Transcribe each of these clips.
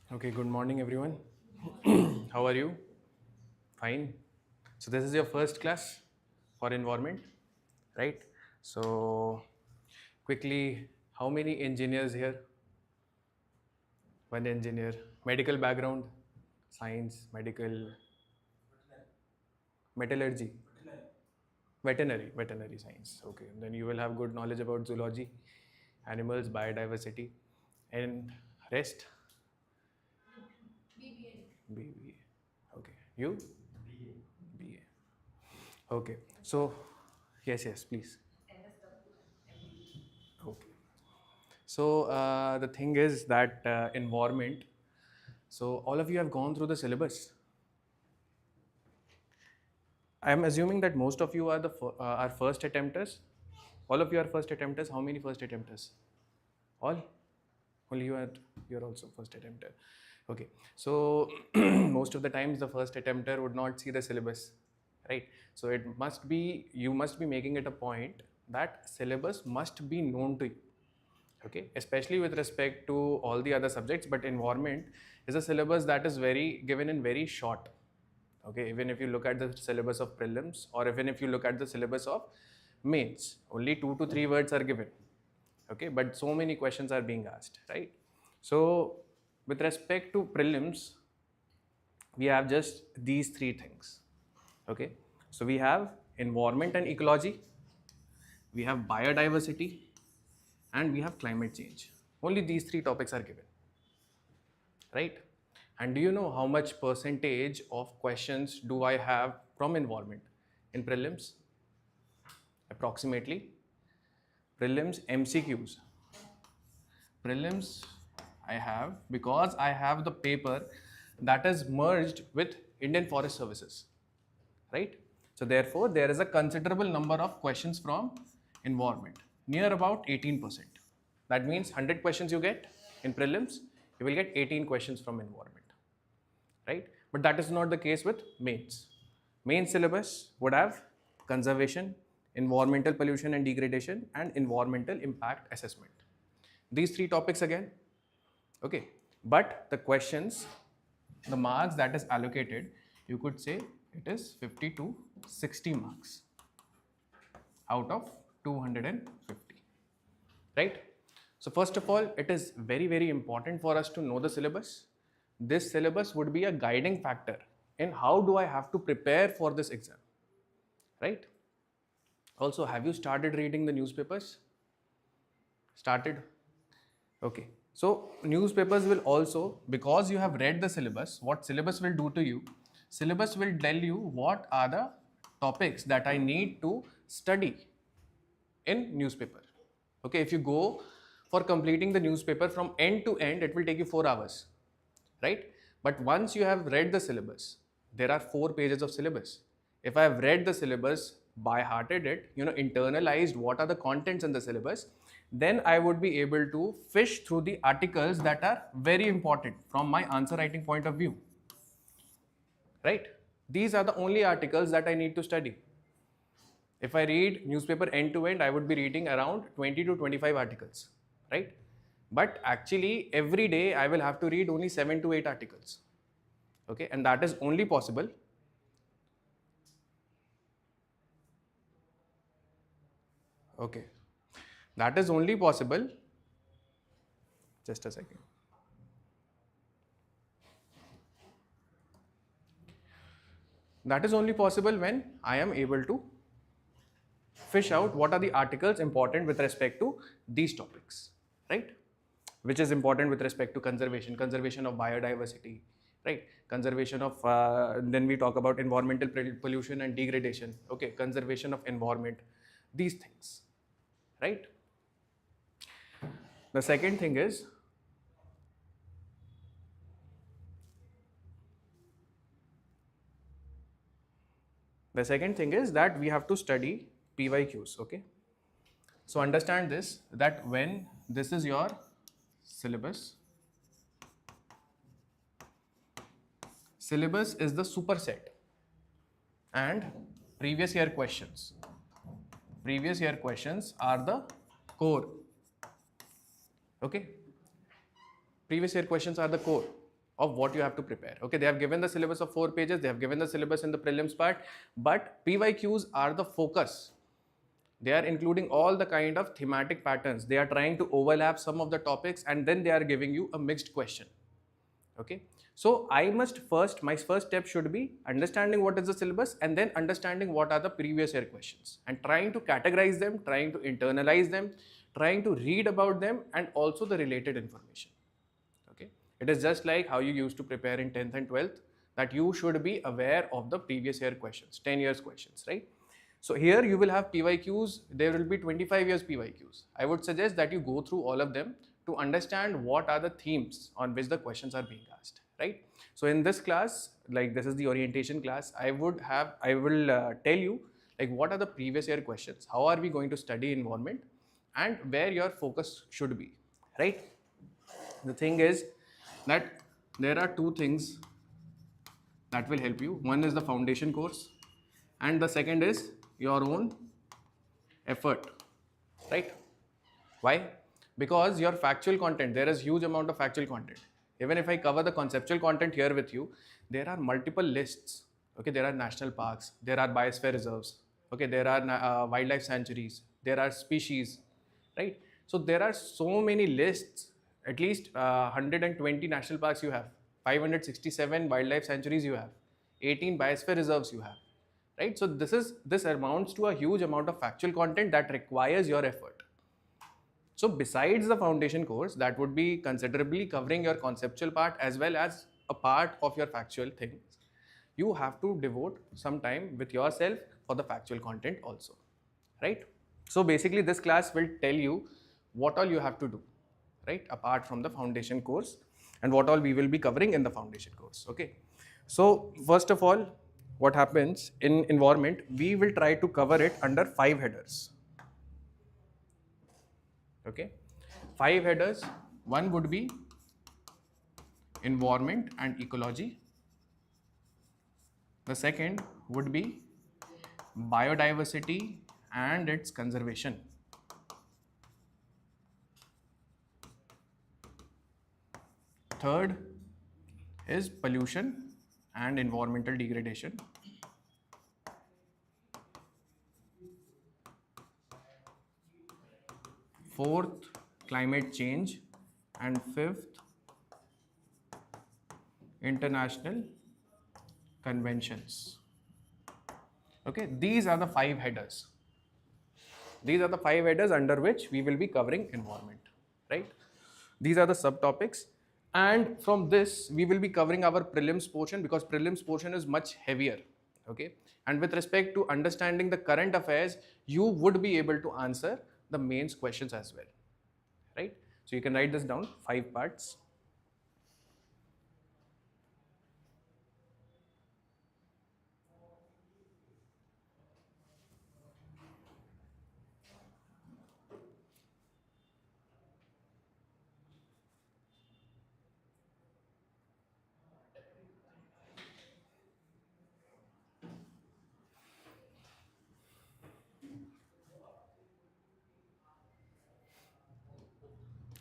Okay, good morning everyone. How are you? Fine. So this is your first class for environment, right? So quickly, how many engineers here? One engineer. Medical background, science, medical, metallurgy, veterinary science. Okay, then you will have good knowledge about zoology, animals, biodiversity, and rest. BBA. Okay, you? BA. Okay, so yes, please. Okay. So the thing is that environment. So all of you have gone through the syllabus. I am assuming that most of you are are first attempters. All of you are first attempters. How many first attempters? All? Only you're also first attempter. Okay. So most of the times the first attempter would not see the syllabus, right? So you must be making it a point that syllabus must be known to you. Okay, especially with respect to all the other subjects, but environment is a syllabus that is given in very short. Okay, even if you look at the syllabus of prelims, or even if you look at the syllabus of mains, only 2 to 3 words are given. Okay, but so many questions are being asked, right? So with respect to prelims, we have just these 3 things. Okay, so we have environment and ecology, we have biodiversity, and we have climate change. Only these 3 topics are given, right? And do you know how much percentage of questions do I have from environment in prelims? Approximately. Prelims MCQs. Prelims I have, because I have the paper that is merged with Indian Forest Services, right? So therefore there is a considerable number of questions from environment, near about 18%. That means 100 questions you get in prelims, you will get 18 questions from environment, right? But that is not the case with mains. Main syllabus would have conservation, environmental pollution and degradation, and environmental impact assessment. These 3 topics again, okay? But the questions, the marks that is allocated, you could say it is 50 to 60 marks out of 250, right? So first of all, it is very important for us to know the syllabus. This syllabus would be a guiding factor in how do I have to prepare for this exam, right? Also, have you started reading the newspapers? Started? Okay. So newspapers will also, because you have read the syllabus, what syllabus will do to you? Syllabus will tell you what are the topics that I need to study in newspaper. Okay, if you go for completing the newspaper from end to end, it will take you 4 hours, right? But once you have read the syllabus, there are 4 pages of syllabus. If I have read the syllabus, by hearted it, internalized what are the contents in the syllabus, then I would be able to fish through the articles that are very important from my answer writing point of view, right? These are the only articles that I need to study. If I read newspaper end to end, I would be reading around 20 to 25 articles, right? But actually every day I will have to read only 7 to 8 articles. Okay, and that is only possible. Okay, that is only possible. Just a second. That is only possible when I am able to fish out what are the articles important with respect to these topics, right? Which is important with respect to conservation of biodiversity, right? Conservation of, then we talk about environmental pollution and degradation, okay? Conservation of environment, these things, right? The second thing is, that we have to study PYQs, okay? So understand this, that when this is your syllabus, syllabus is the superset. and previous year questions. Previous year questions are the core. Okay. Previous year questions are the core of what you have to prepare. Okay, they have given the syllabus of 4 pages, they have given the syllabus in the prelims part, but PYQs are the focus. They are including all the kind of thematic patterns. They are trying to overlap some of the topics and then they are giving you a mixed question. Okay, so my first step should be understanding what is the syllabus and then understanding what are the previous year questions and trying to categorize them, trying to internalize them, trying to read about them and also the related information. Okay, it is just like how you used to prepare in 10th and 12th, that you should be aware of the previous year questions, 10 years questions, right? So here you will have PYQs, there will be 25 years PYQs. I would suggest that you go through all of them to understand what are the themes on which the questions are being asked, right? So in this class, like this is the orientation class, I will tell you like what are the previous year questions, how are we going to study environment, and where your focus should be, right? The thing is that there are two things that will help you. One is the foundation course and the second is your own effort, right? Why? Because your factual content, there is huge amount of factual content. Even if I cover the conceptual content here with you, there are multiple lists. Okay, there are national parks, there are biosphere reserves, okay, there are wildlife sanctuaries, there are species, right? So there are so many lists, at least 120 national parks you have, 567 wildlife sanctuaries you have, 18 biosphere reserves you have, right? So this amounts to a huge amount of factual content that requires your effort. So besides the foundation course, that would be considerably covering your conceptual part as well as a part of your factual things. You have to devote some time with yourself for the factual content also, right? So basically this class will tell you what all you have to do, right? Apart from the foundation course and what all we will be covering in the foundation course, okay? So first of all, what happens in environment, we will try to cover it under 5 headers. Okay, 5 headers. One would be environment and ecology. The second would be biodiversity and its conservation. Third is pollution and environmental degradation. Fourth, climate change. And fifth, international conventions. Okay, these are the 5 headers. These are the 5 headers under which we will be covering environment, right? These are the subtopics, and from this we will be covering our prelims portion because prelims portion is much heavier, okay? And with respect to understanding the current affairs, you would be able to answer the mains questions as well, right? So you can write this down, 5 parts.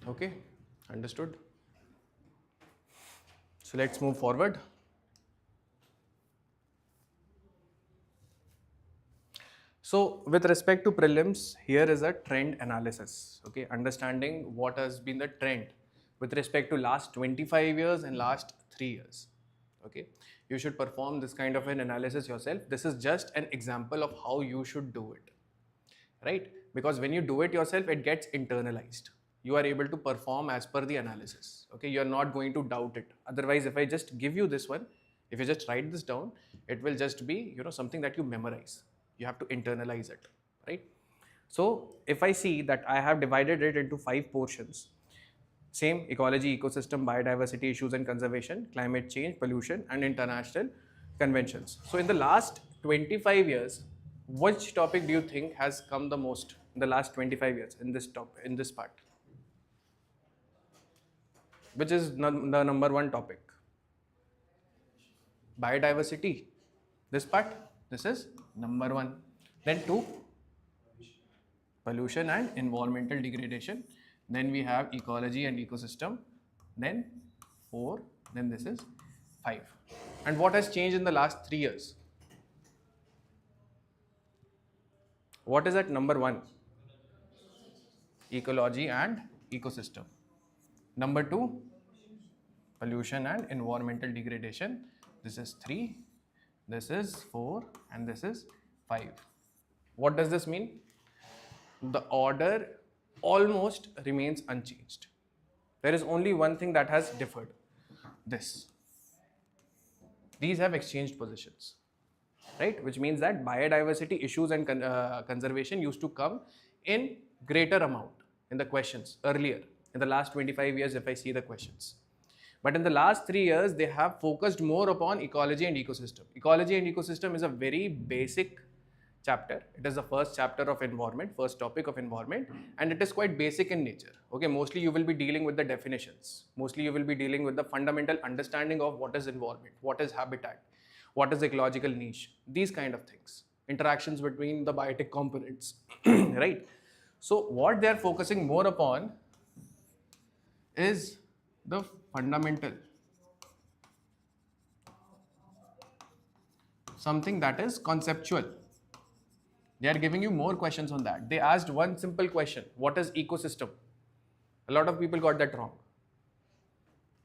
Okay, understood. So let's move forward. So with respect to prelims, here is a trend analysis, okay? Understanding what has been the trend with respect to last 25 years and last 3 years, okay? You should perform this kind of an analysis yourself. This is just an example of how you should do it, right? Because when you do it yourself, it gets internalized. You are able to perform as per the analysis, okay? You are not going to doubt it. Otherwise, if I just give you this one, if you just write this down, it will just be, something that you memorize. You have to internalize it, right? So if I see that I have divided it into 5 portions, same: ecology, ecosystem, biodiversity issues and conservation, climate change, pollution, and international conventions. So in the last 25 years, which topic do you think has come the most in the last 25 years in this part? Which is the number one topic? Biodiversity. This part? This is number 1. Then 2, pollution and environmental degradation. Then we have ecology and ecosystem. Then 4. Then this is 5. And what has changed in the last 3 years? What is at number 1? Ecology and ecosystem. Number 2, pollution and environmental degradation. This is 3, this is 4, and this is 5. What does this mean? The order almost remains unchanged. There is only one thing that has differed. This. These have exchanged positions, right? Which means that biodiversity issues and conservation used to come in greater amount in the questions earlier, in the last 25 years if I see the questions. But in the last 3 years, they have focused more upon ecology and ecosystem. Ecology and ecosystem is a very basic chapter. It is the first chapter of environment, first topic of environment, and it is quite basic in nature. Okay, mostly you will be dealing with the definitions. Mostly you will be dealing with the fundamental understanding of what is environment, what is habitat, what is ecological niche, these kind of things. Interactions between the biotic components, right? So what they are focusing more upon is the fundamental, something that is conceptual. They are giving you more questions on that. They asked one simple question: what is ecosystem? A lot of people got that wrong.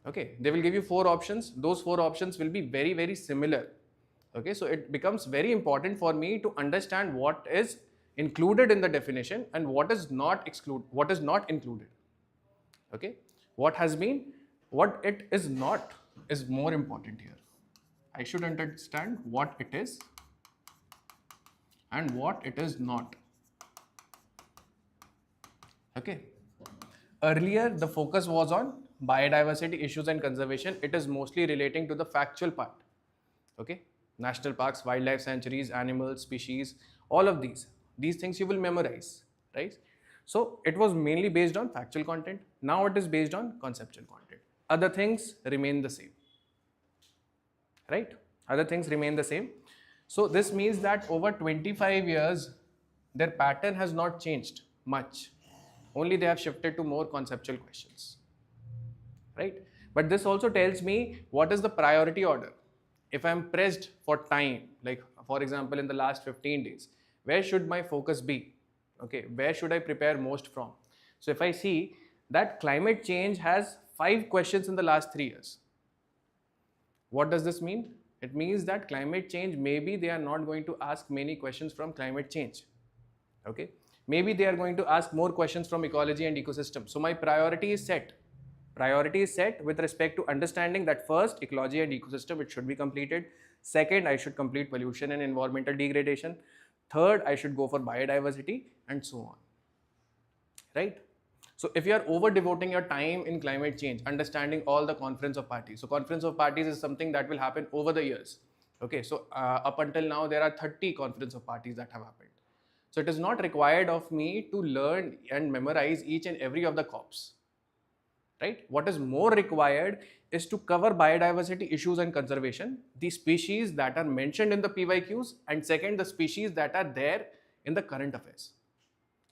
Okay, they will give you 4 options. Those 4 options will be very, very similar. Okay, so it becomes very important for me to understand what is included in the definition and what is not included. Okay, what it is not is more important here. I should understand what it is and what it is not. Okay. Earlier, the focus was on biodiversity issues and conservation. It is mostly relating to the factual part. Okay. National parks, wildlife sanctuaries, animals, species, all of these things you will memorize, right? So it was mainly based on factual content. Now it is based on conceptual content. Other things remain the same, right? Other things remain the same. So this means that over 25 years, their pattern has not changed much. Only they have shifted to more conceptual questions, right? But this also tells me what is the priority order. If I'm pressed for time, like for example, in the last 15 days, where should my focus be? Okay, where should I prepare most from? So if I see that climate change has 5 questions in the last 3 years, what does this mean? It means that climate change, maybe they are not going to ask many questions from climate change. Okay, maybe they are going to ask more questions from ecology and ecosystem. So my priority is set. Priority is set with respect to understanding that first, ecology and ecosystem, it should be completed. Second, I should complete pollution and environmental degradation. Third, I should go for biodiversity, and so on, right? So if you are over devoting your time in climate change, understanding all the conference of parties. So conference of parties is something that will happen over the years. Okay, so up until now, there are 30 conference of parties that have happened. So it is not required of me to learn and memorize each and every of the COPs, right? What is more required is to cover biodiversity issues and conservation, the species that are mentioned in the PYQs, and second, the species that are there in the current affairs.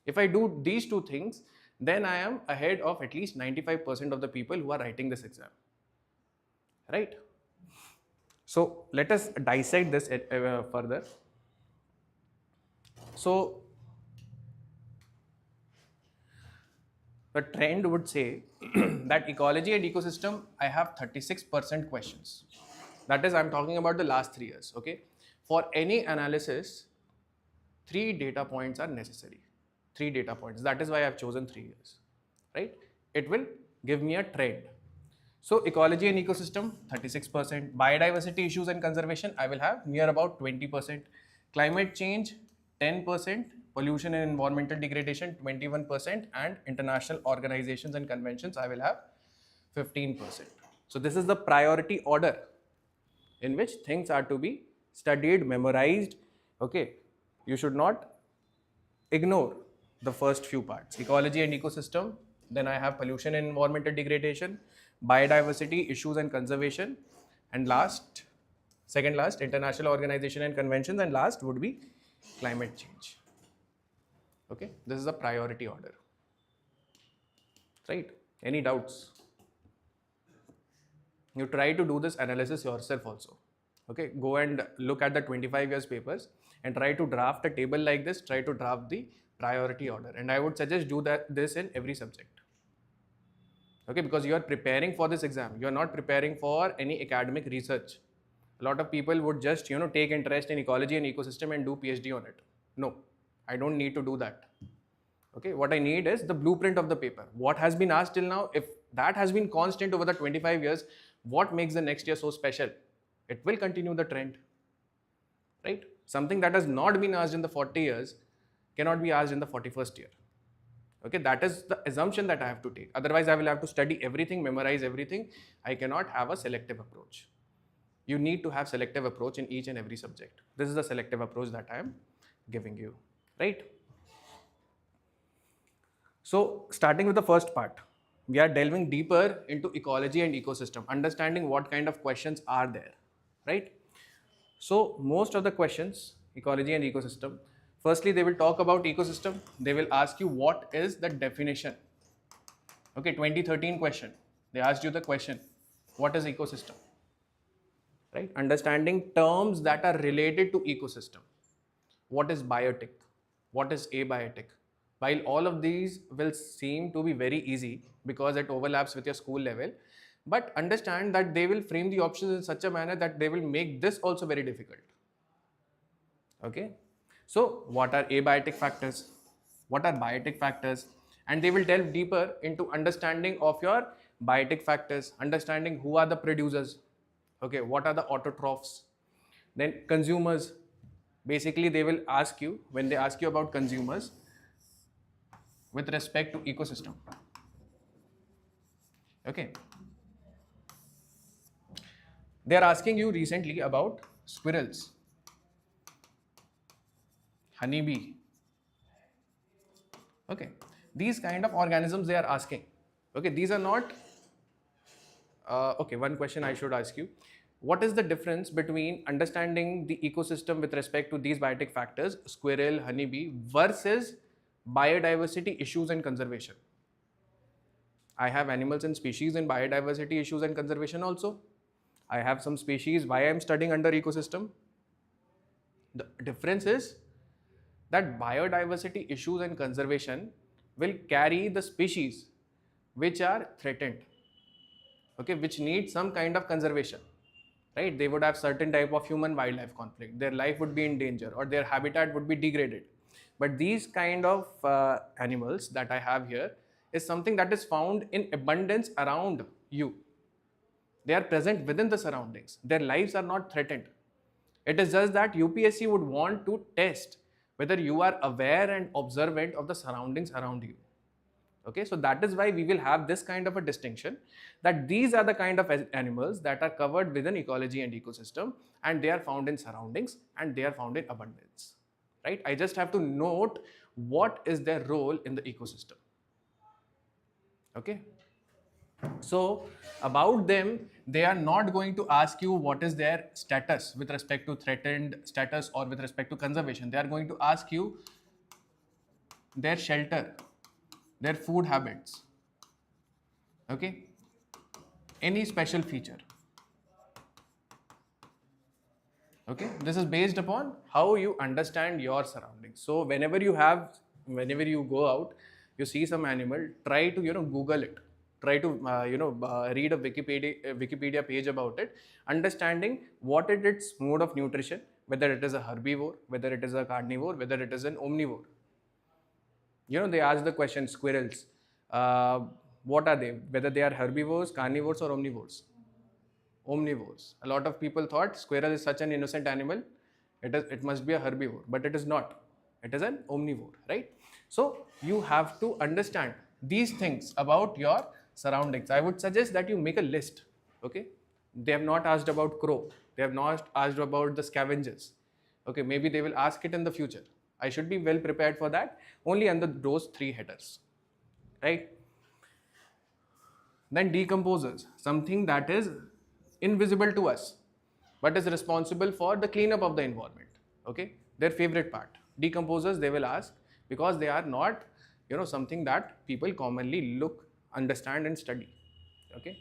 If I do these 2 things, then I am ahead of at least 95% of the people who are writing this exam, right? So let us dissect this further. So the trend would say that ecology and ecosystem, I have 36% questions. That is, I'm talking about the last 3 years, okay? For any analysis, 3 data points are necessary. 3 data points. That is why I've chosen 3 years, right? It will give me a trend. So ecology and ecosystem, 36%. Biodiversity issues and conservation, I will have near about 20%. Climate change, 10%. Pollution and environmental degradation, 21%. And international organizations and conventions, I will have 15%. So this is the priority order in which things are to be studied, memorized. Okay, you should not ignore the first few parts. Ecology and ecosystem, then I have pollution and environmental degradation, biodiversity issues and conservation, and last Second last, international organization and conventions, and last would be climate change. Okay, this is the priority order. Right? Any doubts? You try to do this analysis yourself also. Okay, go and look at the 25 years papers and try to draft a table like this, try to draft the priority order. And I would suggest do this in every subject. Okay, because you are preparing for this exam. You are not preparing for any academic research. A lot of people would just, take interest in ecology and ecosystem and do PhD on it. No, I don't need to do that. Okay, what I need is the blueprint of the paper. What has been asked till now, if that has been constant over the 25 years, what makes the next year so special? It will continue the trend, right? Something that has not been asked in the 40 years cannot be asked in the 41st year. Okay, that is the assumption that I have to take. Otherwise, I will have to study everything, memorize everything. I cannot have a selective approach. You need to have selective approach in each and every subject. This is the selective approach that I am giving you, right? So, starting with the first part, we are delving deeper into ecology and ecosystem, understanding what kind of questions are there, right? So, most of the questions, ecology and ecosystem, firstly, they will talk about ecosystem. They will ask you what is the definition. Okay, 2013 question. They asked you the question, what is ecosystem? Right? Understanding terms that are related to ecosystem. What is biotic? What is abiotic? While all of these will seem to be very easy because it overlaps with your school level, but understand that they will frame the options in such a manner that they will make this also very difficult. Okay? So, what are abiotic factors? What are biotic factors? And they will delve deeper into understanding of your biotic factors, understanding who are the producers, okay, what are the autotrophs, then consumers. Basically, they will ask you, when they ask you about consumers, with respect to ecosystem. Okay. They are asking you recently about squirrels, honeybee. Okay, these kind of organisms they are asking. Okay, these are not. Okay, one question I should ask you. What is the difference between understanding the ecosystem with respect to these biotic factors, squirrel, honeybee, versus biodiversity issues and conservation? I have animals and species in biodiversity issues and conservation also. I have some species why I am studying under ecosystem. The difference is that biodiversity issues and conservation will carry the species which are threatened, okay, which need some kind of conservation, right? They would have certain type of human wildlife conflict, their life would be in danger or their habitat would be degraded. But these kind of animals that I have here is something that is found in abundance around you. They are present within the surroundings. Their lives are not threatened. It is just that UPSC would want to test whether you are aware and observant of the surroundings around you. Okay, so that is why we will have this kind of a distinction, that these are the kind of animals that are covered within ecology and ecosystem, and they are found in surroundings and they are found in abundance. Right? I just have to note what is their role in the ecosystem. Okay. So about them, they are not going to ask you what is their status with respect to threatened status or with respect to conservation. They are going to ask you their shelter, their food habits, okay, any special feature. Okay, this is based upon how you understand your surroundings. So whenever you go out, you see some animal, try to Google it. Try to read a Wikipedia page about it, understanding what is its mode of nutrition, whether it is a herbivore, whether it is a carnivore, whether it is an omnivore. They ask the question, squirrels, what are they? Whether they are herbivores, carnivores or omnivores? Omnivores. A lot of people thought squirrel is such an innocent animal, it must be a herbivore, but it is not. It is an omnivore, right? So you have to understand these things about your surroundings. I would suggest that you make a list. Okay, they have not asked about crow, they have not asked about the scavengers. Okay, maybe they will ask it in the future. I should be well prepared for that, only under those three headers, right? Then decomposers, something that is invisible to us. but is responsible for the cleanup of the environment. Okay, their favorite part. Decomposers, they will ask, because they are not, something that people commonly look, understand and study. Okay.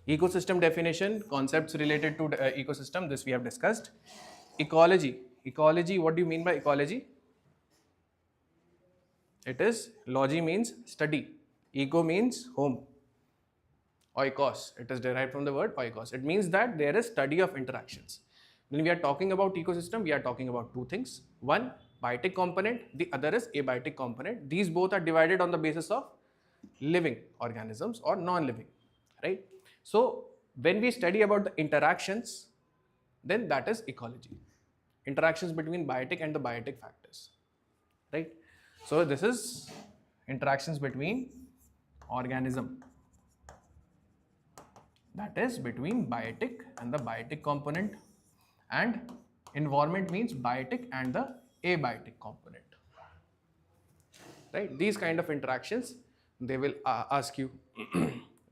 Ecosystem definition, concepts related to ecosystem, this we have discussed. Ecology. Ecology, what do you mean by ecology? It is, logy means study. Eco means home. Oikos, it is derived from the word oikos. It means that there is study of interactions. When we are talking about ecosystem, we are talking about two things. One, biotic component, the other is abiotic component. These both are divided on the basis of living organisms or non-living, right? So when we study about the interactions, then that is ecology. Interactions between biotic and the biotic factors, right? So this is interactions between organism, that is between biotic and the biotic component, and environment means biotic and the abiotic component, right? These kind of interactions they will ask you.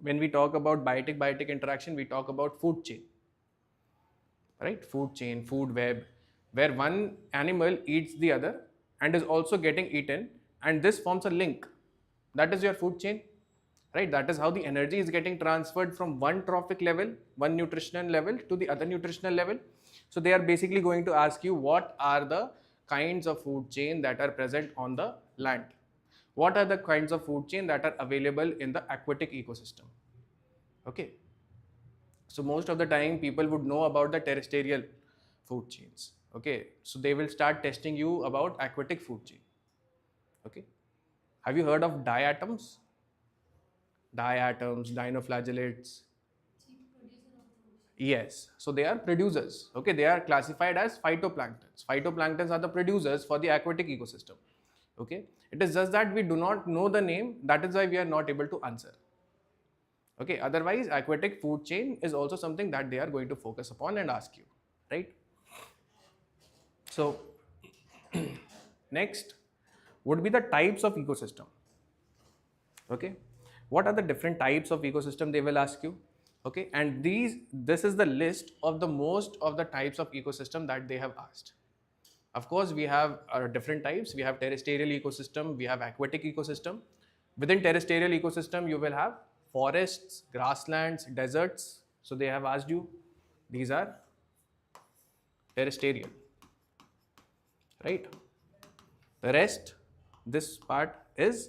When we talk about biotic interaction, we talk about food chain, right? Food chain, food web, where one animal eats the other and is also getting eaten, and this forms a link. That is your food chain, right? That is how the energy is getting transferred from one trophic level, one nutritional level to the other nutritional level. So they are basically going to ask you, what are the kinds of food chain that are present on the land? What are the kinds of food chain that are available in the aquatic ecosystem? Okay. So most of the time people would know about the terrestrial food chains. Okay. So they will start testing you about aquatic food chain. Okay. Have you heard of diatoms? Diatoms, dinoflagellates. Yes, so they are producers. Okay, they are classified as phytoplanktons. Phytoplanktons are the producers for the aquatic ecosystem. Okay, it is just that we do not know the name, that is why we are not able to answer. Okay, otherwise aquatic food chain is also something that they are going to focus upon and ask you, right? So next would be the types of ecosystem. Okay, what are the different types of ecosystem they will ask you? Okay, and this is the list of the most of the types of ecosystem that they have asked. Of course, we have different types. We have terrestrial ecosystem, we have aquatic ecosystem. Within terrestrial ecosystem, you will have forests, grasslands, deserts. So they have asked you, these are terrestrial, right? The rest, this part is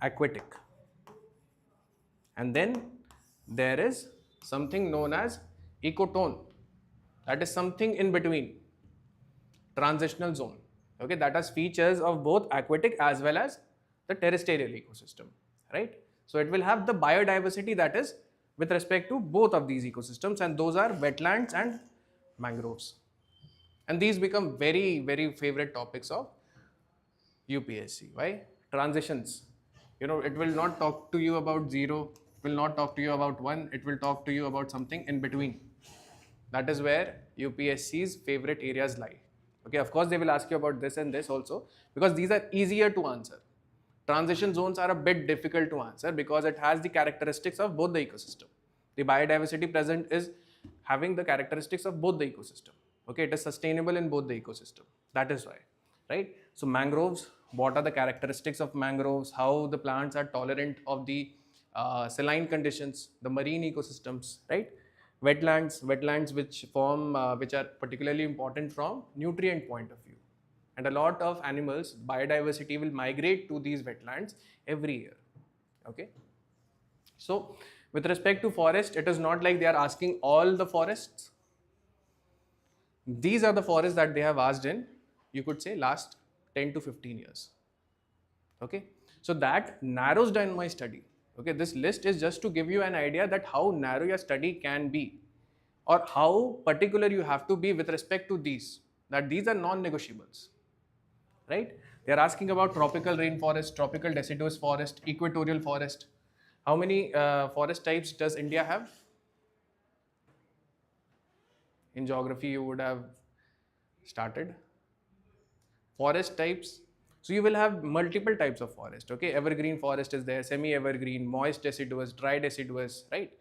aquatic. And then there is something known as ecotone, that is something in between, transitional zone. Okay, that has features of both aquatic as well as the terrestrial ecosystem, right? So it will have the biodiversity that is with respect to both of these ecosystems, and those are wetlands and mangroves. And these become very, very favorite topics of UPSC. Why? Transitions. It will not talk to you about 0, it will not talk to you about 1, it will talk to you about something in between. That is where UPSC's favorite areas lie. Okay, of course they will ask you about this and this also, because these are easier to answer. Transition zones are a bit difficult to answer because it has the characteristics of both the ecosystem. The biodiversity present is having the characteristics of both the ecosystem. Okay, it is sustainable in both the ecosystem. That is why, right? So mangroves, what are the characteristics of mangroves? How the plants are tolerant of the saline conditions, the marine ecosystems, right? Wetlands which form, which are particularly important from nutrient point of view. And a lot of animals, biodiversity will migrate to these wetlands every year. Okay. So with respect to forest, it is not like they are asking all the forests. These are the forests that they have asked in, you could say, last 10 to 15 years. Okay. So that narrows down my study. Okay. This list is just to give you an idea that how narrow your study can be, or how particular you have to be with respect to these, that these are non-negotiables. Right? They are asking about tropical rainforest, tropical deciduous forest, equatorial forest. How many forest types does India have? In geography, you would have started. Forest types. So you will have multiple types of forest. Okay, evergreen forest is there, semi-evergreen, moist deciduous, dry deciduous, right?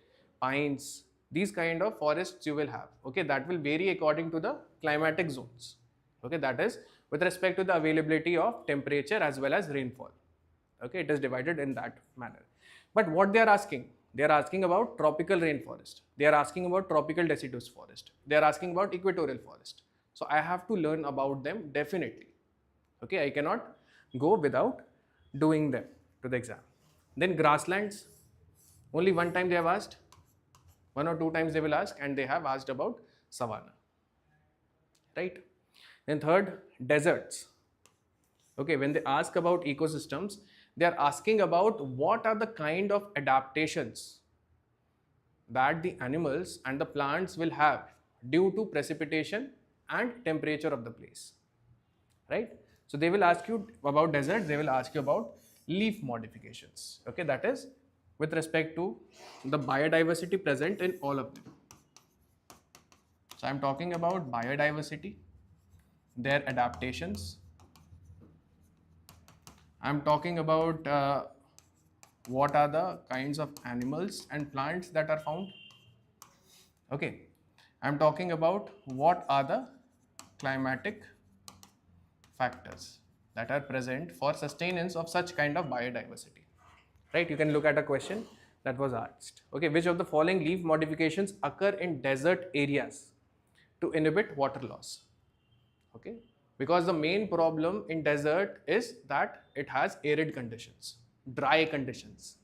Pines, These kind of forests you will have. Okay, that will vary according to the climatic zones. Okay, that is with respect to the availability of temperature as well as rainfall. Okay, it is divided in that manner. But what they are asking about tropical rainforest, they are asking about tropical deciduous forest, they are asking about equatorial forest. So I have to learn about them definitely. Okay, I cannot go without doing them to the exam. Then grasslands, only one time they have asked, 1 or 2 times they will ask, and they have asked about savanna, right? Then third, deserts. Okay, when they ask about ecosystems, they are asking about what are the kind of adaptations that the animals and the plants will have due to precipitation and temperature of the place, right? So they will ask you about deserts, they will ask you about leaf modifications. Okay, that is with respect to the biodiversity present in all of them. So I'm talking about biodiversity, their adaptations. I'm talking about what are the kinds of animals and plants that are found. Okay, I'm talking about what are the climatic factors that are present for sustenance of such kind of biodiversity. Right, you can look at a question that was asked. Okay, which of the following leaf modifications occur in desert areas to inhibit water loss? Okay, because the main problem in desert is that it has arid conditions, dry conditions,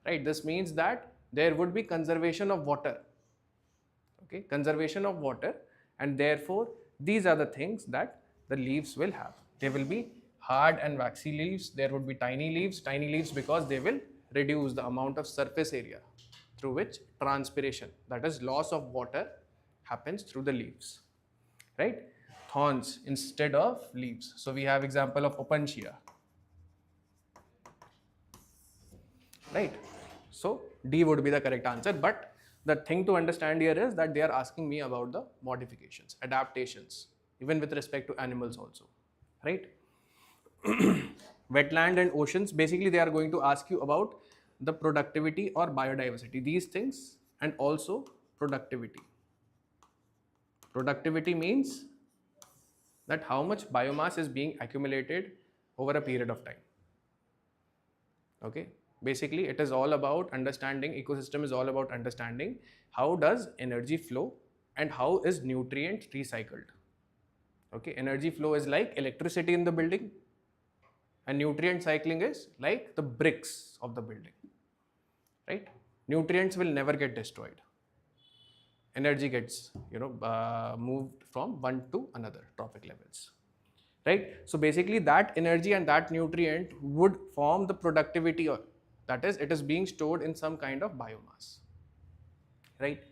right? This means that there would be conservation of water. Okay, conservation of water, and therefore these are the things that the leaves will have. They will be hard and waxy leaves. There would be tiny leaves because they will reduce the amount of surface area through which transpiration, that is loss of water, happens through the leaves, right? Thorns instead of leaves. So we have example of opuntia, right? So D would be the correct answer. But the thing to understand here is that they are asking me about the modifications, adaptations, even with respect to animals also, right? Wetland and oceans, basically they are going to ask you about the productivity or biodiversity, these things, and also productivity. Productivity means that how much biomass is being accumulated over a period of time. Okay, basically it is all about understanding, ecosystem is all about understanding how does energy flow and how is nutrient recycled. Okay, energy flow is like electricity in the building, and nutrient cycling is like the bricks of the building, right? Nutrients will never get destroyed. Energy gets moved from one to another trophic levels, right? So basically that energy and that nutrient would form the productivity, or that is, it is being stored in some kind of biomass, right?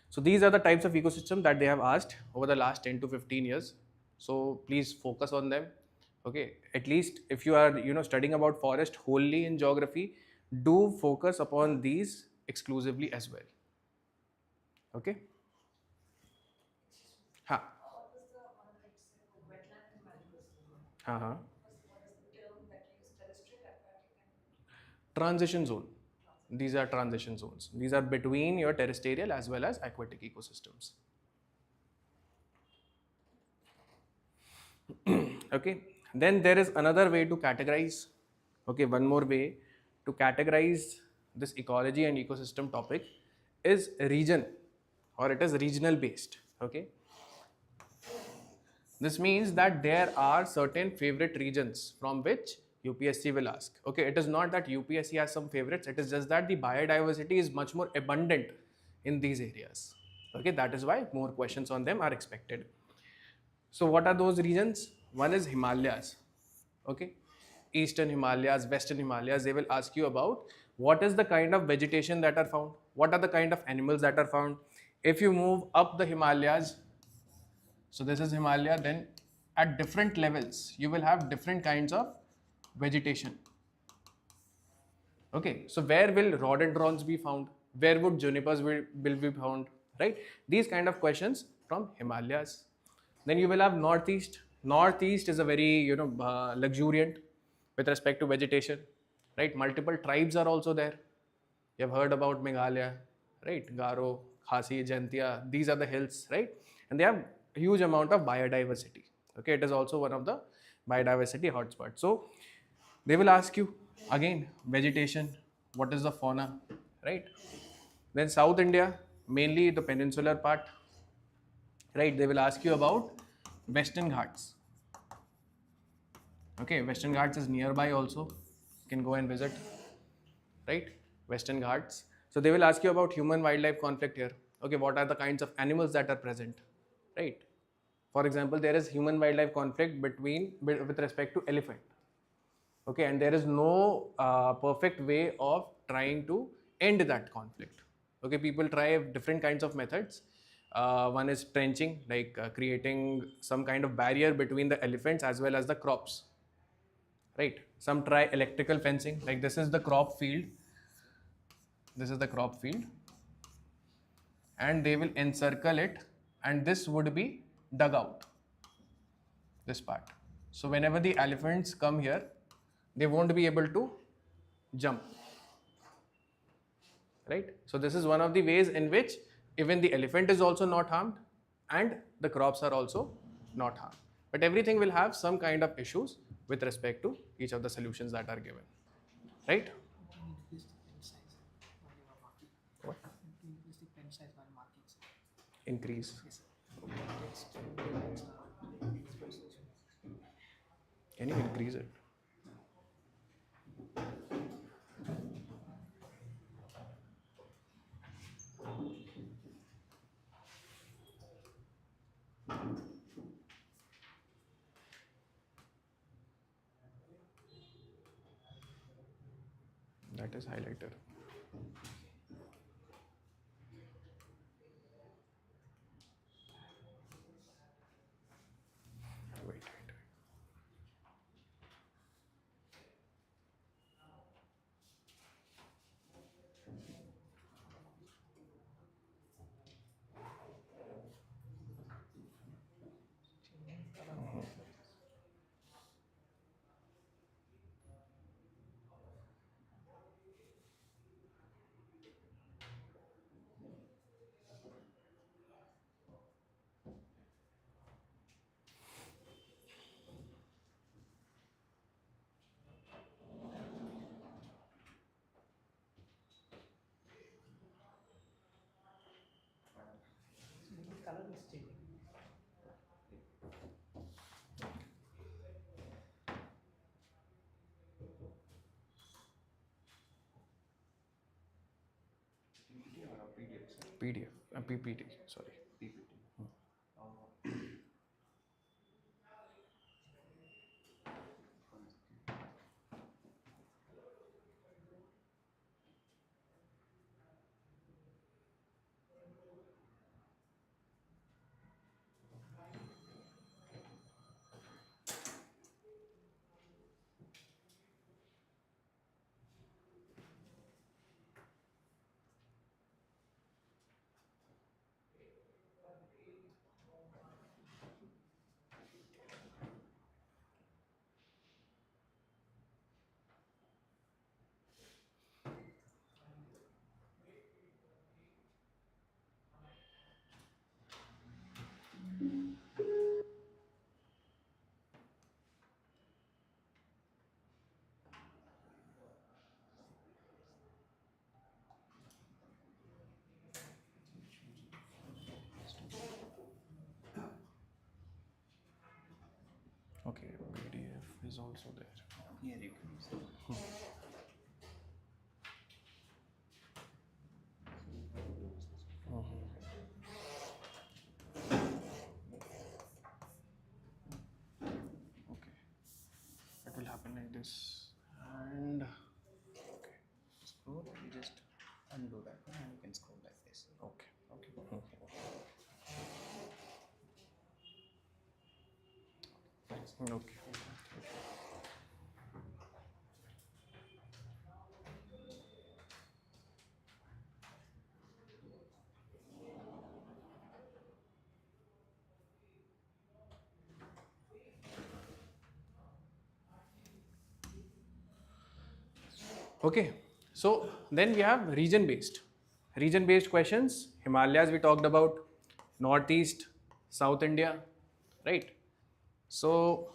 So these are the types of ecosystem that they have asked over the last 10 to 15 years. So please focus on them. Okay, at least if you are studying about forest wholly in geography, do focus upon these exclusively as well. Okay. Ha. Uh-huh. Transition zone. These are transition zones. These are between your terrestrial as well as aquatic ecosystems. Okay. Then there is another way to categorize. Okay, one more way to categorize this ecology and ecosystem topic is region, or it is regional based. Okay. This means that there are certain favorite regions from which UPSC will ask. Okay, it is not that UPSC has some favorites, it is just that the biodiversity is much more abundant in these areas. Okay, that is why more questions on them are expected. So what are those regions? One is Himalayas. Okay, Eastern Himalayas, Western Himalayas, they will ask you about what is the kind of vegetation that are found, what are the kind of animals that are found. If you move up the Himalayas, so this is Himalaya, then at different levels, you will have different kinds of vegetation. Okay, so where will rhododendrons be found? Where would junipers will be found, right? These kind of questions from Himalayas. Then you will have Northeast. Northeast is a very, luxuriant with respect to vegetation, right? Multiple tribes are also there. You have heard about Meghalaya, right? Garo, Khasi, Jaintia, these are the hills, right? And they have huge amount of biodiversity. Okay, it is also one of the biodiversity hotspots. So they will ask you again vegetation, what is the fauna, right? Then South India, mainly the peninsular part, right? They will ask you about Western Ghats. Okay, Western Ghats is nearby also. You can go and visit, right? Western Ghats. So they will ask you about human wildlife conflict here. Okay, what are the kinds of animals that are present, right? For example, there is human wildlife conflict with respect to elephant. Okay, and there is no perfect way of trying to end that conflict. Okay, people try different kinds of methods. One is trenching, like creating some kind of barrier between the elephants as well as the crops, right? Some try electrical fencing, like this is the crop field, this is the crop field, and they will encircle it, and this would be dug out, this part. So whenever the elephants come here, they won't be able to jump, right? So this is one of the ways in which even the elephant is also not harmed and the crops are also not harmed. But everything will have some kind of issues with respect to each of the solutions that are given, right? What? Increase. Can you increase it? That is highlighter. Wait. PDF, PPT, sorry. Okay, PDF is also there. Here you can see. Okay, it will happen like this, and okay, Scroll, you just undo that one and you can scroll like this. okay, okay. Okay. Okay, so then we have region based. Region based questions, Himalayas we talked about, Northeast, South India, right? So,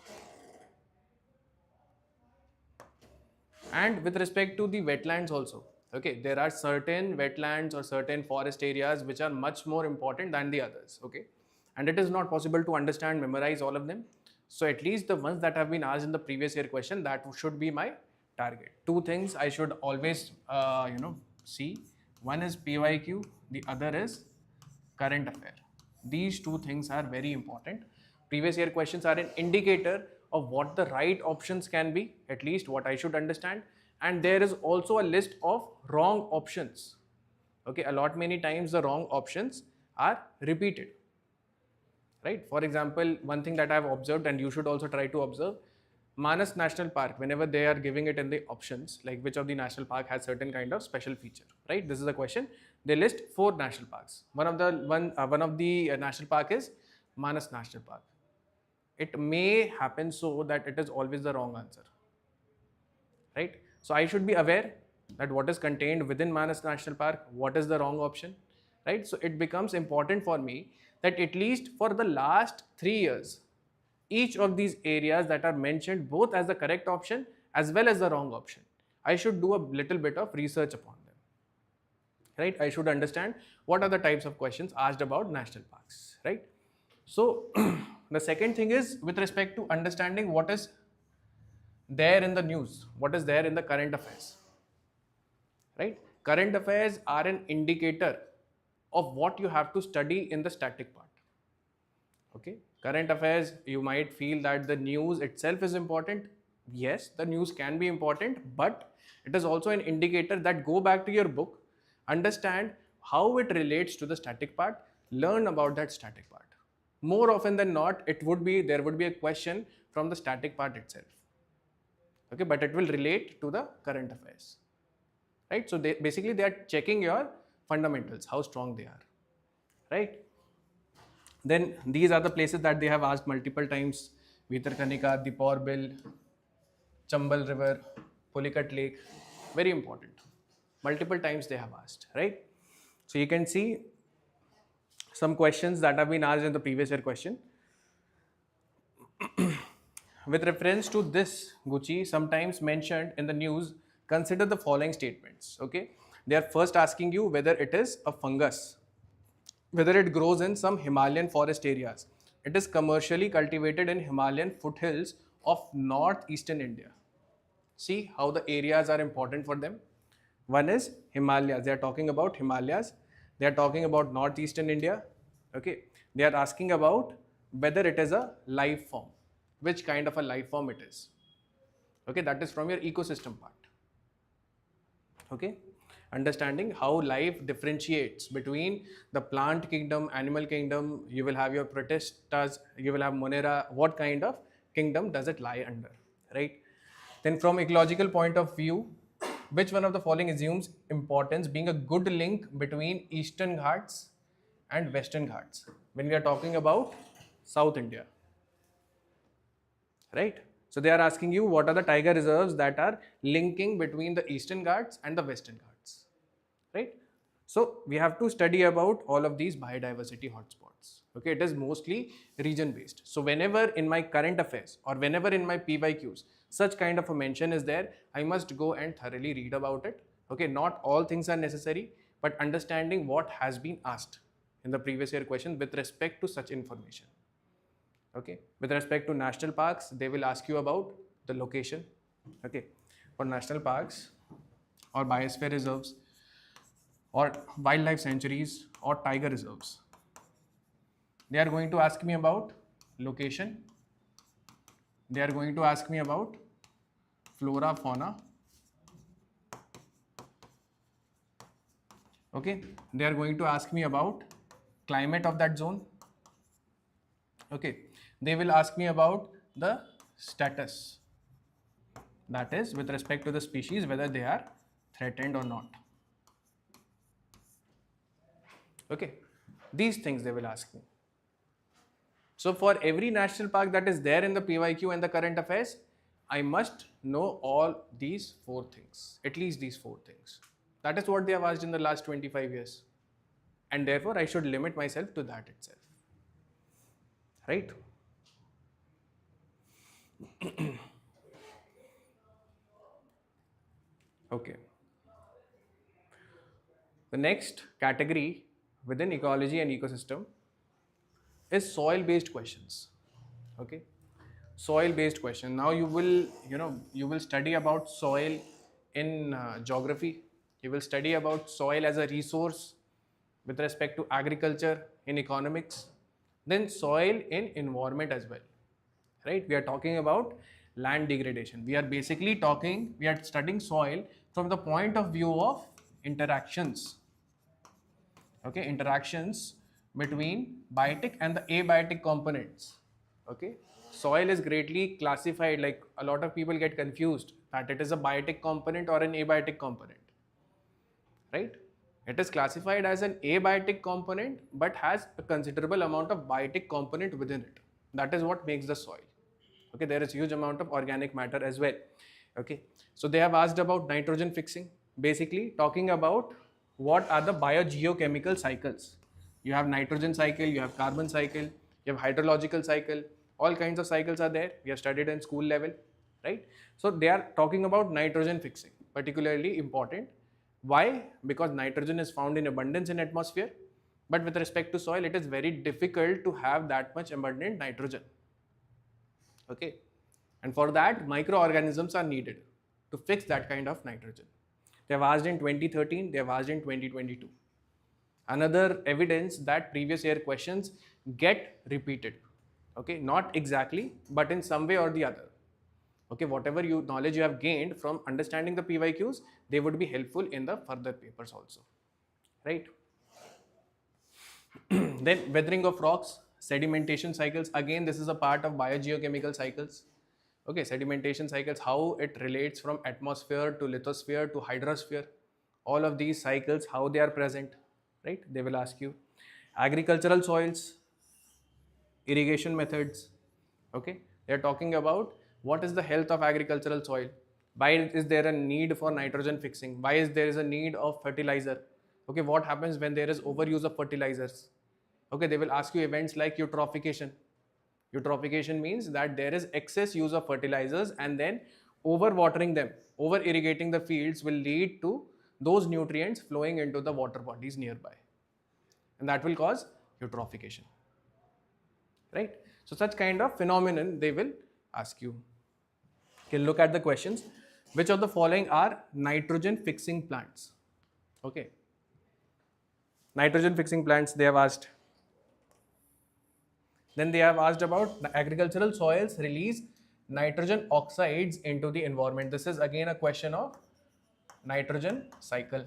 and with respect to the wetlands also, okay, there are certain wetlands or certain forest areas which are much more important than the others, okay, and it is not possible to understand, memorize all of them. So at least the ones that have been asked in the previous year question, that should be my target. Two things I should always see. One is PYQ, the other is current affair. These two things are very important. Previous year questions are an indicator of what the right options can be, at least what I should understand. And there is also a list of wrong options. Okay, a lot many times the wrong options are repeated. Right? For example, one thing that I've observed, and you should also try to observe, Manas National Park, whenever they are giving it in the options, like which of the national park has certain kind of special feature, right? This is a question. They list 4 national parks. One of the national park is Manas National Park. It may happen so that it is always the wrong answer, right? So I should be aware that what is contained within Manas National Park, what is the wrong option, right? So it becomes important for me that at least for the last 3 years, each of these areas that are mentioned both as the correct option as well as the wrong option, I should do a little bit of research upon them, right? I should understand what are the types of questions asked about national parks, right? So the second thing is with respect to understanding what is there in the news, what is there in the current affairs, right? Current affairs are an indicator of what you have to study in the static part. Okay, current affairs, you might feel that the news itself is important. Yes, the news can be important, but it is also an indicator that go back to your book, understand how it relates to the static part, learn about that static part. More often than not, there would be a question from the static part itself. Okay, but it will relate to the current affairs, right? So they are checking your fundamentals, how strong they are, right? Then these are the places that they have asked multiple times: Vitarkanika, Dipor Bill, Chambal River, Pulicat Lake. Very important. Multiple times they have asked, right? So you can see some questions that have been asked in the previous year question. With reference to this, Gucci, sometimes mentioned in the news, consider the following statements. Okay, they are first asking you whether it is a fungus, whether it grows in some Himalayan forest areas. It is commercially cultivated in Himalayan foothills of northeastern India. See how the areas are important for them. One is Himalayas. They are talking about Himalayas. They are talking about northeastern India. Okay. They are asking about whether it is a life form. Which kind of a life form it is. Okay. That is from your ecosystem part. Okay. Understanding how life differentiates between the plant kingdom, animal kingdom, you will have your Protistas, you will have Monera, what kind of kingdom does it lie under, right? Then from ecological point of view, which one of the following assumes importance being a good link between Eastern Ghats and Western Ghats when we are talking about South India, right? So they are asking you what are the tiger reserves that are linking between the Eastern Ghats and the Western Ghats, right? So we have to study about all of these biodiversity hotspots. Okay, it is mostly region based. So whenever in my current affairs or whenever in my PYQs such kind of a mention is there, I must go and thoroughly read about it. Okay, not all things are necessary, but understanding what has been asked in the previous year question with respect to such information. Okay, with respect to national parks, they will ask you about the location. Okay, for national parks or biosphere reserves or wildlife sanctuaries or tiger reserves, they are going to ask me about location. They are going to ask me about flora, fauna. Okay, they are going to ask me about climate of that zone. Okay, they will ask me about the status, that is with respect to the species, whether they are threatened or not. Okay, these things they will ask me. So for every national park that is there in the PYQ and the current affairs, I must know all these 4 things, at least these 4 things. That is what they have asked in the last 25 years. And therefore, I should limit myself to that itself. Right? Okay. The next category within ecology and ecosystem is soil based questions. Okay, soil based question. Now you will study about soil in geography. You will study about soil as a resource with respect to agriculture, in economics, then soil in environment as well. Right, we are talking about land degradation. We are studying soil from the point of view of interactions. Okay, interactions between biotic and the abiotic components. Okay, soil is greatly classified, like a lot of people get confused that it is a biotic component or an abiotic component, right? It is classified as an abiotic component but has a considerable amount of biotic component within it. That is what makes the soil. Okay, there is huge amount of organic matter as well. Okay, so they have asked about nitrogen fixing, basically talking about what are the biogeochemical cycles. You have nitrogen cycle, you have carbon cycle, you have hydrological cycle, all kinds of cycles are there. We have studied in school level, right? So they are talking about nitrogen fixing, particularly important. Why? Because nitrogen is found in abundance in atmosphere, but with respect to soil, it is very difficult to have that much abundant nitrogen. Okay, and for that microorganisms are needed to fix that kind of nitrogen. They have asked in 2013, they have asked in 2022. Another evidence that previous year questions get repeated. Okay, not exactly, but in some way or the other. Okay, whatever knowledge you have gained from understanding the PYQs, they would be helpful in the further papers also, right? Then weathering of rocks, sedimentation cycles. Again, this is a part of biogeochemical cycles. Okay, sedimentation cycles, how it relates from atmosphere to lithosphere to hydrosphere. All of these cycles, how they are present, right? They will ask you. Agricultural soils, irrigation methods. Okay, they are talking about what is the health of agricultural soil. Why is there a need for nitrogen fixing? Why is there is a need of fertilizer? Okay, what happens when there is overuse of fertilizers? Okay, they will ask you events like eutrophication. Eutrophication means that there is excess use of fertilizers and then over watering them, over irrigating the fields will lead to those nutrients flowing into the water bodies nearby, and that will cause eutrophication, right? So such kind of phenomenon they will ask you. Okay, look at the questions. Which of the following are nitrogen fixing plants? Okay, nitrogen fixing plants they have asked. Then they have asked about the agricultural soils release nitrogen oxides into the environment. This is again a question of nitrogen cycle.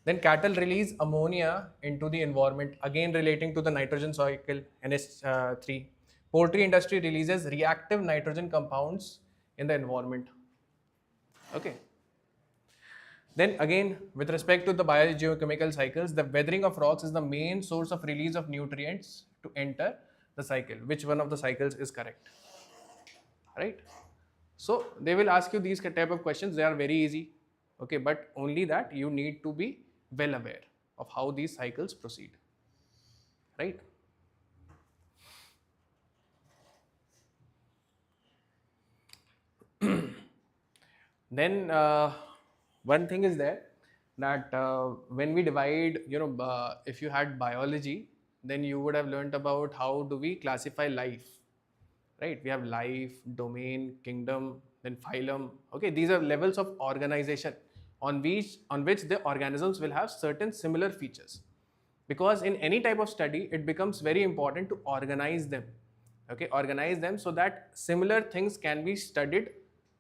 Then cattle release ammonia into the environment, again relating to the nitrogen cycle, NH3. Poultry industry releases reactive nitrogen compounds in the environment. Okay. Then again, with respect to the biogeochemical cycles, the weathering of rocks is the main source of release of nutrients to enter the cycle. Which one of the cycles is correct? Right? So they will ask you these type of questions. They are very easy. Okay, but only that you need to be well aware of how these cycles proceed. Right? Then one thing is there that when we divide, if you had biology, then you would have learnt about how do we classify life, right? We have life, domain, kingdom, then phylum. Okay, these are levels of organization on which the organisms will have certain similar features. Because in any type of study, it becomes very important to organize them. Okay, organize them so that similar things can be studied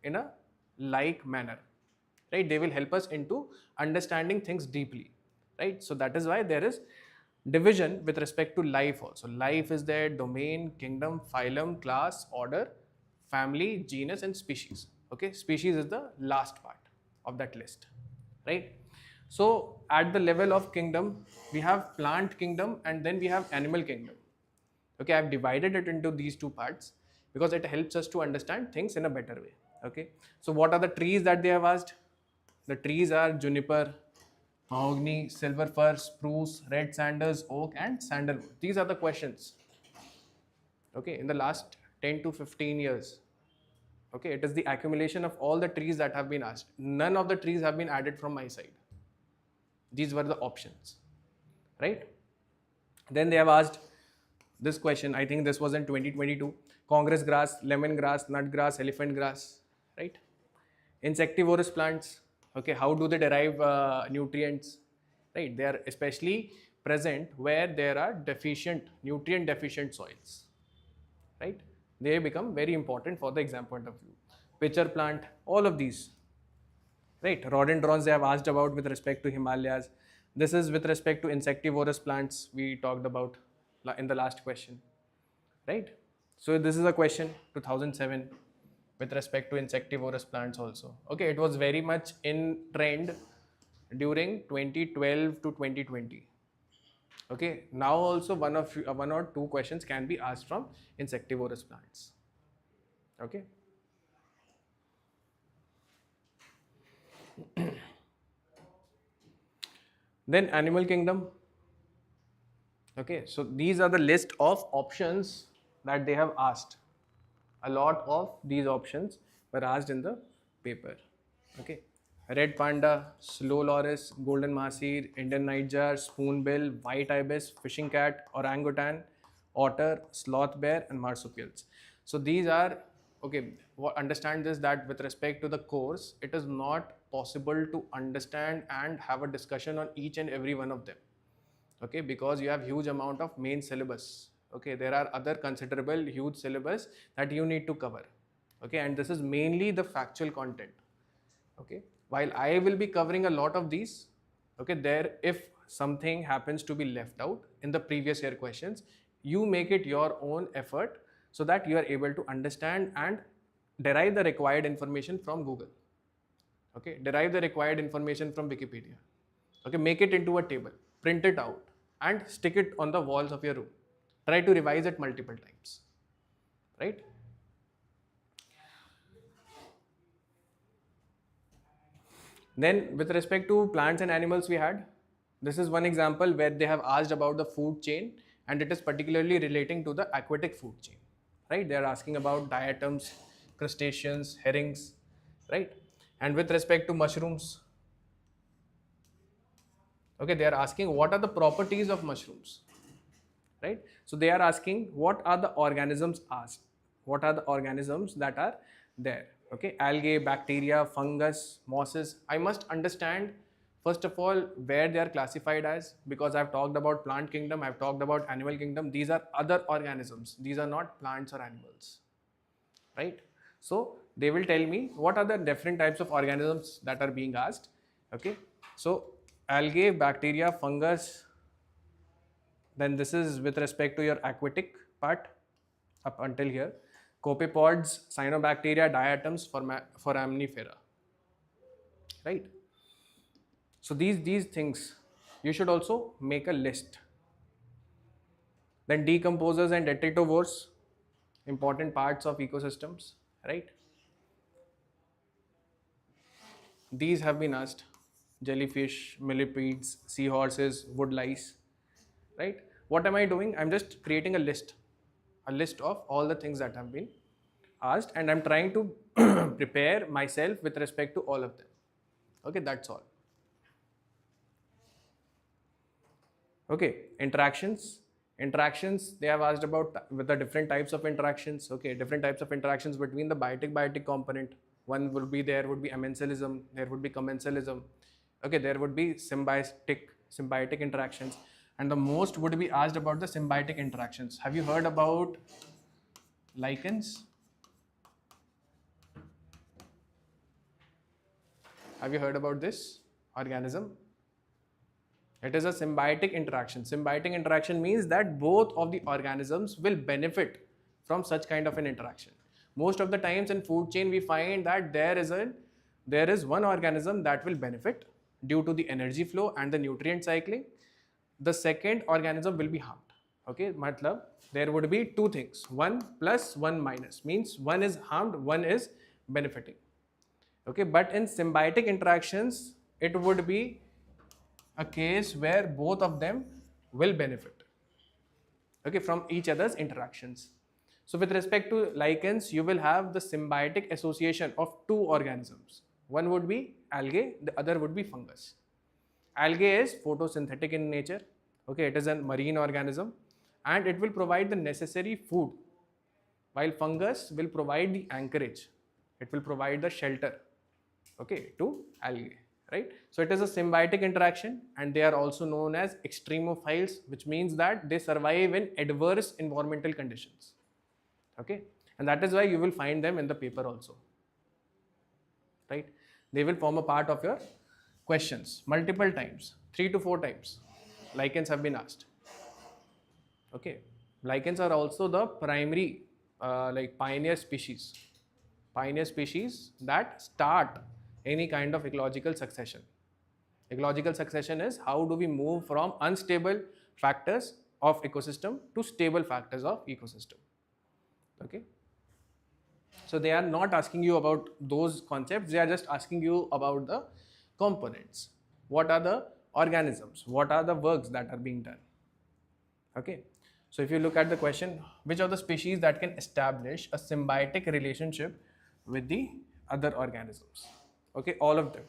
in a like manner, right? They will help us into understanding things deeply, right? So that is why there is division with respect to life also. Life is there, domain, kingdom, phylum, class, order, family, genus and species. Okay, species is the last part of that list, right? So at the level of kingdom, we have plant kingdom and then we have animal kingdom. Okay, I have divided it into these two parts because it helps us to understand things in a better way. Okay, so what are the trees that they have asked? The trees are juniper, mahogany, silver fir, spruce, red sanders, oak, and sandalwood. These are the questions. Okay, in the last 10 to 15 years. Okay, it is the accumulation of all the trees that have been asked. None of the trees have been added from my side. These were the options, right? Then they have asked this question. I think this was in 2022. Congress grass, lemon grass, nut grass, elephant grass, right? Insectivorous plants. Okay, how do they derive nutrients? Right, they are especially present where there are nutrient deficient soils. Right, they become very important for the exam point of view. Pitcher plant, all of these. Right, rhododendrons they have asked about with respect to Himalayas. This is with respect to insectivorous plants we talked about in the last question. Right, so this is a question 2007 with respect to insectivorous plants also. Okay, it was very much in trend during 2012 to 2020. Okay, now also one or two questions can be asked from insectivorous plants. Okay. Then animal kingdom. Okay, so these are the list of options that they have asked. A lot of these options were asked in the paper. Okay, red panda, slow loris, golden mahseer, Indian nightjar, spoonbill, white ibis, fishing cat, orangutan, otter, sloth bear, and marsupials. So these are okay. Understand this, that with respect to the course, it is not possible to understand and have a discussion on each and every one of them. Okay, because you have huge amount of main syllabus. Okay, there are other considerable huge syllabus that you need to cover. Okay, and this is mainly the factual content. Okay, while I will be covering a lot of these, okay, there if something happens to be left out in the previous year questions, you make it your own effort so that you are able to understand and derive the required information from Google. Okay, derive the required information from Wikipedia. Okay, make it into a table, print it out, and stick it on the walls of your room. Try to revise it multiple times, right? Then with respect to plants and animals we had, this is one example where they have asked about the food chain, and it is particularly relating to the aquatic food chain, right? They are asking about diatoms, crustaceans, herrings, right? And with respect to mushrooms, okay, they are asking what are the properties of mushrooms, right? So they are asking what are the organisms asked, what are the organisms that are there. Okay, algae, bacteria, fungus, mosses. I must understand first of all where they are classified as, because I've talked about plant kingdom, I've talked about animal kingdom. These are other organisms, these are not plants or animals, right? So they will tell me what are the different types of organisms that are being asked. Okay, so algae, bacteria, fungus. Then this is with respect to your aquatic part up until here. Copepods, cyanobacteria, diatoms, foraminifera. Right? So these things, you should also make a list. Then decomposers and detritivores, important parts of ecosystems, right? These have been asked. Jellyfish, millipedes, seahorses, wood lice, right? What am I doing? I'm just creating a list of all the things that have been asked, and I'm trying to prepare myself with respect to all of them. Okay, that's all. Okay, interactions, they have asked about with the different types of interactions. Okay, different types of interactions between the biotic component. One would be, there would be amensalism, there would be commensalism. Okay, there would be symbiotic interactions, and the most would be asked about the symbiotic interactions. Have you heard about lichens? Have you heard about this organism? It is a symbiotic interaction. Symbiotic interaction means that both of the organisms will benefit from such kind of an interaction. Most of the times in food chain we find that there is one organism that will benefit due to the energy flow and the nutrient cycling. The second organism will be harmed. Okay, matlab there would be two things, one plus one minus, means one is harmed, one is benefiting. Okay, but in symbiotic interactions, it would be a case where both of them will benefit, okay, from each other's interactions. So with respect to lichens, you will have the symbiotic association of two organisms. One would be algae, the other would be fungus. Algae is photosynthetic in nature, okay, it is a marine organism and it will provide the necessary food, while fungus will provide the anchorage, it will provide the shelter, okay, to algae, right? So it is a symbiotic interaction and they are also known as extremophiles, which means that they survive in adverse environmental conditions, okay, and that is why you will find them in the paper also, right? They will form a part of your questions multiple times, 3 to 4 times. Lichens have been asked, okay. Lichens are also the primary like pioneer species that start any kind of ecological succession. Ecological succession is how do we move from unstable factors of ecosystem to stable factors of ecosystem, okay. So they are not asking you about those concepts, they are just asking you about the components. What are the organisms? What are the works that are being done? Okay. So if you look at the question, which of the species that can establish a symbiotic relationship with the other organisms? Okay, all of them.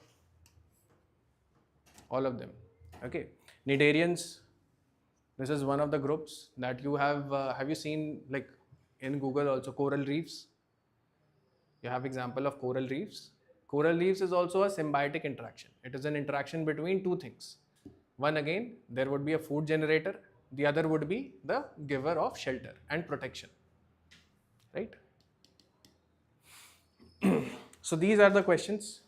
All of them. Okay. Cnidarians, this is one of the groups that you have you seen like in Google also coral reefs? You have example of coral reefs. Coral reefs is also a symbiotic interaction. It is an interaction between two things. One again, there would be a food generator. The other would be the giver of shelter and protection, right? So these are the questions.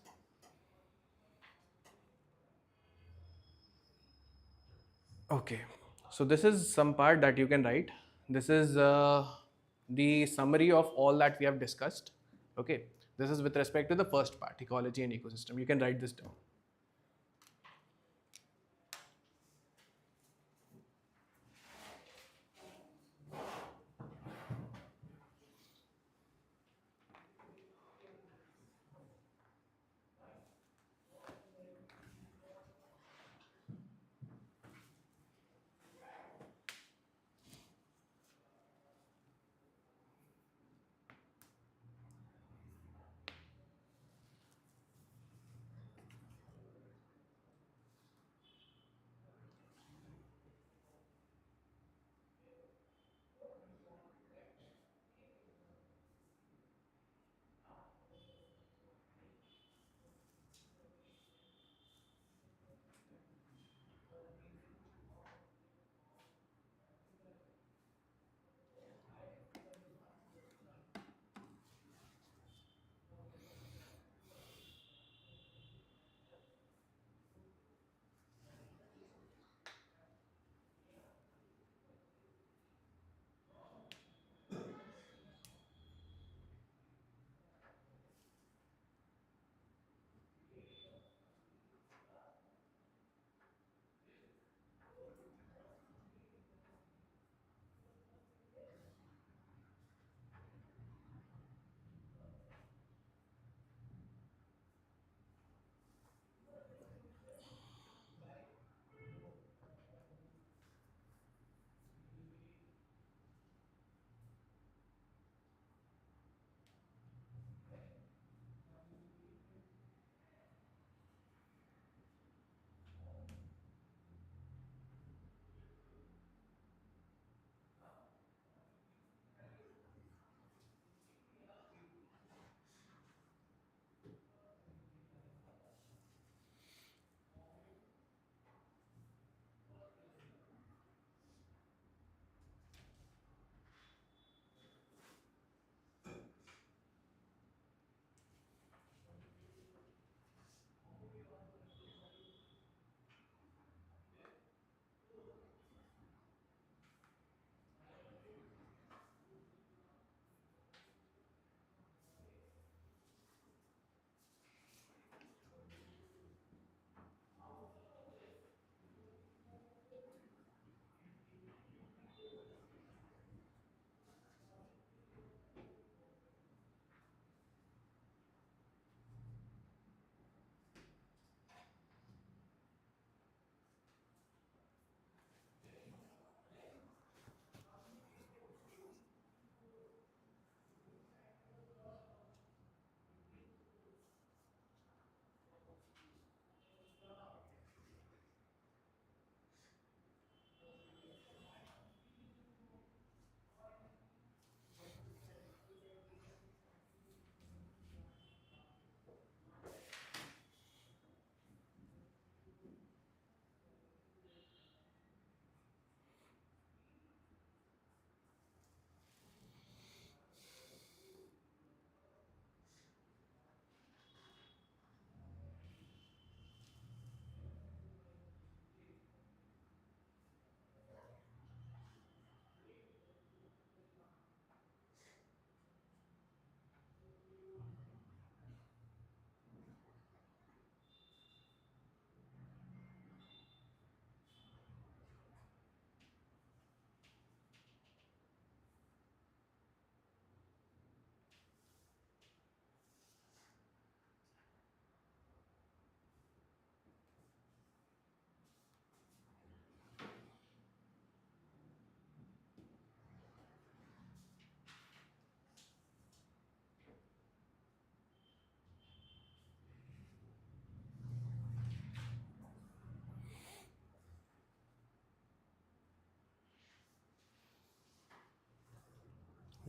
Okay. So this is some part that you can write. This is the summary of all that we have discussed. Okay. This is with respect to the first part, ecology and ecosystem. You can write this down.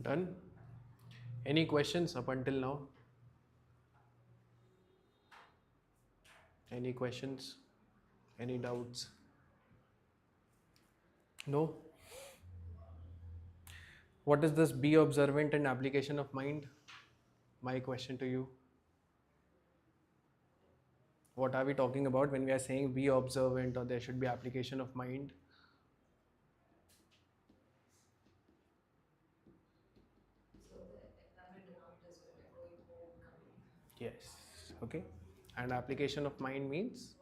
Done? Any questions up until now? Any questions? Any doubts? No? What is this be observant and application of mind? My question to you. What are we talking about when we are saying be observant or there should be application of mind? Yes. Okay. And application of mind means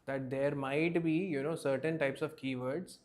that there might be, certain types of keywords,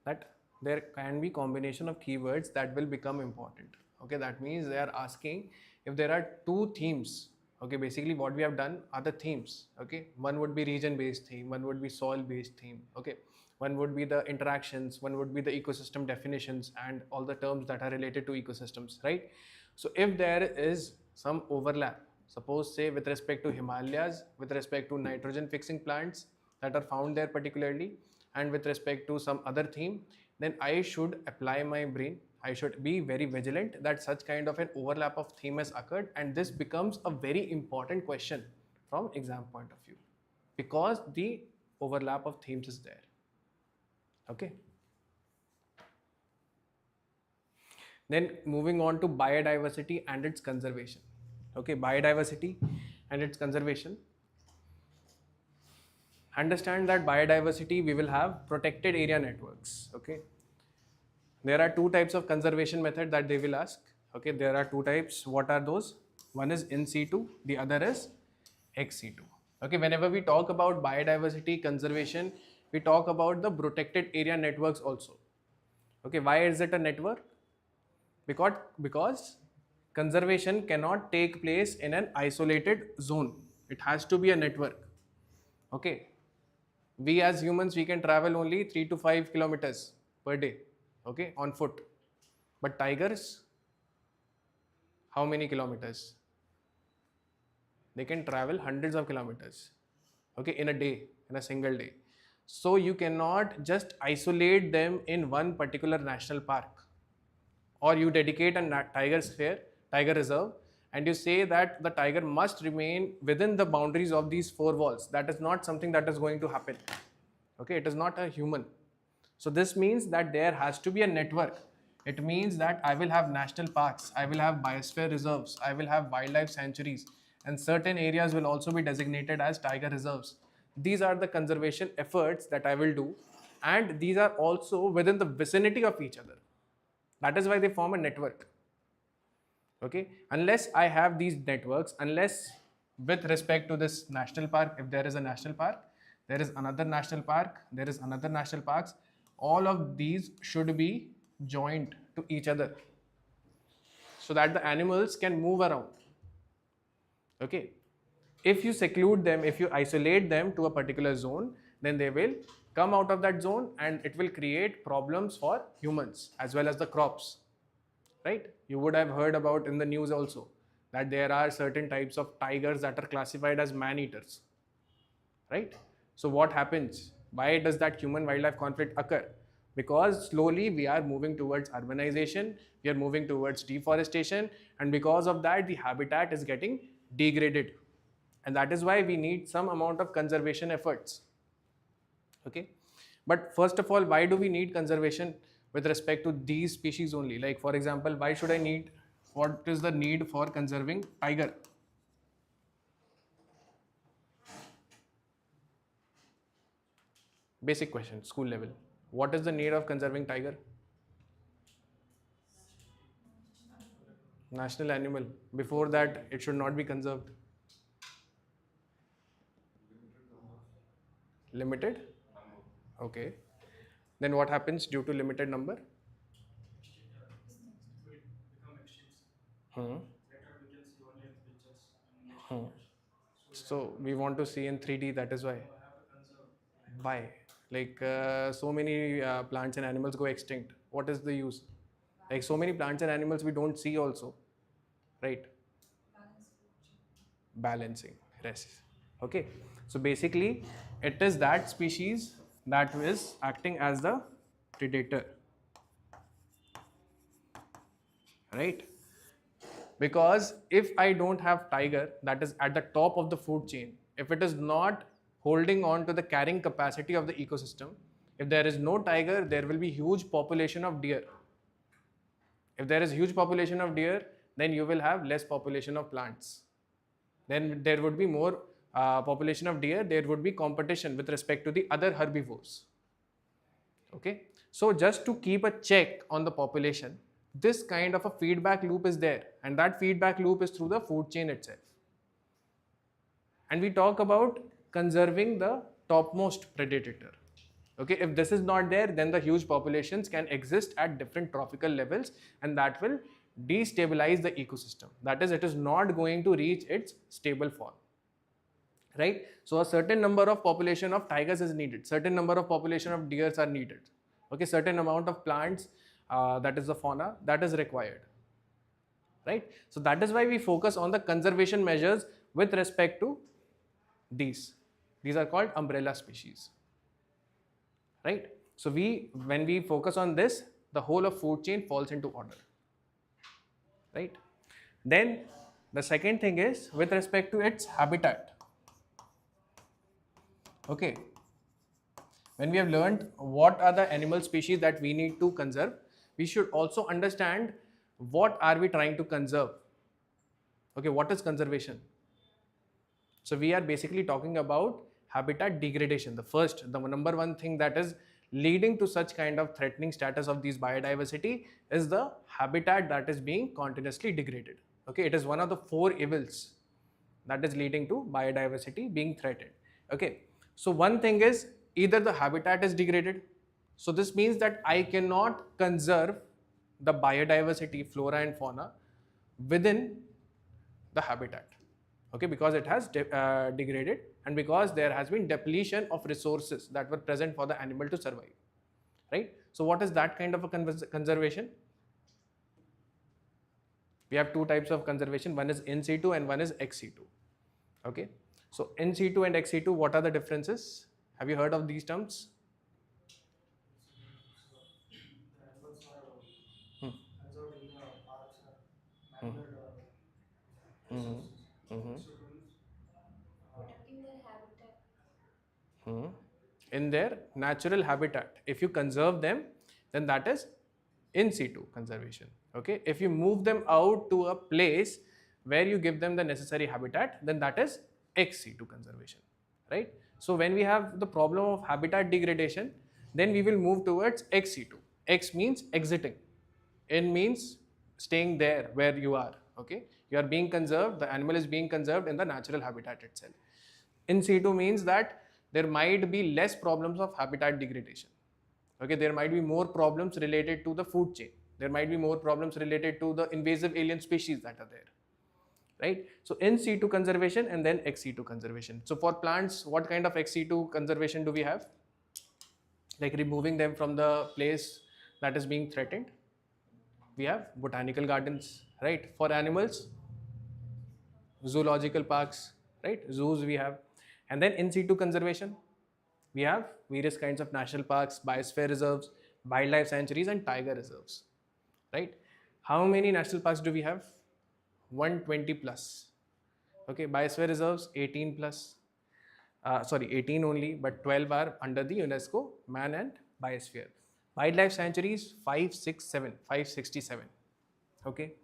that there can be combination of keywords that will become important. Okay, that means they are asking if there are two themes. Okay, basically what we have done are the themes. Okay, one would be region based theme, one would be soil based theme. Okay, one would be the interactions, one would be the ecosystem definitions and all the terms that are related to ecosystems, right? So if there is some overlap, suppose say with respect to Himalayas, with respect to nitrogen fixing plants that are found there particularly, and with respect to some other theme, then I should apply my brain. I should be very vigilant that such kind of an overlap of theme has occurred, and this becomes a very important question from exam point of view because the overlap of themes is there. Okay. Then moving on to biodiversity and its conservation. Okay, biodiversity and its conservation. Understand that biodiversity, we will have protected area networks. Okay, there are two types of conservation method that they will ask. Okay, there are two types. What are those? One is in situ, the other is ex situ. Okay, whenever we talk about biodiversity conservation, we talk about the protected area networks also. Okay, why is it a network? Because conservation cannot take place in an isolated zone. It has to be a network. Okay, we as humans, we can travel only 3 to 5 kilometers per day, okay, on foot. But tigers, how many kilometers? They can travel hundreds of kilometers, okay, in a day, in a single day. So you cannot just isolate them in one particular national park, or you dedicate a tiger sphere, tiger reserve, and you say that the tiger must remain within the boundaries of these four walls. That is not something that is going to happen. Okay, it is not a human. So this means that there has to be a network. It means that I will have national parks, I will have biosphere reserves, I will have wildlife sanctuaries, and certain areas will also be designated as tiger reserves. These are the conservation efforts that I will do, and these are also within the vicinity of each other. That is why they form a network. Okay, unless I have these networks, unless with respect to this national park, if there is a national park, there is another national park, there is another national parks, all of these should be joined to each other so that the animals can move around. Okay, if you seclude them, if you isolate them to a particular zone, then they will come out of that zone and it will create problems for humans as well as the crops, right? You would have heard about in the news also that there are certain types of tigers that are classified as man eaters, right? So what happens? Why does that human wildlife conflict occur? Because slowly we are moving towards urbanization, we are moving towards deforestation, and because of that the habitat is getting degraded, and that is why we need some amount of conservation efforts. Okay, but first of all, why do we need conservation with respect to these species only? Like for example, why should I need, what is the need for conserving tiger? Basic question, school level. What is the need of conserving tiger? National animal. Before that, it should not be conserved. Limited? Okay. Then what happens due to limited number? Hmm. Hmm. So we want to see in 3D, that is why. Why? Like so many plants and animals go extinct. What is the use? Like so many plants and animals we don't see also, right? Balancing, rest. Okay. So basically, it is that species that is acting as the predator, right? Because if I don't have tiger that is at the top of the food chain, if it is not holding on to the carrying capacity of the ecosystem, if there is no tiger, there will be huge population of deer. If there is huge population of deer, then you will have less population of plants. Then there would be more population of deer, there would be competition with respect to the other herbivores. Okay, so just to keep a check on the population, this kind of a feedback loop is there, and that feedback loop is through the food chain itself. And we talk about conserving the topmost predator. Okay, if this is not there, then the huge populations can exist at different trophical levels, and that will destabilize the ecosystem. That is, it is not going to reach its stable form. Right? So a certain number of population of tigers is needed, certain number of population of deers are needed. Okay, certain amount of plants, that is the fauna, that is required. Right? So that is why we focus on the conservation measures with respect to these. These are called umbrella species. Right? So when we focus on this, the whole of food chain falls into order. Right? Then the second thing is with respect to its habitat. Okay, when we have learned what are the animal species that we need to conserve, we should also understand what are we trying to conserve. Okay, what is conservation? So we are basically talking about habitat degradation. The number one thing that is leading to such kind of threatening status of these biodiversity is the habitat that is being continuously degraded. Okay, it is one of the 4 evils that is leading to biodiversity being threatened. Okay, so one thing is either the habitat is degraded. So this means that I cannot conserve the biodiversity, flora and fauna within the habitat. Okay, because it has degraded and because there has been depletion of resources that were present for the animal to survive. Right? So what is that kind of a conservation? We have 2 types of conservation. One is in situ and one is ex situ. Okay, so in situ and ex situ, what are the differences? Have you heard of these terms? Hmm. Hmm. Hmm. Hmm. In their habitat. Hmm. In their natural habitat. If you conserve them, then that is in situ conservation. Okay, if you move them out to a place where you give them the necessary habitat, then that is ex situ conservation. Right? So when we have the problem of habitat degradation, then we will move towards ex situ. Ex means exiting, in means staying there where you are. Okay, you are being conserved, the animal is being conserved in the natural habitat itself. In situ means that there might be less problems of habitat degradation. Okay, there might be more problems related to the food chain, there might be more problems related to the invasive alien species that are there. Right? So in situ conservation and then ex situ conservation. So for plants, what kind of ex situ conservation do we have? Like removing them from the place that is being threatened. We have botanical gardens, right? For animals, zoological parks, right? Zoos we have. And then in situ conservation, we have various kinds of national parks, biosphere reserves, wildlife sanctuaries and tiger reserves, right? How many national parks do we have? 120 plus. Okay, biosphere reserves 18 plus. 18 only, but 12 are under the UNESCO Man and Biosphere. Wildlife sanctuaries 567. Okay,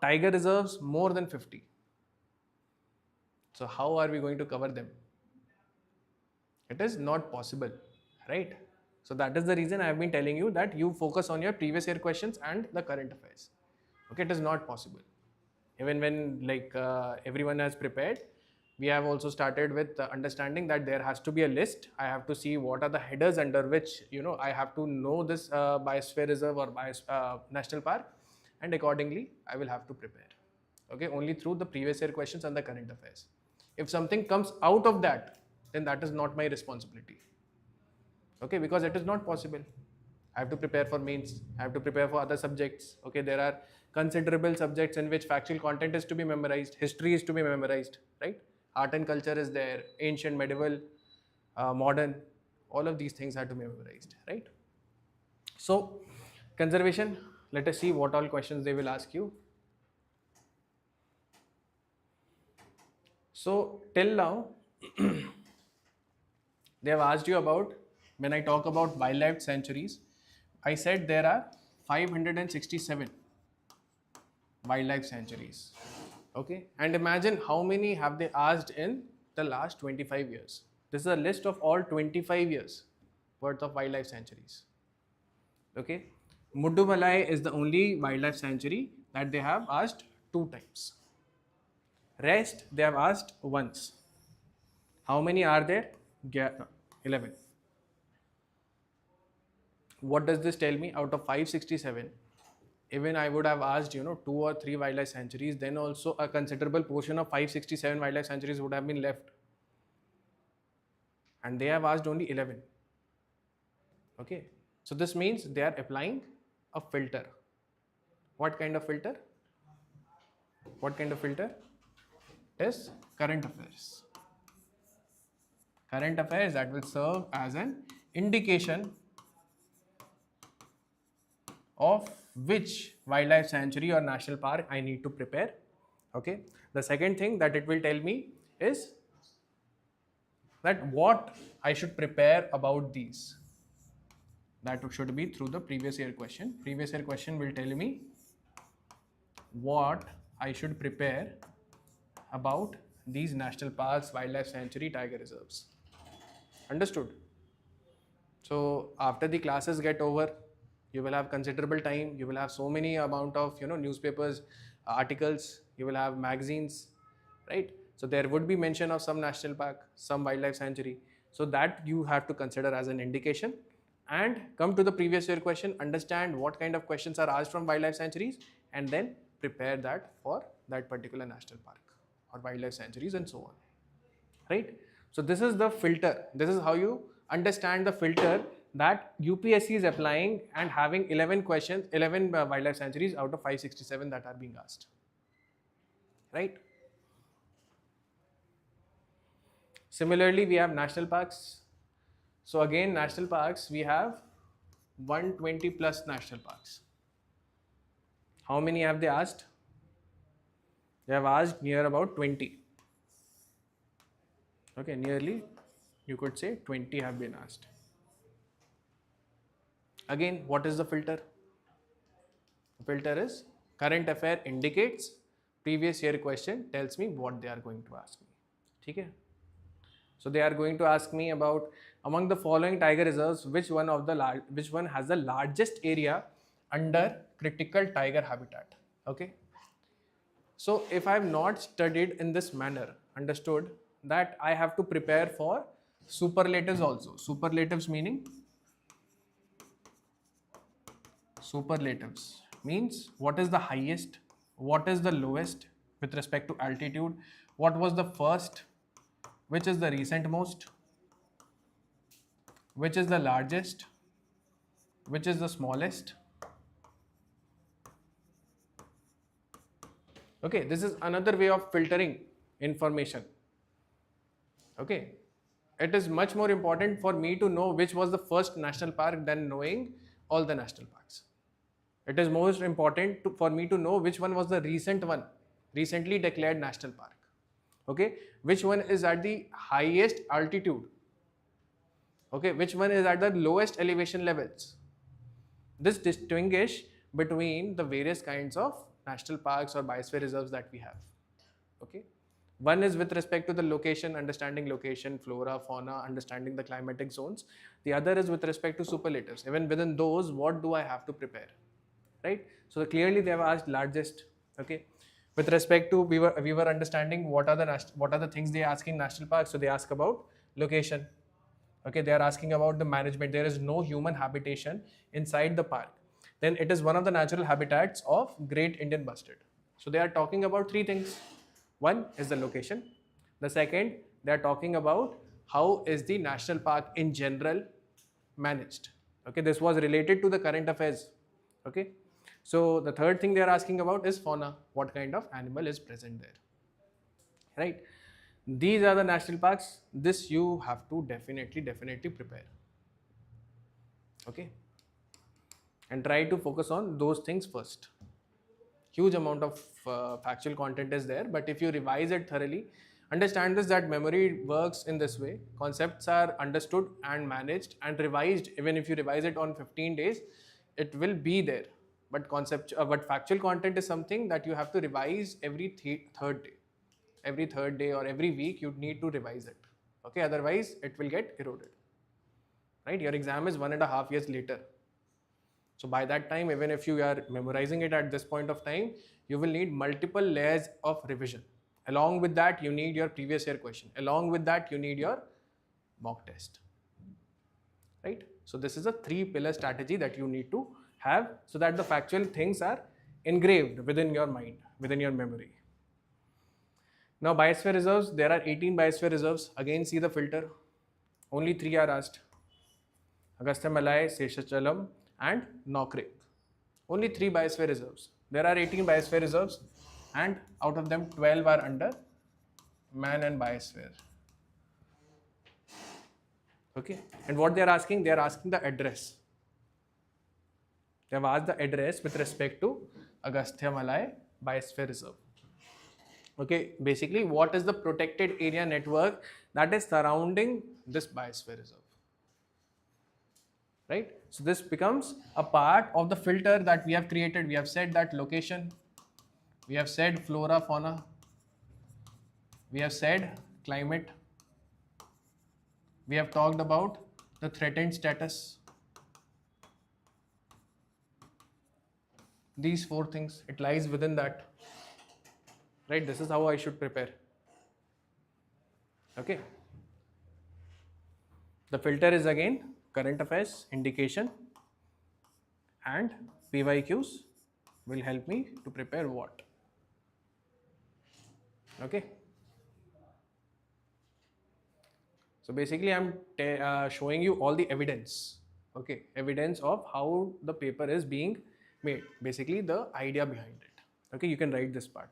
tiger reserves more than 50. So how are we going to cover them? It is not possible, right? So that is the reason I have been telling you that you focus on your previous year questions and the current affairs. Okay, it is not possible. Even when everyone has prepared, we have also started with understanding that there has to be a list. I have to see what are the headers under which I have to know this biosphere reserve or national park, and accordingly I will have to prepare. Okay, only through the previous year questions and the current affairs. If something comes out of that, then that is not my responsibility. Okay, because it is not possible. I have to prepare for mains, I have to prepare for other subjects. Okay, there are considerable subjects in which factual content is to be memorized, history is to be memorized, right? Art and culture is there, ancient, medieval, modern, all of these things have to be memorized, right? So conservation, let us see what all questions they will ask you. So till now they have asked you about, when I talk about wildlife sanctuaries, I said there are 567 wildlife sanctuaries. Okay, and imagine how many have they asked in the last 25 years. This is a list of all 25 years worth of wildlife sanctuaries. Okay, Muddumalai is the only wildlife sanctuary that they have asked 2 times. Rest they have asked once. How many are there? 11. What does this tell me? Out of 567, even I would have asked 2 or 3 wildlife sanctuaries, then also a considerable portion of 567 wildlife sanctuaries would have been left, and they have asked only 11. Okay, so this means they are applying a filter. What kind of filter? What kind of filter? It is current affairs. Current affairs that will serve as an indication of which wildlife sanctuary or national park I need to prepare. Okay, the second thing that it will tell me is that what I should prepare about these. That should be through the previous year question. Previous year question will tell me what I should prepare about these national parks, wildlife sanctuary, tiger reserves. Understood? So after the classes get over, you will have considerable time. You will have so many amount of newspapers, articles. You will have magazines, right? So there would be mention of some national park, some wildlife sanctuary. So that you have to consider as an indication, and come to the previous year question. Understand what kind of questions are asked from wildlife sanctuaries, and then prepare that for that particular national park or wildlife sanctuaries and so on. Right? So this is the filter. This is how you understand the filter that UPSC is applying and having 11 questions, 11 wildlife sanctuaries out of 567 that are being asked. Right? Similarly, we have national parks. So again, national parks, we have 120 plus national parks. How many have they asked? They have asked near about 20. Okay, nearly, you could say 20 have been asked. Again, what is the filter? The filter is current affair indicates, previous year question tells me what they are going to ask me. Okay? So they are going to ask me about, among the following tiger reserves, which one has the largest area under critical tiger habitat. Okay. So if I have not studied in this manner, understood that I have to prepare for superlatives also. Superlatives means what is the highest, what is the lowest with respect to altitude, what was the first, which is the recent most, which is the largest, which is the smallest. Okay, this is another way of filtering information. Okay, it is much more important for me to know which was the first national park than knowing all the national parks. It is most important for me to know which one was the recently declared national park. Okay, which one is at the highest altitude. Okay, which one is at the lowest elevation levels. This distinguish between the various kinds of national parks or biosphere reserves that we have. Okay, one is with respect to the location, understanding location, flora, fauna, understanding the climatic zones. The other is with respect to superlatives. Even within those, what do I have to prepare? Right? So clearly they have asked largest. Okay, with respect to, we were understanding what are the things they are asking national parks. So they ask about location. Okay, they are asking about the management. There is no human habitation inside the park. Then it is one of the natural habitats of Great Indian Bustard. So they are talking about 3 things. One is the location. The second, they are talking about how is the national park in general managed. Okay, this was related to the current affairs. Okay, so the third thing they are asking about is fauna. What kind of animal is present there? Right? These are the national parks. This you have to definitely prepare. Okay. and try to focus on those things first. Huge amount of factual content is there, but if you revise it thoroughly, understand this, that memory works in this way. Concepts are understood and managed and revised. Even if you revise it on 15 days, it will be there. But but factual content is something that you have to revise every third day. Every third day or every week you need to revise it. Okay, otherwise it will get eroded. Right? Your exam is 1.5 years later. So by that time, even if you are memorizing it at this point of time, you will need multiple layers of revision. Along with that, you need your previous year question. Along with that, you need your mock test. Right? So this is a 3-pillar strategy that you need to have so that the factual things are engraved within your mind, within your memory. Now biosphere reserves, there are 18 biosphere reserves. Again, see the filter. Only 3 are asked. Agastya Malay, Seshachalam and Nokrik. Only 3 biosphere reserves. There are 18 biosphere reserves and out of them 12 are under man and biosphere. Okay, and what they are asking the address. They have asked the address with respect to Agastya Malay Biosphere Reserve. Okay, basically what is the protected area network that is surrounding this Biosphere Reserve. Right? So this becomes a part of the filter that we have created. We have said that location, we have said flora, fauna, we have said climate, we have talked about the threatened status. These 4 things, it lies within that. Right? This is how I should prepare. Okay. The filter is again current affairs, indication, and PYQs will help me to prepare what. Okay. So basically I'm showing you all the evidence. Okay, evidence of how the paper is being made. Basically the idea behind it. Okay, you can write this part.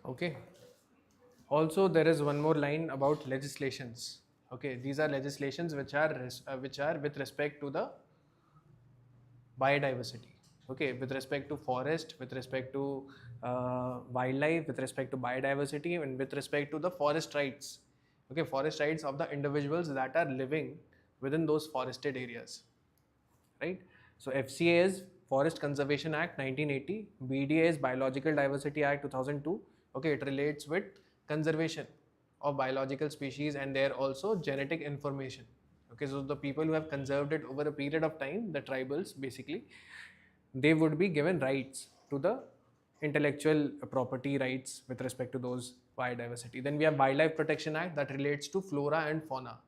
Okay. Also, there is one more line about legislations. Okay, these are legislations which are with respect to the biodiversity. Okay, with respect to forest, with respect to wildlife, with respect to biodiversity, and with respect to the forest rights. Okay, forest rights of the individuals that are living within those forested areas, right? So FCA is Forest Conservation Act 1980, BDA is Biological Diversity Act 2002. Okay, it relates with conservation of biological species and there also genetic information. Okay, so the people who have conserved it over a period of time, the tribals basically, they would be given rights to the intellectual property rights with respect to those biodiversity. Then we have Wildlife Protection Act that relates to flora and fauna.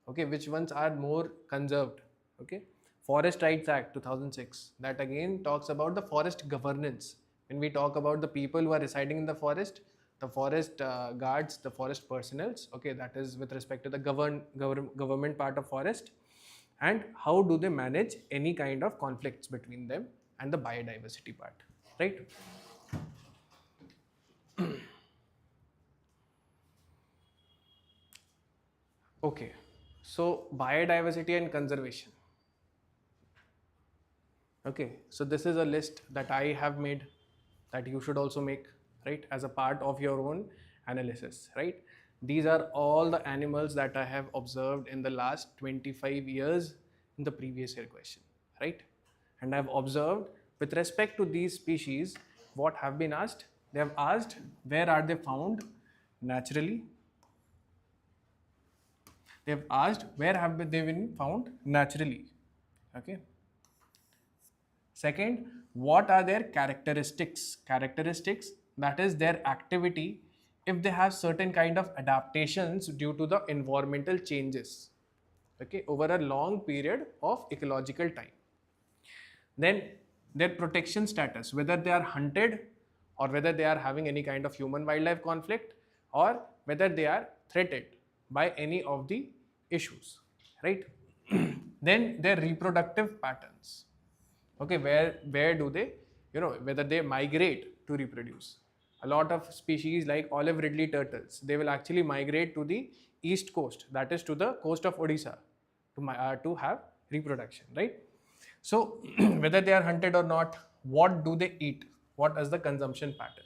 Okay, which ones are more conserved. Okay, Forest Rights Act 2006 that again talks about the forest governance. When we talk about the people who are residing in the forest guards, the forest personnels, okay, that is with respect to the government part of forest, and how do they manage any kind of conflicts between them and the biodiversity part, right? Okay, so biodiversity and conservation. Okay, so this is a list that I have made that you should also make, right, as a part of your own analysis, right? These are all the animals that I have observed in the last 25 years in the previous year question, right? And I've observed with respect to these species, what have been asked? They have asked where are they found naturally? They have asked where have they been found naturally? Okay. Second, what are their characteristics? Characteristics, that is their activity if they have certain kind of adaptations due to the environmental changes, okay, over a long period of ecological time. Then their protection status, whether they are hunted or whether they are having any kind of human wildlife conflict or whether they are threatened by any of the issues, right? Then their reproductive patterns. Okay, where do they, whether they migrate to reproduce. A lot of species like olive ridley turtles, they will actually migrate to the east coast, that is to the coast of Odisha, to have reproduction, right? So whether they are hunted or not, what do they eat, what is the consumption pattern?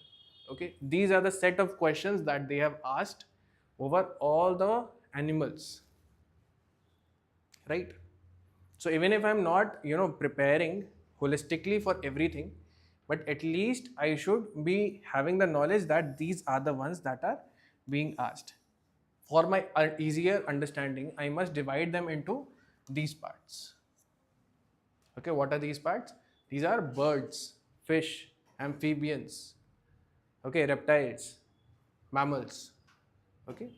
Okay, these are the set of questions that they have asked over all the animals, right? So even if I'm not, preparing holistically for everything, but at least I should be having the knowledge that these are the ones that are being asked. For my easier understanding, I must divide them into these parts. Okay, what are these parts? These are birds, fish, amphibians, okay, reptiles, mammals. Okay,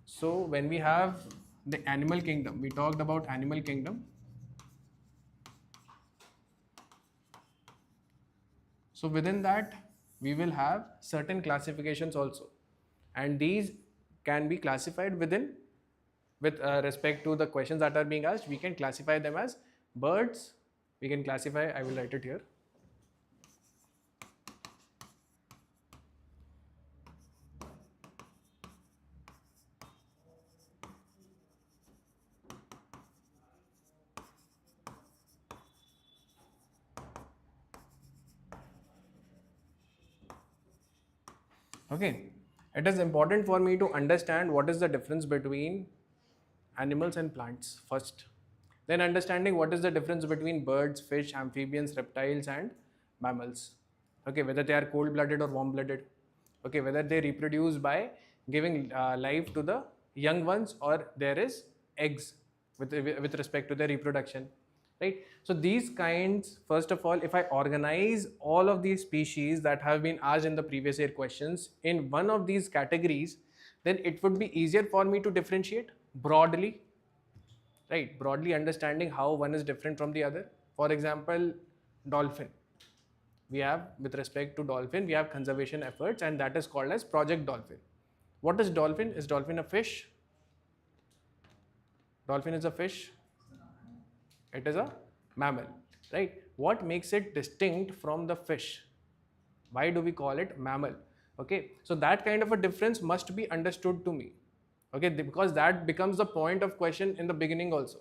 so when we have the animal kingdom, we talked about animal kingdom. So within that, we will have certain classifications also, and these can be classified with respect to the questions that are being asked. We can classify them as birds. We can classify, I will write it here. Okay, it is important for me to understand what is the difference between animals and plants first. Then understanding what is the difference between birds, fish, amphibians, reptiles and mammals. Okay, whether they are cold-blooded or warm-blooded. Okay, whether they reproduce by giving life to the young ones or there is eggs with respect to their reproduction, right? So these kinds, first of all, if I organize all of these species that have been asked in the previous year questions in one of these categories, then it would be easier for me to differentiate broadly, right? Broadly understanding how one is different from the other. For example, dolphin. We have, with respect to dolphin, we have conservation efforts and that is called as Project Dolphin. What is dolphin? Is dolphin a fish? Dolphin is a fish. It is a mammal, right? What makes it distinct from the fish? Why do we call it mammal? Okay, so that kind of a difference must be understood to me. Okay, because that becomes the point of question in the beginning also.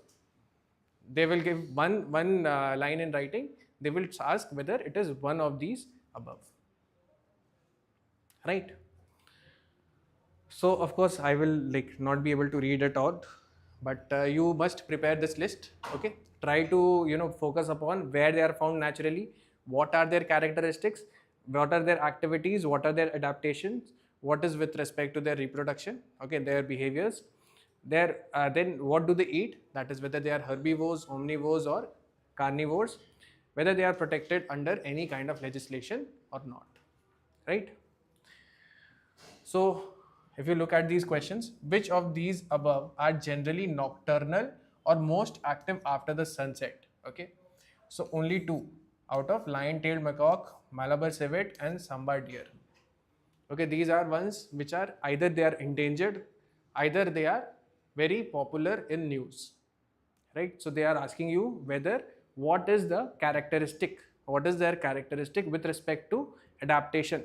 They will give one line in writing. They will ask whether it is one of these above. Right? So of course I will like not be able to read it out, but you must prepare this list. Okay, try to focus upon where they are found naturally, what are their characteristics, what are their activities, what are their adaptations, what is with respect to their reproduction, okay, their behaviors, their then what do they eat, that is whether they are herbivores, omnivores or carnivores, whether they are protected under any kind of legislation or not, right? So, if you look at these questions, which of these above are generally nocturnal or most active after the sunset? Okay, so only two out of lion-tailed macaque, Malabar civet, and sambar deer. Okay, these are ones which are either they are endangered, either they are very popular in news, right? So they are asking you whether what is the characteristic, what is their characteristic with respect to adaptation,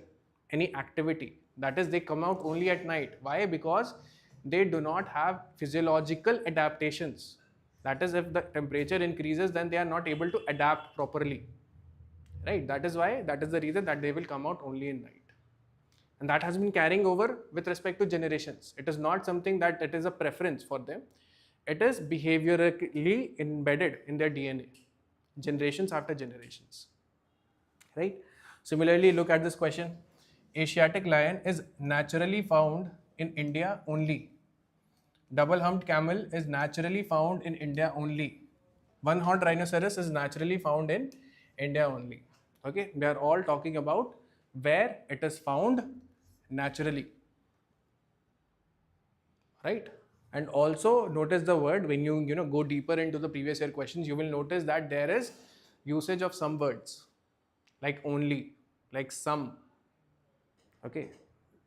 any activity. That is, they come out only at night. Why? Because they do not have physiological adaptations. That is, if the temperature increases, then they are not able to adapt properly, right? That is why, that is the reason that they will come out only in night. And that has been carrying over with respect to generations. It is not something that it is a preference for them. It is behaviorally embedded in their DNA, generations after generations, right? Similarly, look at this question. Asiatic lion is naturally found in India only. Double-humped camel is naturally found in India only. One-horned rhinoceros is naturally found in India only. Okay, they are all talking about where it is found naturally, right? And also notice the word when you go deeper into the previous year questions, you will notice that there is usage of some words like only, like some. Okay,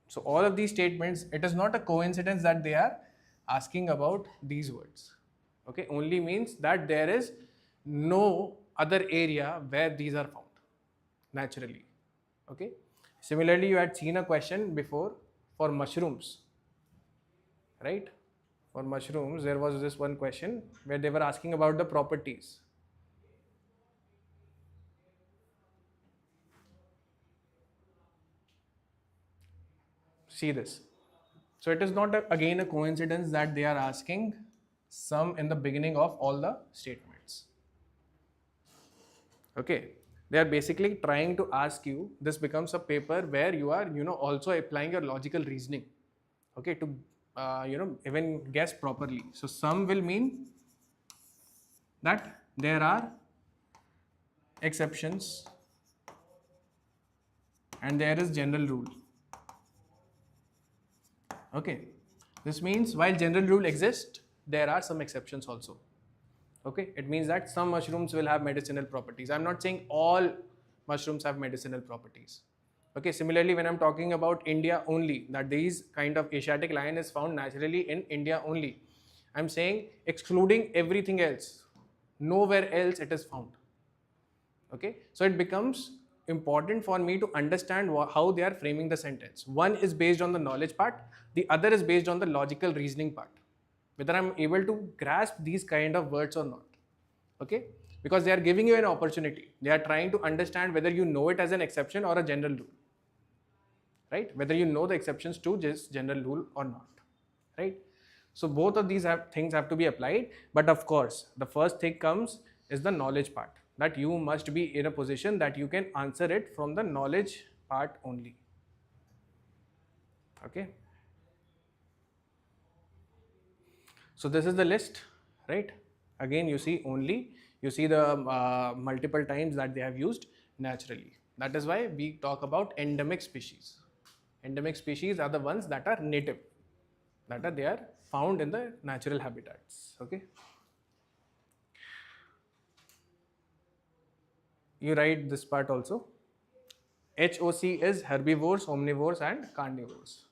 so all of these statements, it is not a coincidence that they are asking about these words. Okay, only means that there is no other area where these are found naturally. Okay, similarly, you had seen a question before for mushrooms, right? For mushrooms, there was this one question where they were asking about the properties. See this. So it is not again a coincidence that they are asking some in the beginning of all the statements. Okay, they are basically trying to ask you. This becomes a paper where you are also applying your logical reasoning. Okay, to even guess properly. So some will mean that there are exceptions and there is general rule. Okay, this means while general rule exists, there are some exceptions also. Okay, it means that some mushrooms will have medicinal properties. I'm not saying all mushrooms have medicinal properties. Okay, similarly, when I'm talking about India only, that these kind of Asiatic lion is found naturally in India only, I'm saying excluding everything else, nowhere else it is found. Okay, so it becomes important for me to understand how they are framing the sentence. One is based on the knowledge part, the other is based on the logical reasoning part, whether I'm able to grasp these kind of words or not. Okay, because they are giving you an opportunity. They are trying to understand whether you know it as an exception or a general rule, right? Whether you know the exceptions to this general rule or not, right? So both of these things have to be applied, but of course the first thing comes is the knowledge part, that you must be in a position that you can answer it from the knowledge part only. Okay, so this is the list, right? Again, you see only, you see the multiple times that they have used naturally. That is why we talk about endemic species. Endemic species are the ones that are native, that are they are found in the natural habitats. Okay, you write this part also. HOC is herbivores, omnivores and carnivores.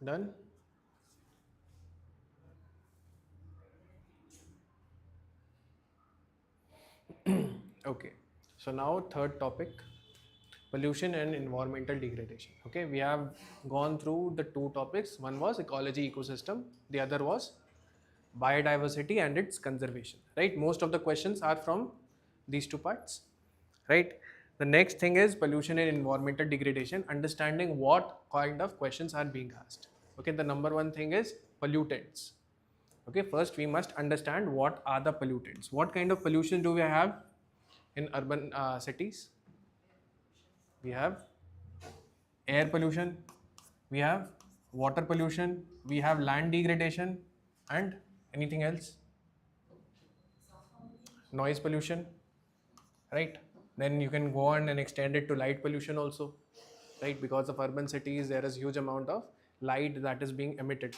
Done? Okay, so now third topic, pollution and environmental degradation. Okay, we have gone through the two topics. One was ecology ecosystem, the other was biodiversity and its conservation, right? Most of the questions are from these two parts, right? The next thing is pollution and environmental degradation, understanding what kind of questions are being asked. Okay, the number one thing is pollutants. Okay, first we must understand what are the pollutants. What kind of pollution do we have in urban cities? We have air pollution, we have water pollution, we have land degradation, and anything else? Noise pollution, right? Then you can go on and extend it to light pollution also, right? Because of urban cities, there is huge amount of light that is being emitted,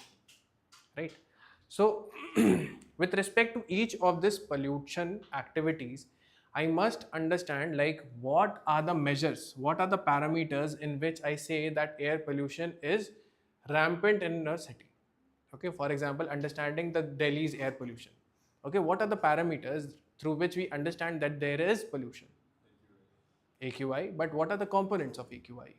right? So with respect to each of these pollution activities, I must understand like what are the measures, what are the parameters in which I say that air pollution is rampant in a city. Okay, for example, understanding the Delhi's air pollution. Okay, what are the parameters through which we understand that there is pollution? AQI, but what are the components of AQI?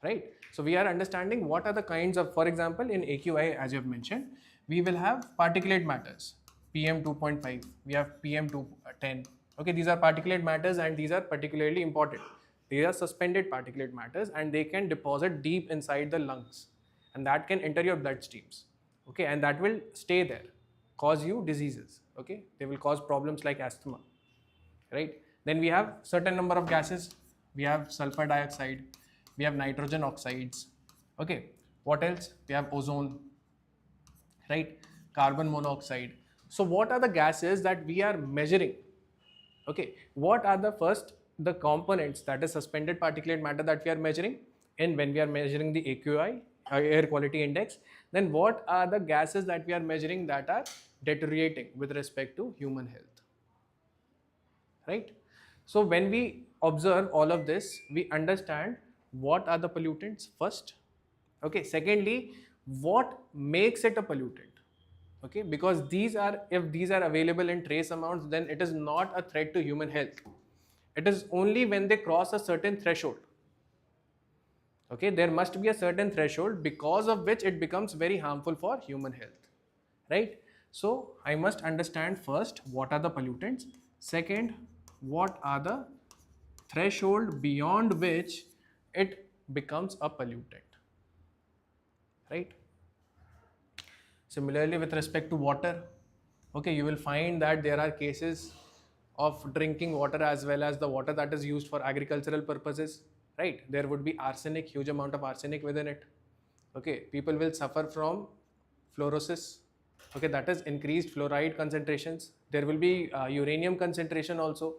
Right? So we are understanding what are the kinds of, for example, in AQI, as you have mentioned, we will have particulate matters, PM 2.5, we have PM 210. Okay, these are particulate matters and these are particularly important. These are suspended particulate matters and they can deposit deep inside the lungs and that can enter your bloodstreams. Okay, and that will stay there, cause you diseases. Okay, they will cause problems like asthma. Right? Then we have certain number of gases. We have sulfur dioxide, we have nitrogen oxides. Okay, what else? We have ozone, right? Carbon monoxide. So what are the gases that we are measuring? Okay, what are the components, that is suspended particulate matter, that we are measuring? And when we are measuring the AQI, air quality index, then what are the gases that we are measuring that are deteriorating with respect to human health? Right? So when we observe all of this, we understand what are the pollutants first. Okay, secondly, what makes it a pollutant? Okay, because if these are available in trace amounts, then it is not a threat to human health. It is only when they cross a certain threshold. Okay, there must be a certain threshold because of which it becomes very harmful for human health, right? So I must understand first what are the pollutants. Second, what are the threshold beyond which it becomes a pollutant, right? Similarly, with respect to water, okay, you will find that there are cases of drinking water as well as the water that is used for agricultural purposes, right? There would be arsenic, huge amount of arsenic within it. Okay, people will suffer from fluorosis. Okay, that is increased fluoride concentrations. There will be uranium concentration also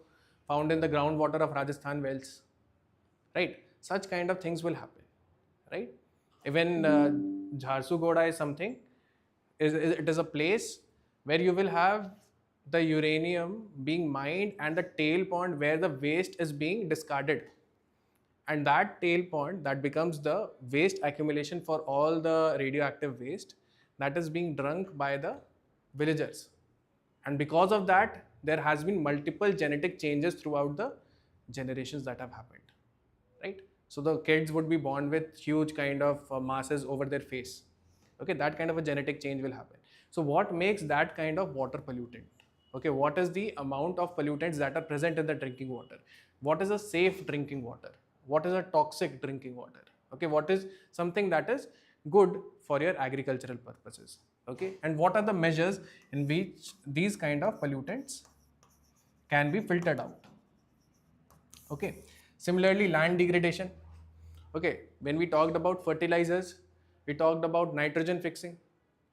found in the groundwater of Rajasthan wells, right? Such kind of things will happen, right? Even Jharsuguda is something, it is a place where you will have the uranium being mined and the tail pond where the waste is being discarded, and that tail pond that becomes the waste accumulation for all the radioactive waste that is being drunk by the villagers, and because of that there has been multiple genetic changes throughout the generations that have happened, right? So the kids would be born with huge kind of masses over their face. Okay, that kind of a genetic change will happen. So what makes that kind of water pollutant? Okay, what is the amount of pollutants that are present in the drinking water? What is a safe drinking water? What is a toxic drinking water? Okay, what is something that is good for your agricultural purposes? Okay, and what are the measures in which these kind of pollutants can be filtered out? Okay, similarly, land degradation. Okay, when we talked about fertilizers, we talked about nitrogen fixing.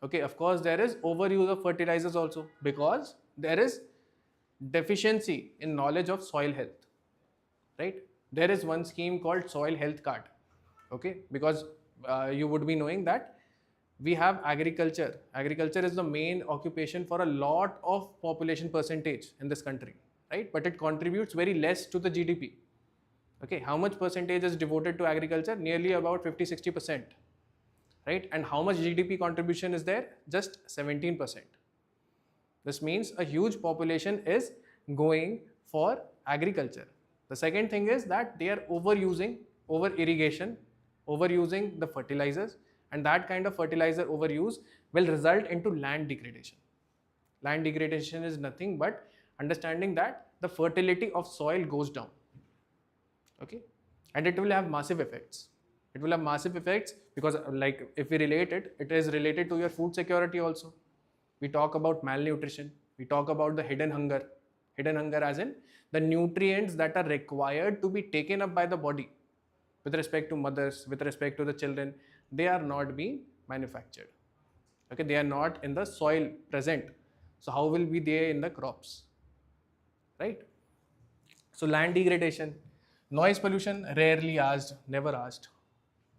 Okay, of course, there is overuse of fertilizers also because there is deficiency in knowledge of soil health, right? There is one scheme called soil health card. Okay, because you would be knowing that we have agriculture. Agriculture is the main occupation for a lot of population percentage in this country, right? But it contributes very less to the GDP. Okay, how much percentage is devoted to agriculture? Nearly about 50-60%. right? And how much GDP contribution is there? Just 17%. This means a huge population is going for agriculture. The second thing is that they are overusing, over irrigation, overusing the fertilizers, and that kind of fertilizer overuse will result into land degradation. Land degradation is nothing but understanding that the fertility of soil goes down. Okay, and it will have massive effects. It will have massive effects because, like, if we relate it, it is related to your food security also. We talk about malnutrition, we talk about the hidden hunger. Hidden hunger as in the nutrients that are required to be taken up by the body with respect to mothers, with respect to the children, they are not being manufactured. Okay, they are not in the soil present. So how will be they in the crops, right? So land degradation, noise pollution, rarely asked, never asked,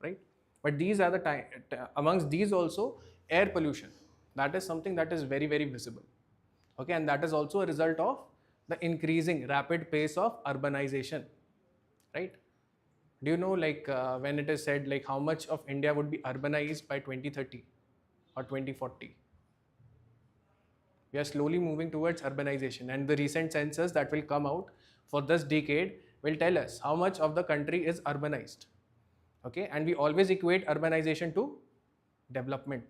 right? But these are the amongst these also, air pollution, that is something that is very, very visible. Okay, and that is also a result of the increasing rapid pace of urbanization, right? Do you know, like, when it is said, like, how much of India would be urbanized by 2030 or 2040? We are slowly moving towards urbanization, and the recent census that will come out for this decade will tell us how much of the country is urbanized. Okay, and we always equate urbanization to development.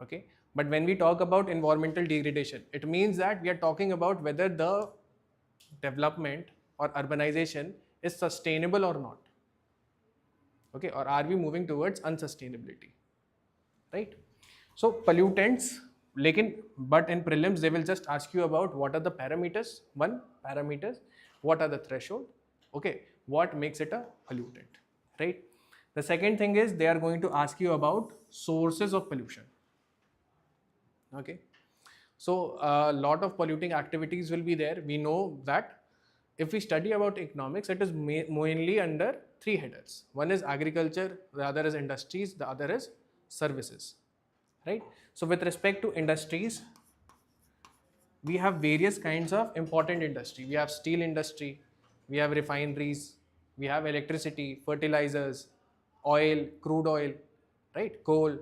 Okay, but when we talk about environmental degradation, it means that we are talking about whether the development or urbanization is sustainable or not. Okay, or are we moving towards unsustainability, right? So pollutants, but in prelims they will just ask you about what are the parameters, what are the threshold, okay, what makes it a pollutant, right? The second thing is they are going to ask you about sources of pollution. Okay, so a lot of polluting activities will be there. We know that if we study about economics, it is mainly under three headers. One is agriculture, the other is industries, the other is services, right? So with respect to industries, we have various kinds of important industry. We have steel industry, we have refineries, we have electricity, fertilizers, oil, crude oil, right? Coal.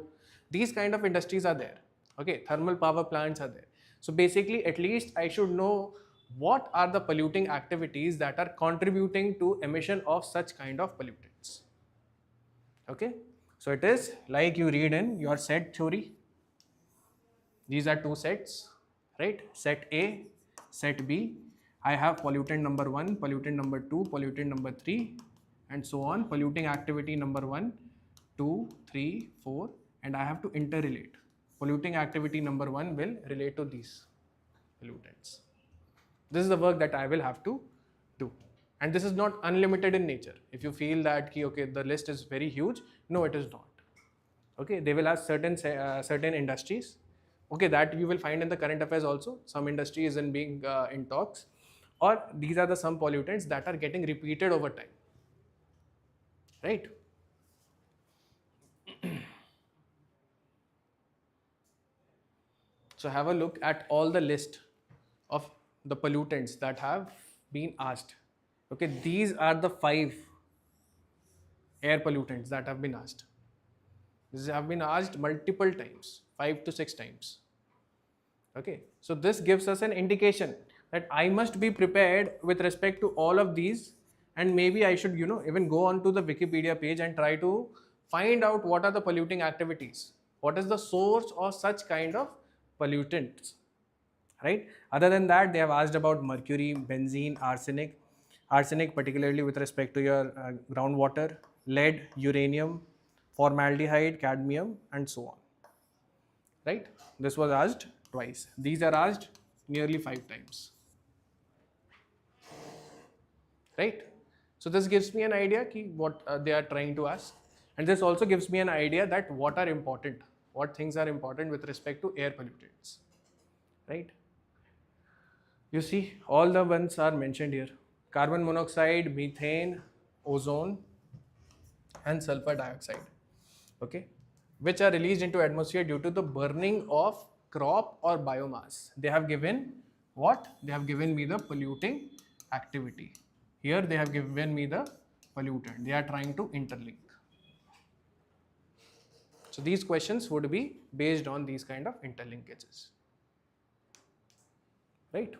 These kind of industries are there. Okay, thermal power plants are there. So basically, at least I should know what are the polluting activities that are contributing to emission of such kind of pollutants. Okay, so it is like you read in your set theory. These are two sets, right? Set A, set B. I have pollutant number 1, pollutant number 2, pollutant number 3, and so on. Polluting activity number 1, 2, 3, 4, and I have to interrelate. Polluting activity number 1 will relate to these pollutants. This is the work that I will have to do. And this is not unlimited in nature. If you feel that, okay, the list is very huge, no, it is not. Okay, they will have certain industries. Okay, that you will find in the current affairs also. Some industry is in talks, or these are the some pollutants that are getting repeated over time, right? So have a look at all the list of the pollutants that have been asked. Okay, these are the 5 air pollutants that have been asked. These have been asked multiple times, 5 to 6 times. Okay, so this gives us an indication that I must be prepared with respect to all of these, and maybe I should, even go on to the Wikipedia page and try to find out what are the polluting activities. What is the source of such kind of pollutants, right? Other than that, they have asked about mercury, benzene, arsenic particularly with respect to your groundwater, lead, uranium, formaldehyde, cadmium, and so on, right? This was asked twice. These are asked nearly 5 times, right? So this gives me an idea what they are trying to ask, and this also gives me an idea that what things are important with respect to air pollutants, right? You see, all the ones are mentioned here: carbon monoxide, methane, ozone, and sulfur dioxide, okay, which are released into atmosphere due to the burning of crop or biomass. They have given what? They have given me the polluting activity. Here they have given me the pollutant. They are trying to interlink. So these questions would be based on these kind of interlinkages, right?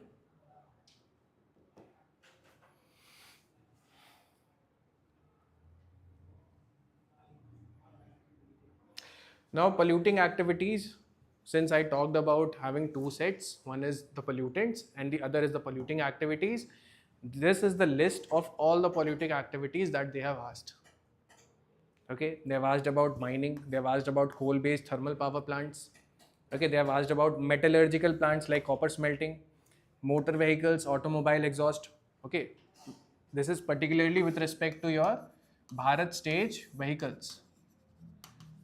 Now polluting activities, since I talked about having two sets, one is the pollutants and the other is the polluting activities. This is the list of all the polluting activities that they have asked. Okay, they have asked about mining, they have asked about coal-based thermal power plants. Okay, they have asked about metallurgical plants like copper smelting, motor vehicles, automobile exhaust. Okay, this is particularly with respect to your Bharat stage vehicles.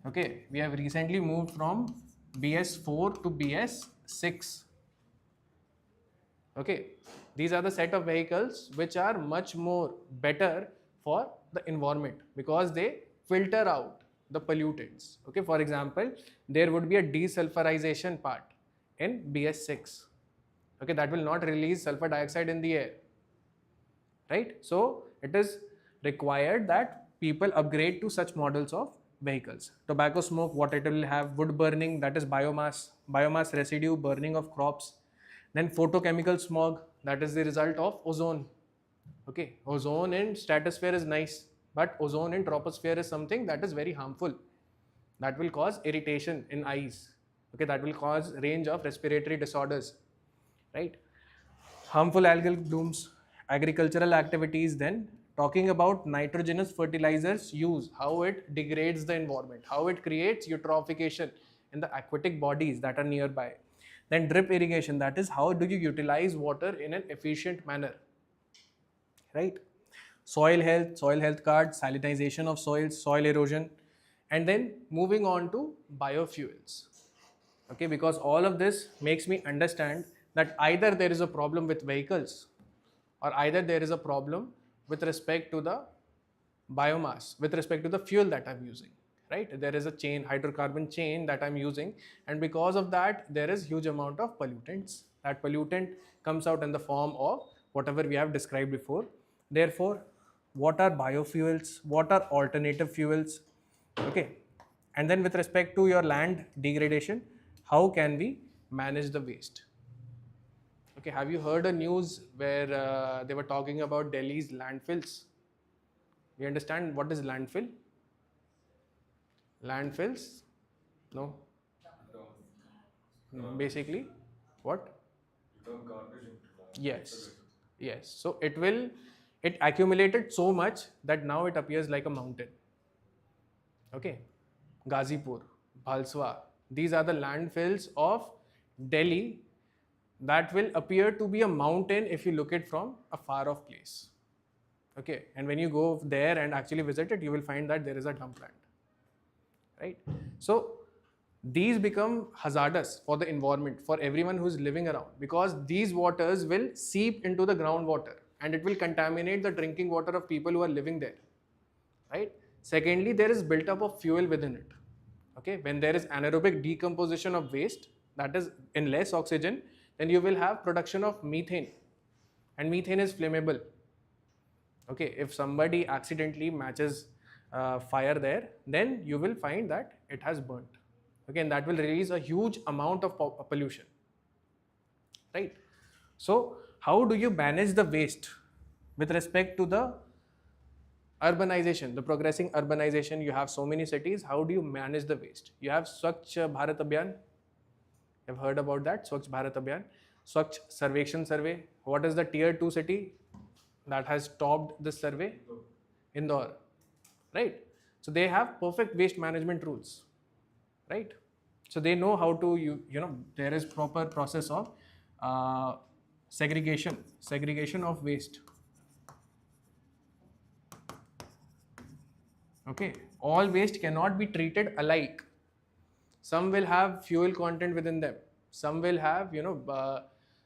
Okay, we have recently moved from BS4 to BS6. Okay, these are the set of vehicles which are much more better for the environment because they filter out the pollutants. Okay, for example, there would be a desulfurization part in BS6. Okay, that will not release sulfur dioxide in the air, right? So it is required that people upgrade to such models of vehicles. Tobacco smoke, what it will have, wood burning, that is biomass residue, burning of crops. Then photochemical smog, that is the result of ozone. Okay, ozone in stratosphere is nice, but ozone in troposphere is something that is very harmful. That will cause irritation in eyes. Okay, that will cause range of respiratory disorders, right? Harmful algal blooms, agricultural activities, then talking about nitrogenous fertilizers use, how it degrades the environment, how it creates eutrophication in the aquatic bodies that are nearby. Then drip irrigation, that is how do you utilize water in an efficient manner, right? Soil health card, salinization of soils, soil erosion, and then moving on to biofuels. Okay, because all of this makes me understand that either there is a problem with vehicles or either there is a problem with respect to the biomass, with respect to the fuel that I'm using, right? There is a chain, hydrocarbon chain that I'm using, and because of that there is huge amount of pollutants. That pollutant comes out in the form of whatever we have described before. Therefore, what are biofuels, what are alternative fuels? Okay, and then with respect to your land degradation, how can we manage the waste? Okay, have you heard a news where they were talking about Delhi's landfills? You understand what is landfill? Landfills? No. Basically, what? Yes. Yes. So it accumulated so much that now it appears like a mountain. Okay. Ghazipur, Bhalswa, these are the landfills of Delhi that will appear to be a mountain if you look it from a far off place. Okay, and when you go there and actually visit it, you will find that there is a dump land, right? So these become hazardous for the environment, for everyone who is living around, because these waters will seep into the groundwater and it will contaminate the drinking water of people who are living there, right? Secondly, there is built up of fuel within it. Okay, when there is anaerobic decomposition of waste, that is in less oxygen, then you will have production of methane, and methane is flammable. Okay, if somebody accidentally matches fire there, then you will find that it has burnt. Okay, and that will release a huge amount of pollution, right? So how do you manage the waste with respect to the urbanization, the progressing urbanization? You have so many cities. How do you manage the waste? You have Swachh Bharat Abhiyan. You've heard about that, Swachh Bharat Abhiyan. Swachh Sarvekshan Survey. What is the tier 2 city that has topped this survey? Indore, right? So they have perfect waste management rules, right? So they know how to, there is proper process of segregation of waste. Okay, all waste cannot be treated alike. Some will have fuel content within them. Some will have,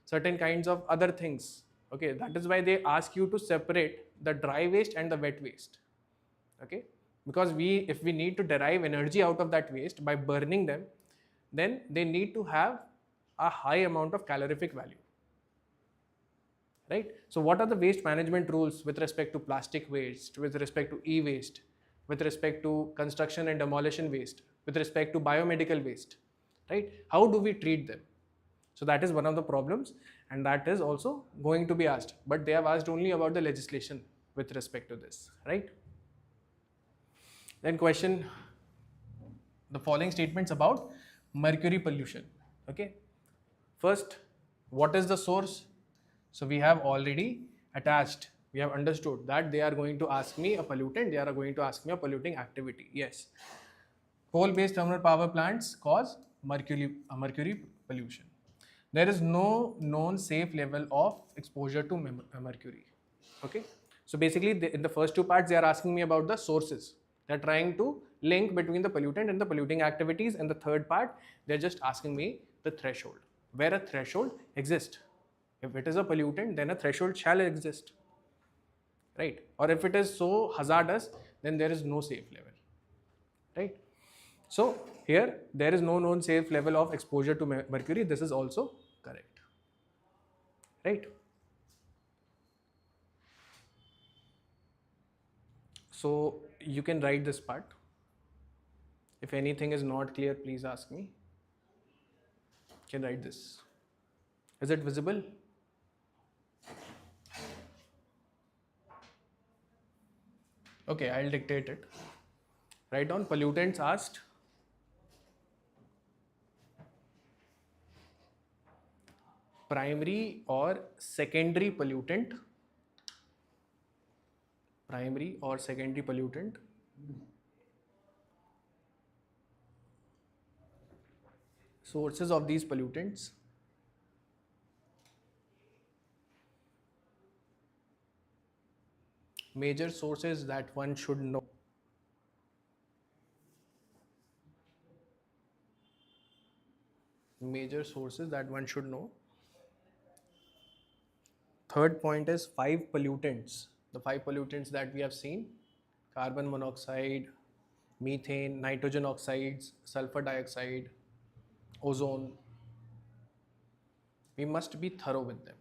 certain kinds of other things. Okay, that is why they ask you to separate the dry waste and the wet waste. Okay, because if we need to derive energy out of that waste by burning them, then they need to have a high amount of calorific value. Right? So what are the waste management rules with respect to plastic waste, with respect to e-waste, with respect to construction and demolition waste, with respect to biomedical waste, right? How do we treat them? So that is one of the problems, and that is also going to be asked, but they have asked only about the legislation with respect to this, right? Then question, the following statements about mercury pollution. Okay, first, what is the source? So we have already attached, we have understood that they are going to ask me a pollutant, they are going to ask me a polluting activity. Yes, coal based thermal power plants cause mercury pollution. There is no known safe level of exposure to mercury. Okay, so basically in the first two parts they are asking me about the sources. They are trying to link between the pollutant and the polluting activities. And the third part, they are just asking me the threshold, where a threshold exists. If it is a pollutant, then a threshold shall exist, right? Or if it is so hazardous, then there is no safe level, right? So here there is no known safe level of exposure to mercury. This is also correct, right? So you can write this part. If anything is not clear, please ask me. You can write this. Is it visible? Okay, I'll dictate it. Write down pollutants asked. Primary or secondary pollutant. Primary or secondary pollutant. Sources of these pollutants. Major sources that one should know. Major sources that one should know. Third point is 5 pollutants. The 5 pollutants that we have seen: carbon monoxide, methane, nitrogen oxides, sulfur dioxide, ozone. We must be thorough with them.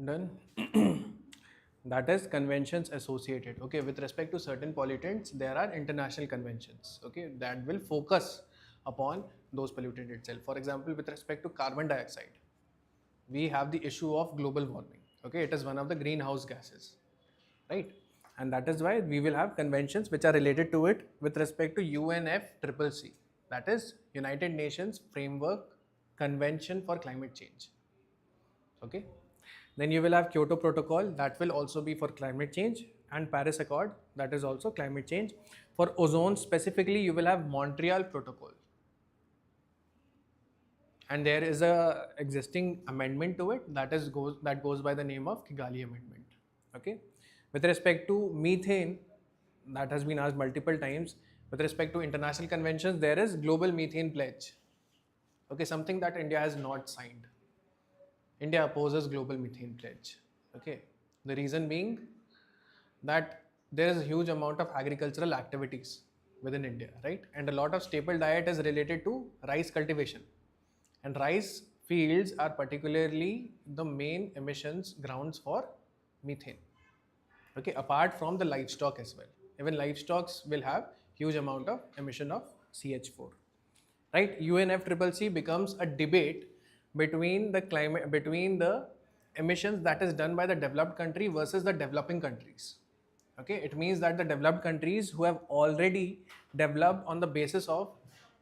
Done. That is conventions associated. Okay, with respect to certain pollutants, there are international conventions. Okay, that will focus upon those pollutants itself. For example, with respect to carbon dioxide, we have the issue of global warming. Okay, it is one of the greenhouse gases, right? And that is why we will have conventions which are related to it with respect to UNFCCC, that is United Nations Framework Convention for Climate Change. Okay, then you will have Kyoto Protocol, that will also be for climate change, and Paris Accord, that is also climate change. For ozone specifically, you will have Montreal Protocol, and there is a existing amendment to it that goes by the name of Kigali Amendment. Okay, with respect to methane, that has been asked multiple times. With respect to international conventions, there is Global Methane Pledge. Okay, something that India has not signed. India opposes Global Methane Pledge. Okay, the reason being that there is a huge amount of agricultural activities within India, right? And a lot of staple diet is related to rice cultivation. And rice fields are particularly the main emissions grounds for methane. Okay, apart from the livestock as well. Even livestock will have huge amount of emission of CH4. Right? UNFCCC becomes a debate between the emissions that is done by the developed country versus the developing countries. Okay, it means that the developed countries who have already developed on the basis of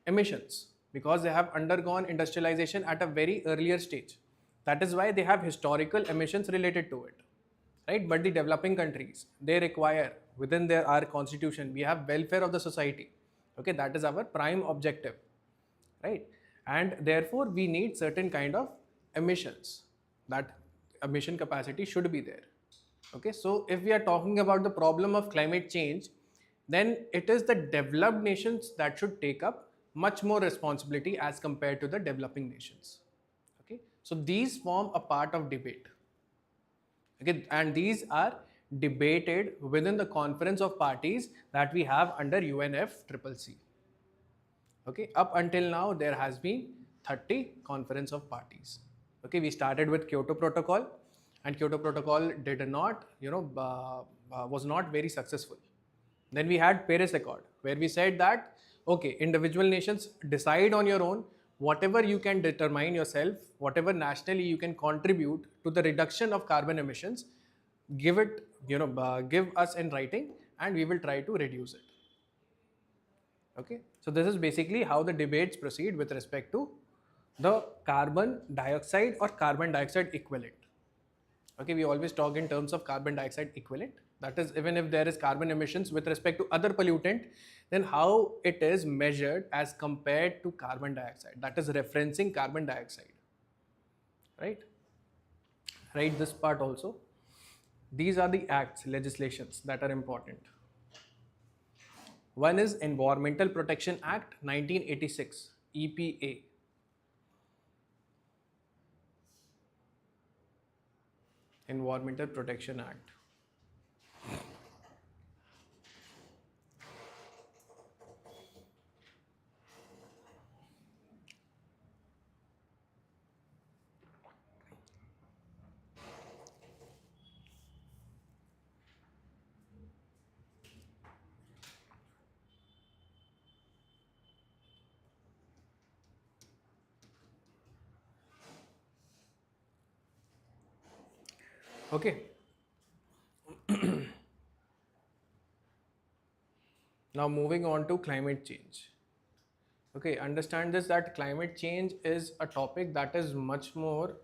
emissions, because they have undergone industrialization at a very earlier stage. That is why they have historical emissions related to it, right? But the developing countries, they require within our constitution, we have welfare of the society. Okay, that is our prime objective, right? And therefore we need certain kind of emissions. That emission capacity should be there. Okay, so if we are talking about the problem of climate change, then it is the developed nations that should take up much more responsibility as compared to the developing nations. Okay, so these form a part of debate. Okay, and these are debated within the conference of parties that we have under UNFCCC. Okay, up until now there has been 30 conference of parties. Okay, we started with Kyoto Protocol, and Kyoto Protocol did not, was not very successful. Then we had Paris Accord, where we said that, okay, individual nations decide on your own, whatever you can determine yourself, whatever nationally you can contribute to the reduction of carbon emissions, give it, give us in writing, and we will try to reduce it. Okay, so this is basically how the debates proceed with respect to the carbon dioxide or carbon dioxide equivalent. Okay, we always talk in terms of carbon dioxide equivalent. That is, even if there is carbon emissions with respect to other pollutant, then how it is measured as compared to carbon dioxide. That is referencing carbon dioxide, right? Write this part also. These are the acts, legislations that are important. One is Environmental Protection Act 1986, EPA. Environmental Protection Act. Okay. Now moving on to climate change. Okay, understand this, that climate change is a topic that is much more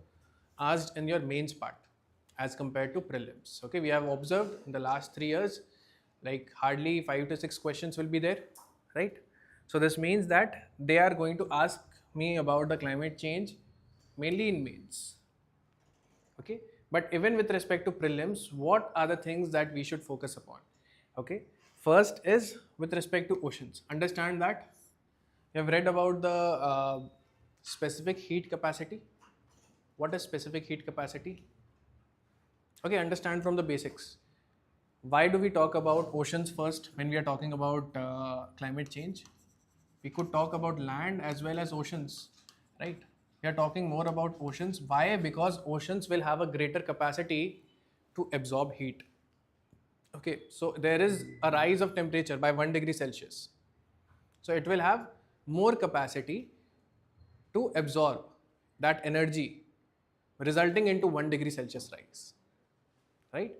asked in your mains part as compared to prelims. Okay, we have observed in the last 3 years, like hardly 5 to 6 questions will be there, right? So this means that they are going to ask me about the climate change mainly in mains. Okay, but even with respect to prelims, what are the things that we should focus upon? Okay, first is with respect to oceans. Understand that you have read about the specific heat capacity. What is specific heat capacity? Okay, understand from the basics. Why do we talk about oceans first when we are talking about climate change? We could talk about land as well as oceans, right? We are talking more about oceans. Why? Because oceans will have a greater capacity to absorb heat. Okay, so there is a rise of temperature by 1 degree Celsius. So it will have more capacity to absorb that energy, resulting into 1 degree Celsius rise, right?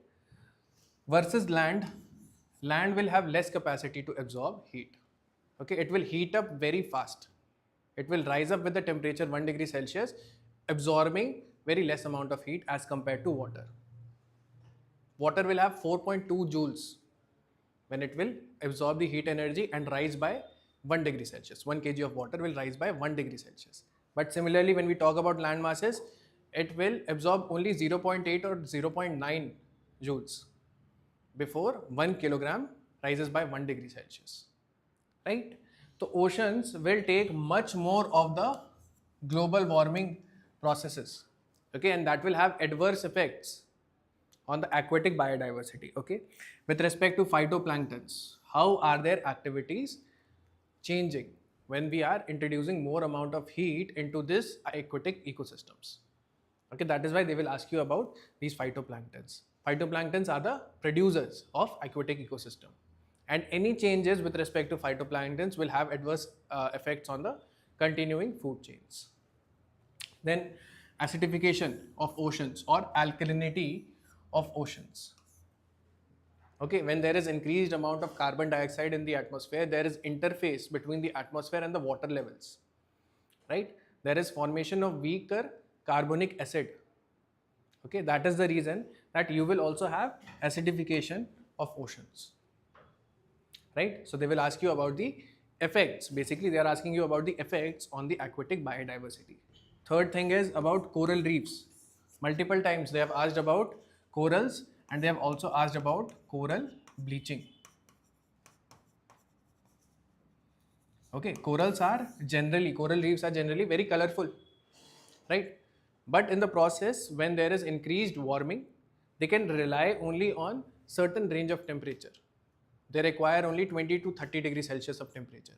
Versus land, land will have less capacity to absorb heat. Okay, it will heat up very fast. It will rise up with the temperature 1 degree Celsius, absorbing very less amount of heat as compared to water. Water will have 4.2 joules when it will absorb the heat energy and rise by 1 degree Celsius. 1 kg of water will rise by 1 degree Celsius. But similarly, when we talk about land masses, it will absorb only 0.8 or 0.9 joules before 1 kilogram rises by 1 degree Celsius, right? So oceans will take much more of the global warming processes, okay, and that will have adverse effects on the aquatic biodiversity, okay. With respect to phytoplanktons, how are their activities changing when we are introducing more amount of heat into this aquatic ecosystems? Okay, that is why they will ask you about these phytoplanktons. Phytoplanktons are the producers of aquatic ecosystem, and any changes with respect to phytoplanktons will have adverse effects on the continuing food chains. Then acidification of oceans or alkalinity of oceans. Okay, when there is increased amount of carbon dioxide in the atmosphere, there is interface between the atmosphere and the water levels, right? There is formation of weaker carbonic acid. Okay, that is the reason that you will also have acidification of oceans, right? So they will ask you about the effects. Basically, they are asking you about the effects on the aquatic biodiversity. Third thing is about coral reefs. Multiple times they have asked about corals, and they have also asked about coral bleaching. Okay, coral reefs are generally very colorful, right? But in the process, when there is increased warming, they can rely only on certain range of temperature. They require only 20 to 30 degrees Celsius of temperature,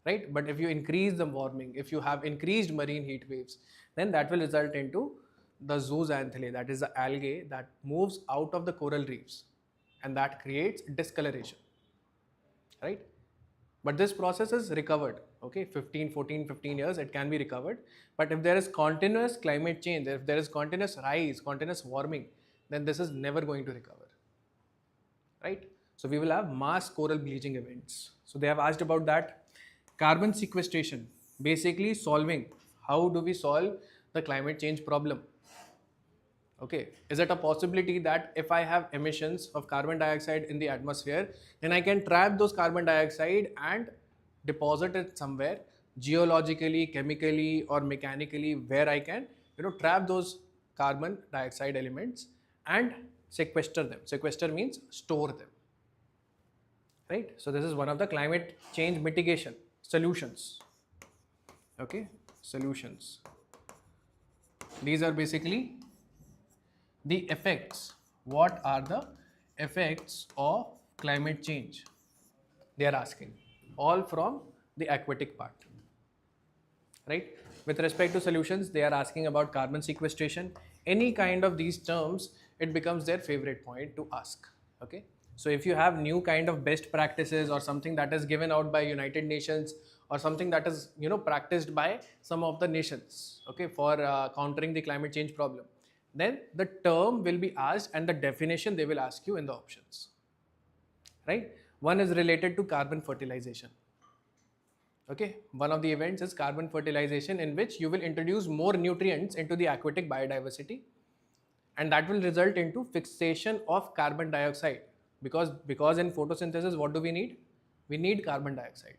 right? But if you increase the warming, if you have increased marine heat waves, then that will result into the zooxanthellae, that is the algae that moves out of the coral reefs, and that creates discoloration, right? But this process is recovered, okay, 15 years it can be recovered. But if there is continuous climate change, if there is continuous rise, continuous warming, then this is never going to recover, right? So we will have mass coral bleaching events. So they have asked about that. Carbon sequestration, basically solving, how do we solve the climate change problem? Okay, is it a possibility that if I have emissions of carbon dioxide in the atmosphere, then I can trap those carbon dioxide and deposit it somewhere geologically, chemically, or mechanically, where I can, trap those carbon dioxide elements and sequester them. Sequester means store them, right? So this is one of the climate change mitigation solutions. Okay, solutions. These are basically the effects. What are the effects of climate change? They are asking, all from the aquatic part, right? With respect to solutions, they are asking about carbon sequestration. Any kind of these terms, it becomes their favorite point to ask. Okay, so if you have new kind of best practices or something that is given out by United Nations, or something that is practiced by some of the nations, okay, for countering the climate change problem, then the term will be asked and the definition they will ask you in the options, right? One is related to carbon fertilization. Okay, one of the events is carbon fertilization, in which you will introduce more nutrients into the aquatic biodiversity, and that will result into fixation of carbon dioxide, because in photosynthesis, what do we need? We need carbon dioxide.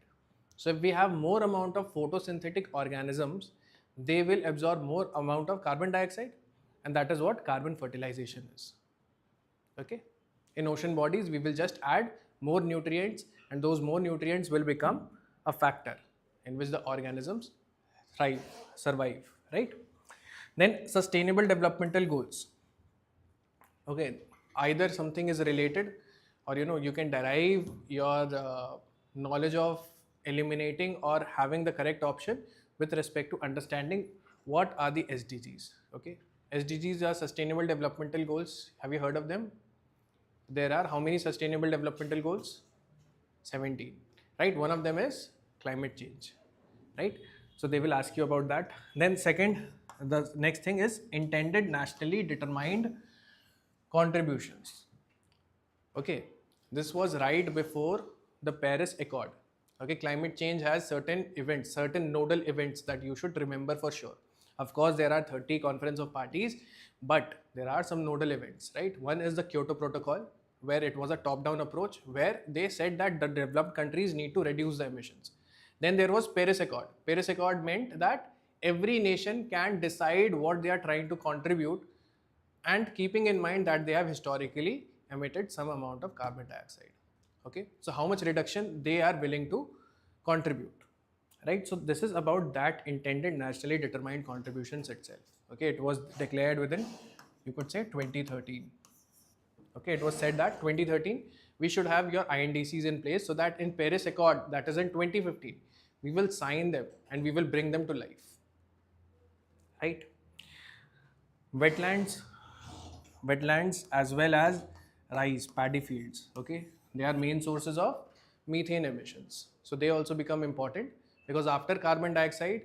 So if we have more amount of photosynthetic organisms, they will absorb more amount of carbon dioxide, and that is what carbon fertilization is. Okay, in ocean bodies, we will just add more nutrients, and those more nutrients will become a factor in which the organisms thrive, survive, right? Then sustainable developmental goals. Okay, either something is related, or you can derive your knowledge of eliminating or having the correct option with respect to understanding what are the SDGs? Okay, SDGs are Sustainable Developmental Goals. Have you heard of them? There are how many Sustainable Developmental Goals? 17, right? One of them is climate change, right? So they will ask you about that. Then second, the next thing is intended nationally determined contributions. Okay, this was right before the Paris Accord. Okay, climate change has certain events, certain nodal events that you should remember for sure. Of course, there are 30 conference of parties, but there are some nodal events, right? One is the Kyoto Protocol, where it was a top-down approach, where they said that the developed countries need to reduce the emissions. Then there was Paris Accord. Paris Accord meant that every nation can decide what they are trying to contribute, and keeping in mind that they have historically emitted some amount of carbon dioxide. Okay, so how much reduction they are willing to contribute, right? So this is about that intended nationally determined contributions itself. Okay, it was declared within, you could say, 2013. Okay, it was said that 2013 we should have your INDCs in place, so that in Paris Accord, that is in 2015, we will sign them and we will bring them to life, right? Wetlands as well as rice paddy fields, okay, they are main sources of methane emissions, so they also become important, because after carbon dioxide,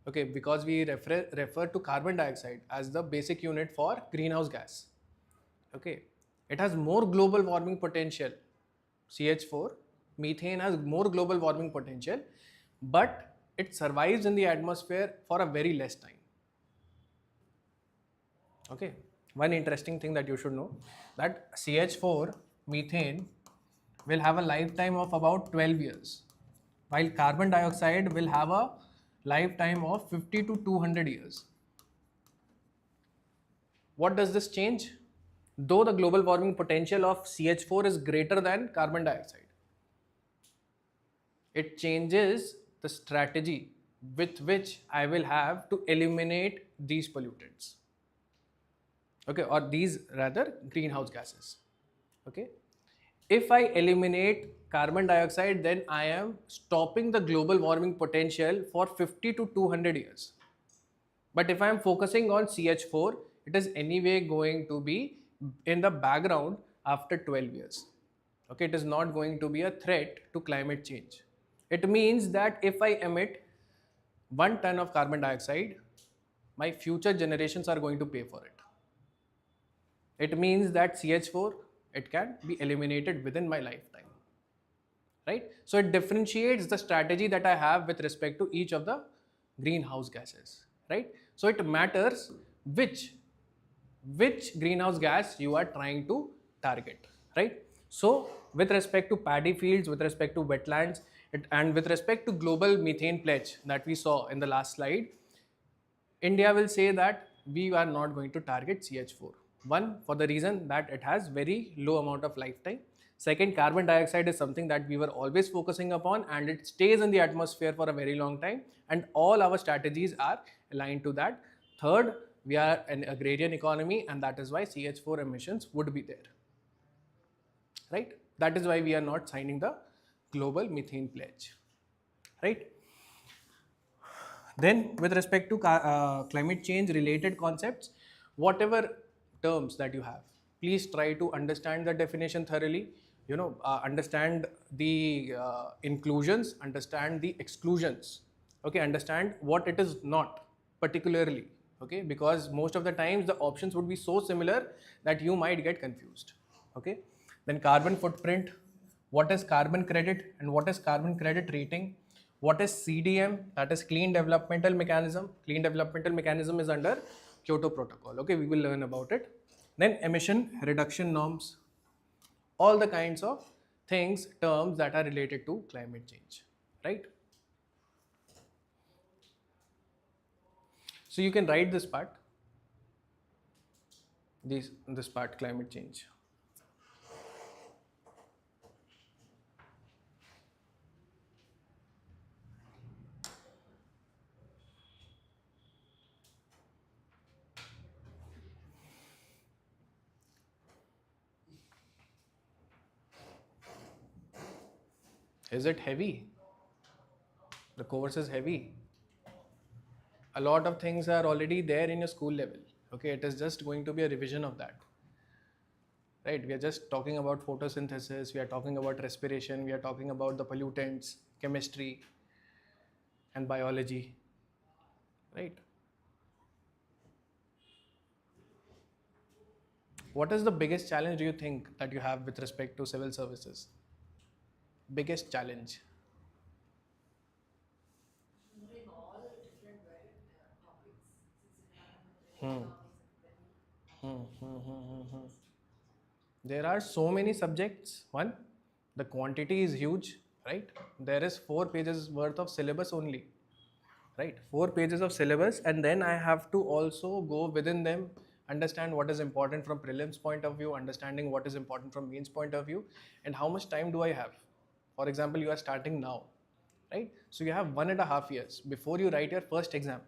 okay, because we refer to carbon dioxide as the basic unit for greenhouse gas. Okay, it has more global warming potential. CH4, methane has more global warming potential, but it survives in the atmosphere for a very less time. Okay, one interesting thing that you should know, that CH4 methane will have a lifetime of about 12 years, while carbon dioxide will have a lifetime of 50 to 200 years. What does this change? Though the global warming potential of CH4 is greater than carbon dioxide, it changes the strategy with which I will have to eliminate these pollutants. Okay, or these rather greenhouse gases. Okay, if I eliminate carbon dioxide, then I am stopping the global warming potential for 50 to 200 years. But if I am focusing on CH4, it is anyway going to be in the background after 12 years. Okay, it is not going to be a threat to climate change. It means that if I emit 1 ton of carbon dioxide, my future generations are going to pay for it. It means that CH4, it can be eliminated within my lifetime, right? So it differentiates the strategy that I have with respect to each of the greenhouse gases, right? So it matters which greenhouse gas you are trying to target, right? So with respect to paddy fields, with respect to wetlands, and with respect to global methane pledge that we saw in the last slide, India will say that we are not going to target CH4. One, for the reason that it has very low amount of lifetime. Second, carbon dioxide is something that we were always focusing upon, and it stays in the atmosphere for a very long time, and all our strategies are aligned to that. Third, we are an agrarian economy, and that is why CH4 emissions would be there, right? That is why we are not signing the global methane pledge, right? Then with respect to climate change related concepts, whatever terms that you have, please try to understand the definition thoroughly, understand the inclusions, understand the exclusions, okay, understand what it is not particularly, okay, because most of the times the options would be so similar that you might get confused. Okay, then carbon footprint, what is carbon credit and what is carbon credit rating, what is CDM, that is clean developmental mechanism. Clean developmental mechanism is under Kyoto Protocol. Okay, we will learn about it. Then emission reduction norms, all the kinds of things, terms that are related to climate change, right? So you can write this part, this part, climate change. Is it heavy? The course is heavy. a lot of things are already there in your school level. Okay, it is just going to be a revision of that. Right, we are just talking about photosynthesis, we are talking about respiration, we are talking about the pollutants, chemistry and biology, right? What is the biggest challenge do you think that you have with respect to civil services? Biggest challenge? Hmm. Hmm. There are so many subjects. One, the quantity is huge, right? There is 4 pages worth of syllabus only, right? 4 pages of syllabus, and then I have to also go within them, understand what is important from prelims point of view, understanding what is important from mains point of view, and how much time do I have. For example, you are starting now, right? So you have 1.5 years before you write your first exam,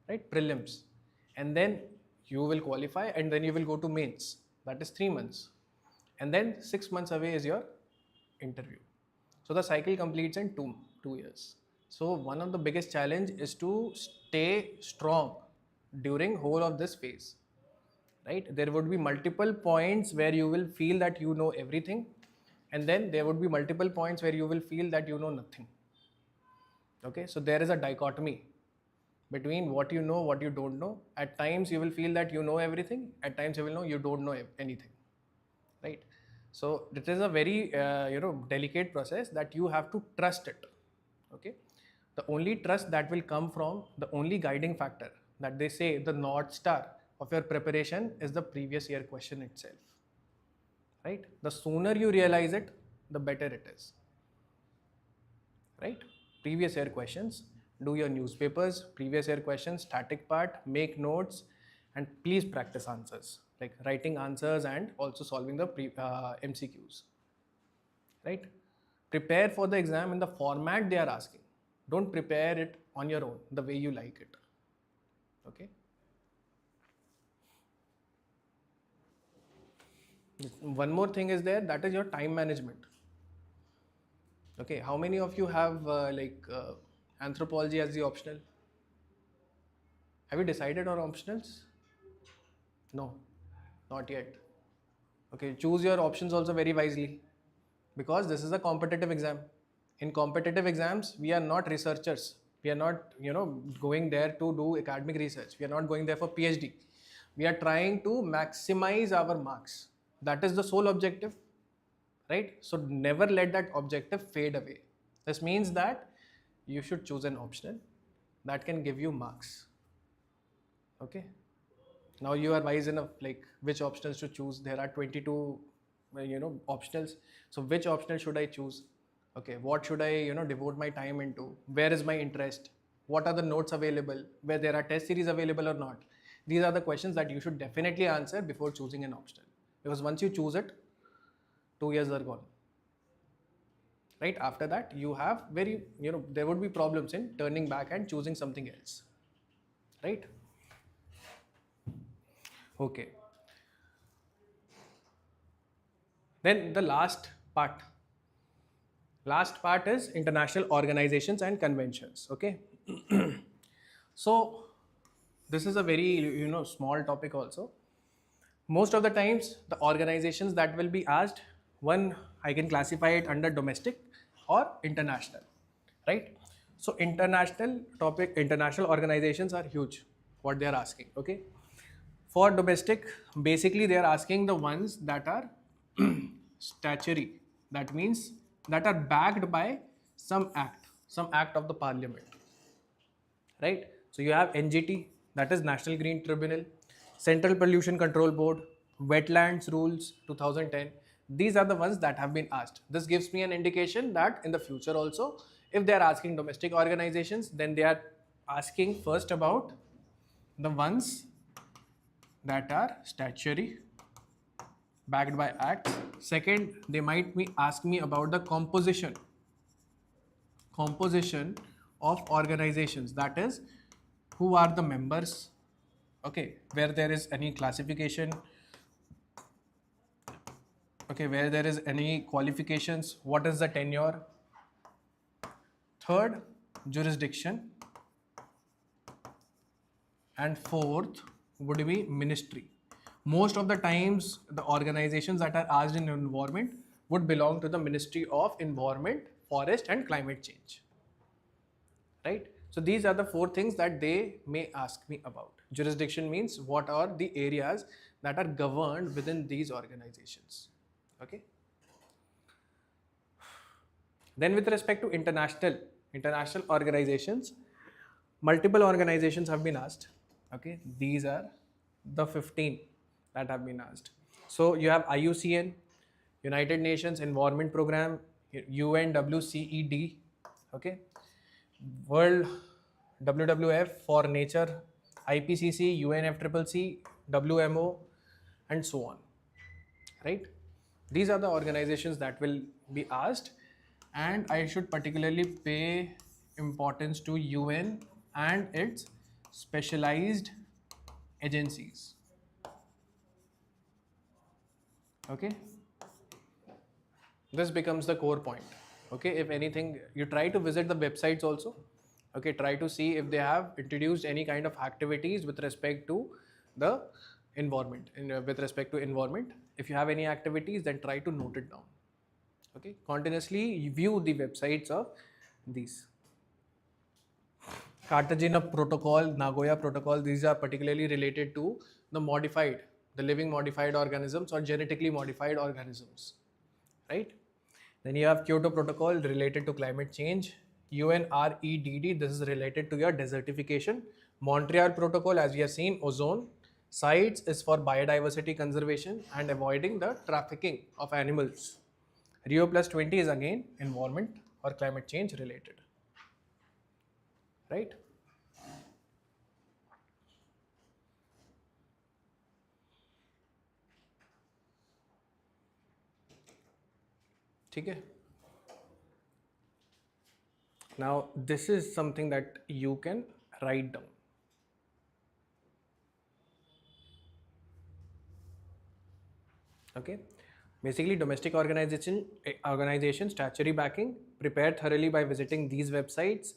right? Prelims, and then you will qualify, and then you will go to mains. That is 3 months, and then 6 months away is your interview. So the cycle completes in 2 years. So one of the biggest challenge is to stay strong during whole of this phase, right? There would be multiple points where you will feel that you know everything, and then there would be multiple points where you will feel that you know nothing. Okay, so there is a dichotomy between what you know, what you don't know. At times you will feel that you know everything, at times you will know you don't know anything, right? So it is a very delicate process that you have to trust it. Okay, the only trust that will come from the only guiding factor that they say the north star of your preparation is the previous year question itself, right? The sooner you realize it, the better it is, right? Previous year questions, do your newspapers, previous year questions, static part, make notes, and please practice answers, like writing answers and also solving the MCQs, right? Prepare for the exam in the format they are asking. Don't prepare it on your own, the way you like it, okay? One more thing is there, that is your time management. Okay, how many of you have anthropology as the optional? Have you decided on optionals? No, not yet. Okay, choose your options also very wisely, because this is a competitive exam. In competitive exams, we are not researchers. We are not, going there to do academic research. We are not going there for PhD. We are trying to maximize our marks. That is the sole objective, right? So never let that objective fade away. This means that you should choose an optional that can give you marks. Okay, now you are wise enough, like which optionals to choose. There are 22 optionals. So which optional should I choose? Okay, what should I devote my time into? Where is my interest? What are the notes available? Where there are test series available or not? These are the questions that you should definitely answer before choosing an optional, because once you choose it, 2 years are gone, right? After that you have there would be problems in turning back and choosing something else, right? Okay, then the last part is international organizations and conventions. Okay, so this is a very small topic also. Most of the times the organizations that will be asked, one, I can classify it under domestic or international, right? So international organizations are huge, what they are asking. Okay, for domestic, basically they are asking the ones that are statutory. That means that are backed by some act of the parliament, right? So you have NGT, that is National Green Tribunal, Central Pollution Control Board, Wetlands Rules 2010. These are the ones that have been asked. This gives me an indication that in the future also, if they are asking domestic organizations, then they are asking first about the ones that are statutory, backed by acts. Second, they might be ask me about the composition of organizations, that is who are the members. Okay, where there is any classification, okay, where there is any qualifications, what is the tenure. Third, jurisdiction. and fourth would be ministry. Most of the times, the organizations that are asked in environment would belong to the Ministry of Environment, Forest and Climate Change. Right? So these are the four things that they may ask me about. Jurisdiction means what are the areas that are governed within these organizations. Okay. Then with respect to international organizations, multiple organizations have been asked. Okay, these are the 15 that have been asked. So you have IUCN, United Nations Environment Program, UNWCED, okay, World WWF for Nature, IPCC, UNFCCC, WMO, and so on. Right? These are the organizations that will be asked, and I should particularly pay importance to UN and its specialized agencies. Okay, this becomes the core point. Okay, if anything, you try to visit the websites also. Okay, try to see if they have introduced any kind of activities with respect to the environment. With respect to environment, if you have any activities, then try to note it down. Okay, continuously view the websites of these. Cartagena Protocol, Nagoya Protocol, these are particularly related to the living modified organisms or genetically modified organisms, right? Then you have Kyoto Protocol related to climate change, UNREDD, this is related to your desertification, Montreal Protocol, as we have seen, ozone, CITES is for biodiversity conservation and avoiding the trafficking of animals. Rio plus 20 is again environment or climate change related. Right? Okay. Now this is something that you can write down. Okay. Basically, domestic organization statutory backing, prepare thoroughly by visiting these websites.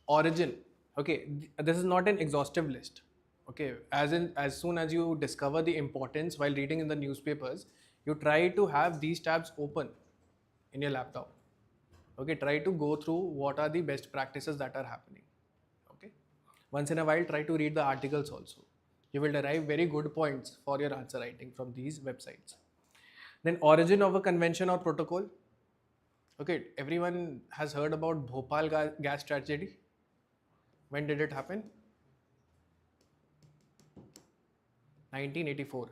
Origin. Okay, this is not an exhaustive list. Okay, as soon as you discover the importance while reading in the newspapers, you try to have these tabs open in your laptop. Okay, try to go through what are the best practices that are happening. Okay, once in a while, try to read the articles also. You will derive very good points for your answer writing from these websites. Then origin of a convention or protocol. Okay, everyone has heard about Bhopal gas tragedy. When did it happen? 1984.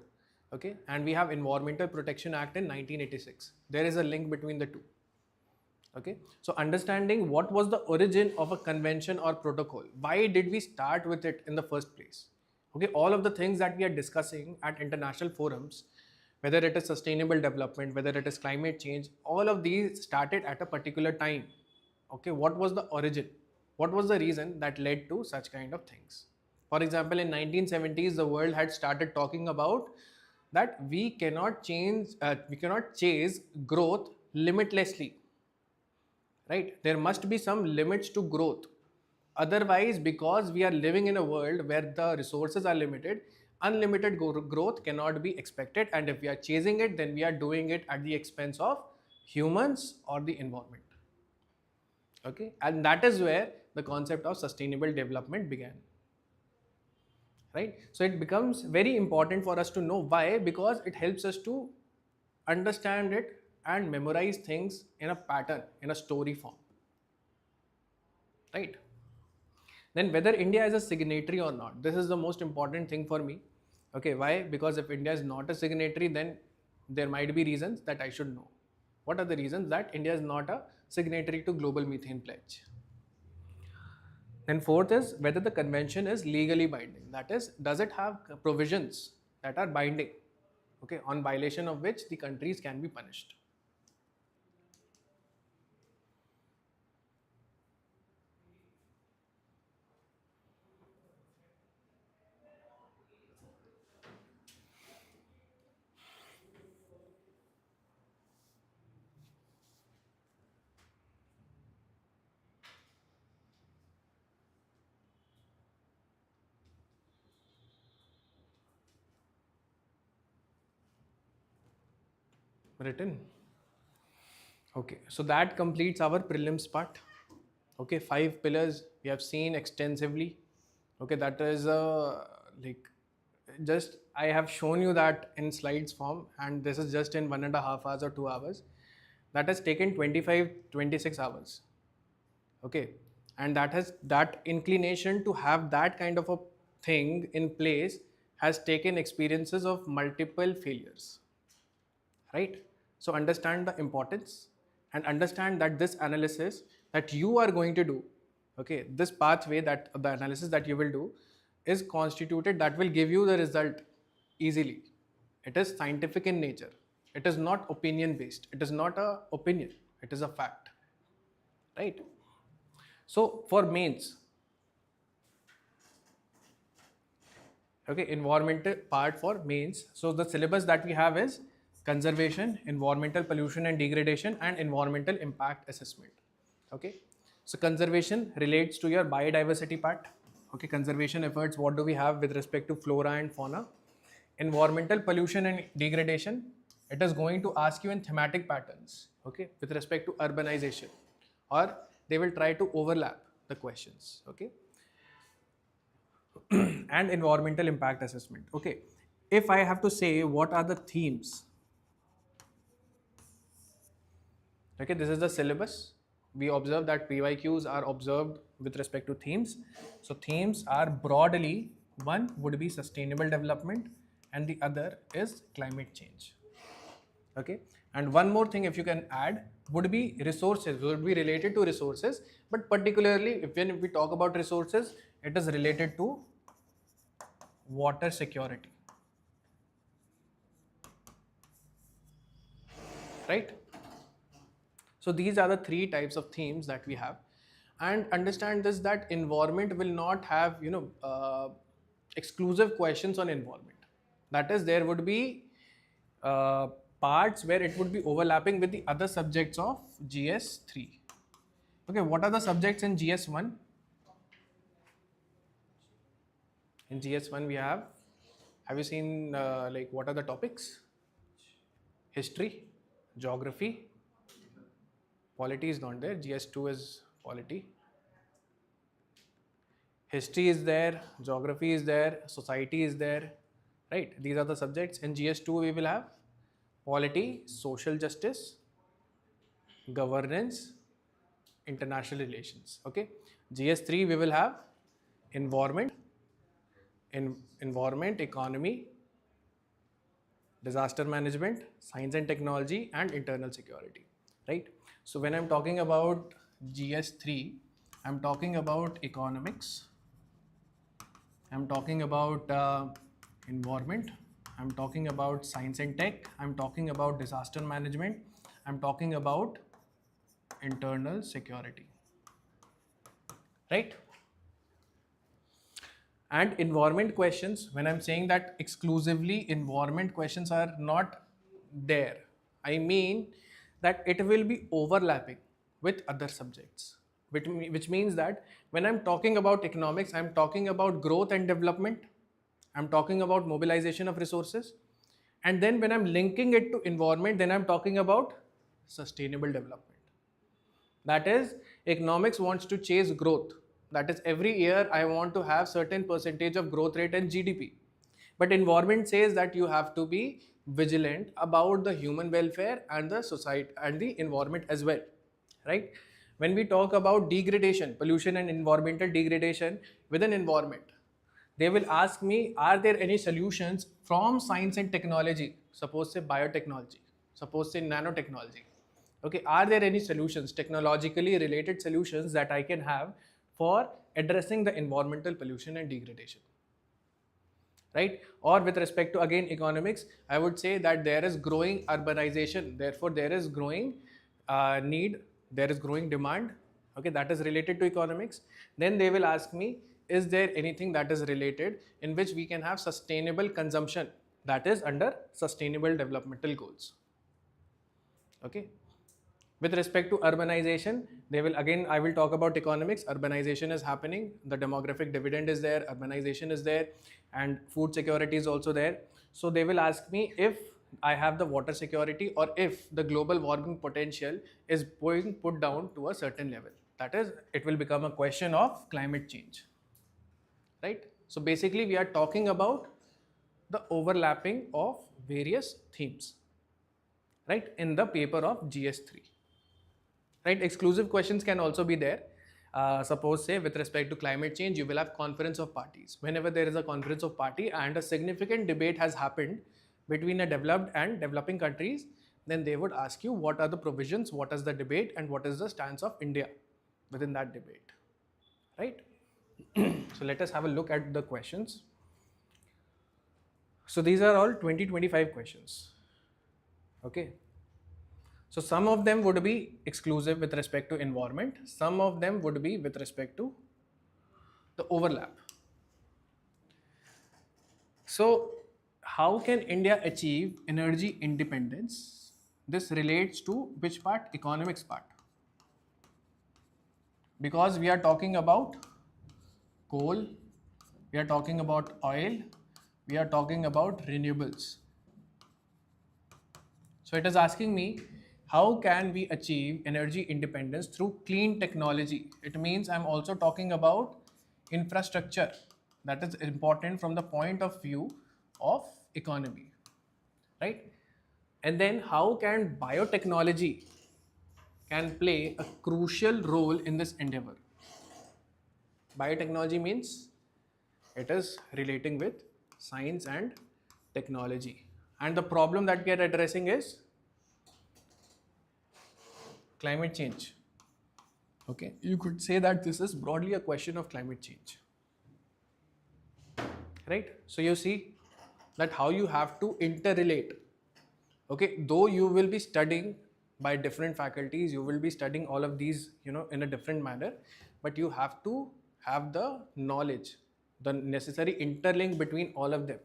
Okay, and we have Environmental Protection Act in 1986. There is a link between the two. Okay, so understanding what was the origin of a convention or protocol. Why did we start with it in the first place? Okay, all of the things that we are discussing at international forums, whether it is sustainable development, whether it is climate change, all of these started at a particular time. Okay, what was the origin? What was the reason that led to such kind of things? For example, in 1970s, the world had started talking about that we cannot chase growth limitlessly. Right? There must be some limits to growth. Otherwise, because we are living in a world where the resources are limited, unlimited growth cannot be expected. And if we are chasing it, then we are doing it at the expense of humans or the environment. Okay, and that is where the concept of sustainable development began. Right? So it becomes very important for us to know why, because it helps us to understand it and memorize things in a pattern, in a story form. Right? Then whether India is a signatory or not, this is the most important thing for me. Okay, why? Because if India is not a signatory, then there might be reasons that I should know. What are the reasons that India is not a signatory to Global Methane Pledge? And fourth is whether the convention is legally binding. That is, does it have provisions that are binding? Okay, on violation of which the countries can be punished. written. Okay, so that completes our prelims part. Okay, 5 pillars we have seen extensively. Okay, that is like just I have shown you that in slides form, and this is just in 1.5 hours or 2 hours. That has taken 25-26 hours. Okay, and that inclination to have that kind of a thing in place has taken experiences of multiple failures, right? So understand the importance and understand that this analysis that you are going to do, okay, this pathway, that the analysis that you will do is constituted, that will give you the result easily. It is scientific in nature. It is not opinion based. It is not a opinion. It is a fact, right? So for mains, okay, environmental part for mains. So the syllabus that we have is conservation, environmental pollution and degradation, and environmental impact assessment. Okay, so conservation relates to your biodiversity part. Okay, conservation efforts, what do we have with respect to flora and fauna? Environmental pollution and degradation, it is going to ask you in thematic patterns, okay, with respect to urbanization, or they will try to overlap the questions, okay. And environmental impact assessment. Okay, if I have to say what are the themes, okay, this is the syllabus. We observe that PYQs are observed with respect to themes. So themes are broadly, one would be sustainable development and the other is climate change. Okay, and one more thing if you can add would be resources, would be related to resources, but particularly when we talk about resources, it is related to water security, right? So these are the 3 types of themes that we have, and understand this, that environment will not have exclusive questions on environment. That is, there would be parts where it would be overlapping with the other subjects of GS3. Okay, what are the subjects in GS1? In GS1 we have you seen like what are the topics? History, geography, polity is not there. GS2 is polity. History is there, geography is there, society is there, right? These are the subjects. In GS2 we will have polity, social justice, governance, international relations. Okay, GS3 we will have environment, economy, disaster management, science and technology, and internal security, right? So when I'm talking about GS3, I'm talking about economics, I'm talking about environment, I'm talking about science and tech, I'm talking about disaster management, I'm talking about internal security, right? And environment questions, when I'm saying that exclusively environment questions are not there, I mean that it will be overlapping with other subjects, which means that when I'm talking about economics, I'm talking about growth and development, I'm talking about mobilization of resources, and then when I'm linking it to environment, then I'm talking about sustainable development. That is, economics wants to chase growth. That is, every year I want to have certain percentage of growth rate in GDP. But environment says that you have to be vigilant about the human welfare and the society and the environment as well, right? When we talk about degradation, pollution and environmental degradation within environment, they will ask me, are there any solutions from science and technology, suppose say biotechnology, suppose say nanotechnology? Okay, are there any solutions, technologically related solutions that I can have for addressing the environmental pollution and degradation, right? Or with respect to again economics, I would say that there is growing urbanization, therefore there is growing need, there is growing demand, okay, that is related to economics. Then they will ask me, is there anything that is related in which we can have sustainable consumption, that is under sustainable developmental goals, okay. With respect to urbanization, they will again, I will talk about economics. Urbanization is happening, the demographic dividend is there, urbanization is there, and food security is also there. So they will ask me if I have the water security, or if the global warming potential is being put down to a certain level. That is, it will become a question of climate change, right? So basically, we are talking about the overlapping of various themes, right, in the paper of GS3. Right, exclusive questions can also be there. Suppose, say, with respect to climate change, you will have conference of parties. Whenever there is a conference of party and a significant debate has happened between a developed and developing countries, then they would ask you what are the provisions, what is the debate, and what is the stance of India within that debate, right? So let us have a look at the questions. So these are all 2025 questions, okay? So some of them would be exclusive with respect to environment. Some of them would be with respect to the overlap. So how can India achieve energy independence? This relates to which part? Economics part. Because we are talking about coal, we are talking about oil, we are talking about renewables. So it is asking me, how can we achieve energy independence through clean technology? It means I'm also talking about infrastructure that is important from the point of view of economy, right? And then how can biotechnology can play a crucial role in this endeavor? Biotechnology means it is relating with science and technology. And the problem that we are addressing is climate change. Okay, you could say that this is broadly a question of climate change, right? So you see that how you have to interrelate. Okay, though you will be studying by different faculties, you will be studying all of these, in a different manner, but you have to have the knowledge, the necessary interlink between all of them.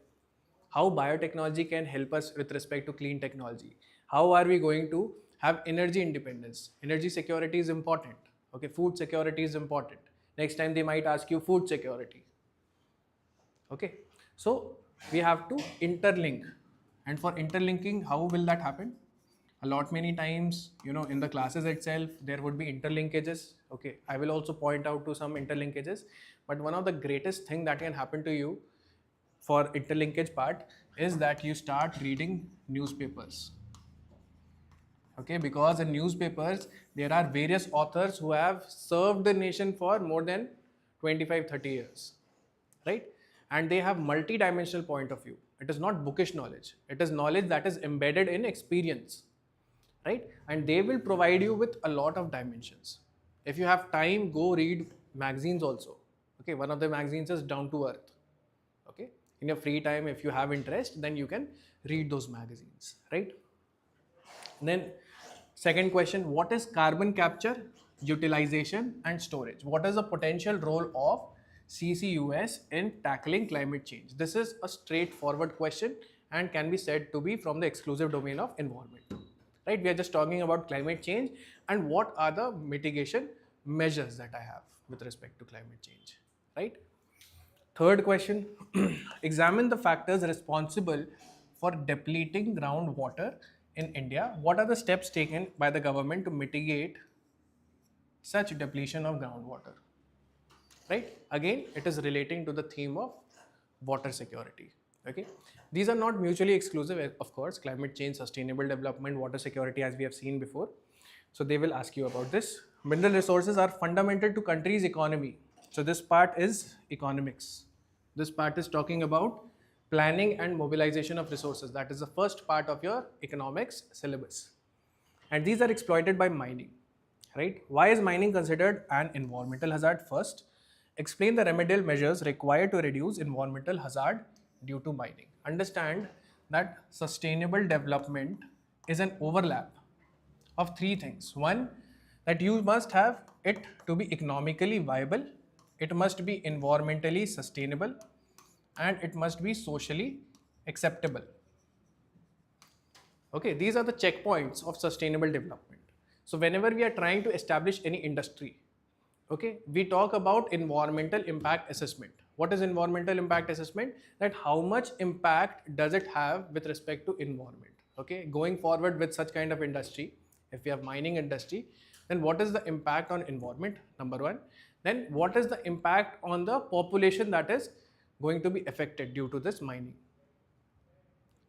How biotechnology can help us with respect to clean technology. How are we going to have energy independence? Energy security is important. Okay, food security is important. Next time they might ask you food security. Okay, so we have to interlink. And for interlinking, how will that happen? A lot many times, in the classes itself, there would be interlinkages. Okay, I will also point out to some interlinkages. But one of the greatest thing that can happen to you for interlinkage part is that you start reading newspapers. Okay, because in newspapers there are various authors who have served the nation for more than 25-30 years, right? And they have multi-dimensional point of view. It is not bookish knowledge, it is knowledge that is embedded in experience, right? And they will provide you with a lot of dimensions. If you have time, go read magazines also. Okay, one of the magazines is Down to Earth. Okay, in your free time, if you have interest, then you can read those magazines, right? Then second question, what is carbon capture, utilization and storage? What is the potential role of CCUS in tackling climate change? This is a straightforward question and can be said to be from the exclusive domain of environment, right? We are just talking about climate change and what are the mitigation measures that I have with respect to climate change, right? Third question, examine the factors responsible for depleting groundwater in India. What are the steps taken by the government to mitigate such depletion of groundwater? Right? Again, it is relating to the theme of water security. Okay. These are not mutually exclusive, of course. Climate change, sustainable development, water security, as we have seen before. So they will ask you about this. Mineral resources are fundamental to country's economy. So this part is economics. This part is talking about planning and mobilization of resources. That is the first part of your economics syllabus. And these are exploited by mining, right? Why is mining considered an environmental hazard? First, explain the remedial measures required to reduce environmental hazard due to mining. Understand that sustainable development is an overlap of three things. One, that you must have it to be economically viable, it must be environmentally sustainable, and it must be socially acceptable. Okay, these are the checkpoints of sustainable development. So whenever we are trying to establish any industry, okay, we talk about environmental impact assessment. What is environmental impact assessment? That how much impact does it have with respect to environment? Okay, going forward with such kind of industry, if we have mining industry, then what is the impact on environment, number one. Then what is the impact on the population that is going to be affected due to this mining,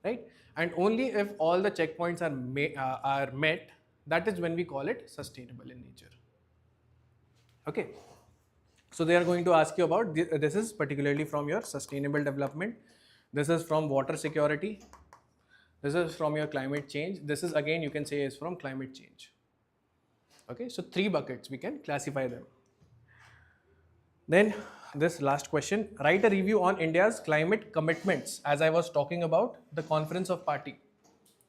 right? And only if all the checkpoints are met, that is when we call it sustainable in nature. Okay, so they are going to ask you about this is particularly from your sustainable development, this is from water security, this is from your climate change, this is again you can say is from climate change. Okay, so 3 buckets we can classify them. Then this last question, write a review on India's climate commitments, as I was talking about the conference of party,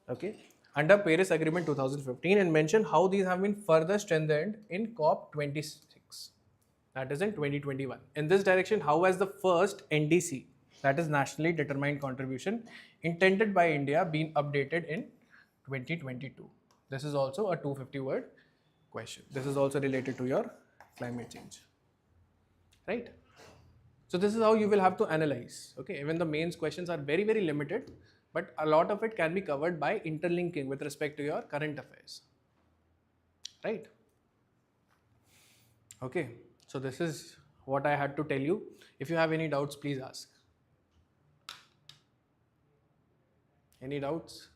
okay, under Paris Agreement 2015, and mention how these have been further strengthened in COP 26, that is in 2021. In this direction, how has the first NDC, that is nationally determined contribution intended by India, been updated in 2022? This is also a 250-word question. This is also related to your climate change, right? So this is how you will have to analyze. Okay, even the mains questions are very, very limited, but a lot of it can be covered by interlinking with respect to your current affairs, right? Okay, so this is what I had to tell you. If you have any doubts, please ask. Any doubts?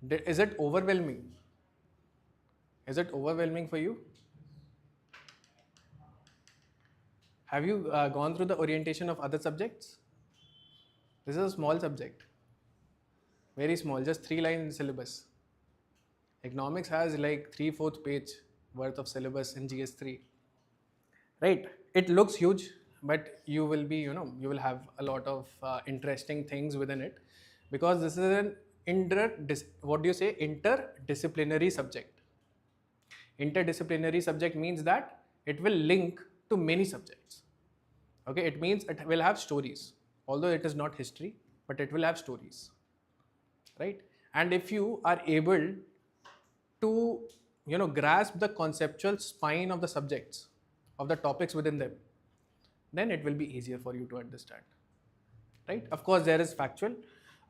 Is it overwhelming? Is it overwhelming for you? Have you gone through the orientation of other subjects? This is a small subject, very small, just 3-line syllabus. Economics has like 3/4 page worth of syllabus in GS3, right? It looks huge, but you will be, you will have a lot of interesting things within it, because this is an interdisciplinary subject. Interdisciplinary subject means that it will link to many subjects. Okay, it means it will have stories, although it is not history, but it will have stories, right? And if you are able to grasp the conceptual spine of the subjects, of the topics within them, then it will be easier for you to understand, right? Of course, there is factual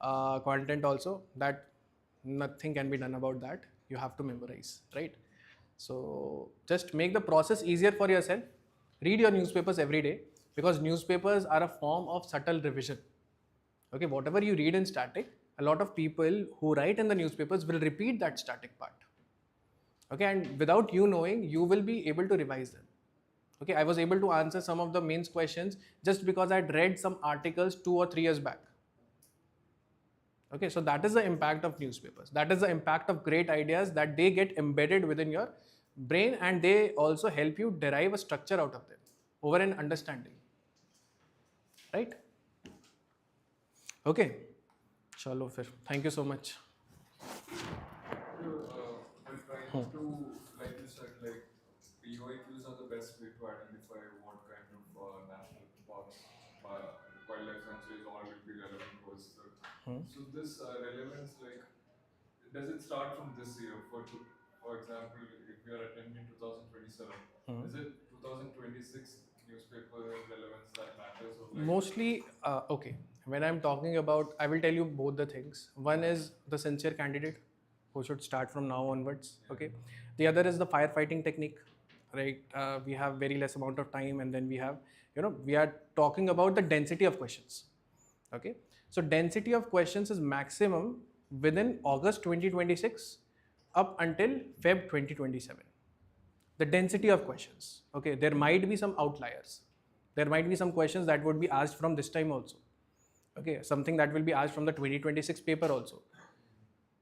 content also, that nothing can be done about that. You have to memorize, right? So just make the process easier for yourself. Read your newspapers every day, because newspapers are a form of subtle revision. Okay, whatever you read in static, a lot of people who write in the newspapers will repeat that static part. Okay, and without you knowing, you will be able to revise them. Okay, I was able to answer some of the mains questions just because I had read some articles 2 or 3 years back. Okay, so that is the impact of newspapers. That is the impact of great ideas, that they get embedded within your brain, and they also help you derive a structure out of them over an understanding, right? Okay, chalo fir. Thank you so much. When trying to, like you said, like POIQs are the best way to identify what kind of national parks, wildlife sanctuaries all will be relevant to us. So this relevance, like, does it start from this year? For example, if we are attending 2027, is it 2026 newspaper relevance that matters? Or like Mostly, okay, when I'm talking about, I will tell you both the things. One is the sincere candidate, who should start from now onwards, okay? The other is the firefighting technique, right? We have very less amount of time, and then we have, we are talking about the density of questions, okay? So density of questions is maximum within August 2026 up until Feb 2027. The density of questions, okay? There might be some outliers. There might be some questions that would be asked from this time also, okay? Something that will be asked from the 2026 paper also,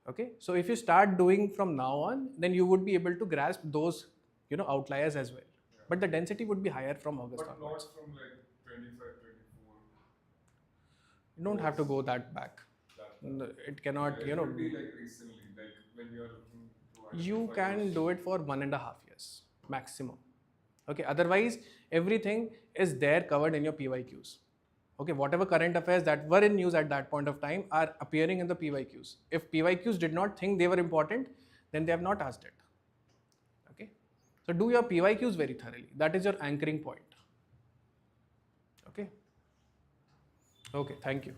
okay? So if you start doing from now on, then you would be able to grasp those, outliers as well. But the density would be higher from August but onwards. not from like 25, 24. You don't have to go that back. It cannot, It would be like recently, like when you are looking to you identify can those- do it for 1.5 years maximum. Okay, otherwise everything is there covered in your PYQs. Okay, whatever current affairs that were in news at that point of time are appearing in the PYQs. If PYQs did not think they were important, then they have not asked it. Okay, so do your PYQs very thoroughly. That is your anchoring point. Okay. Okay, thank you.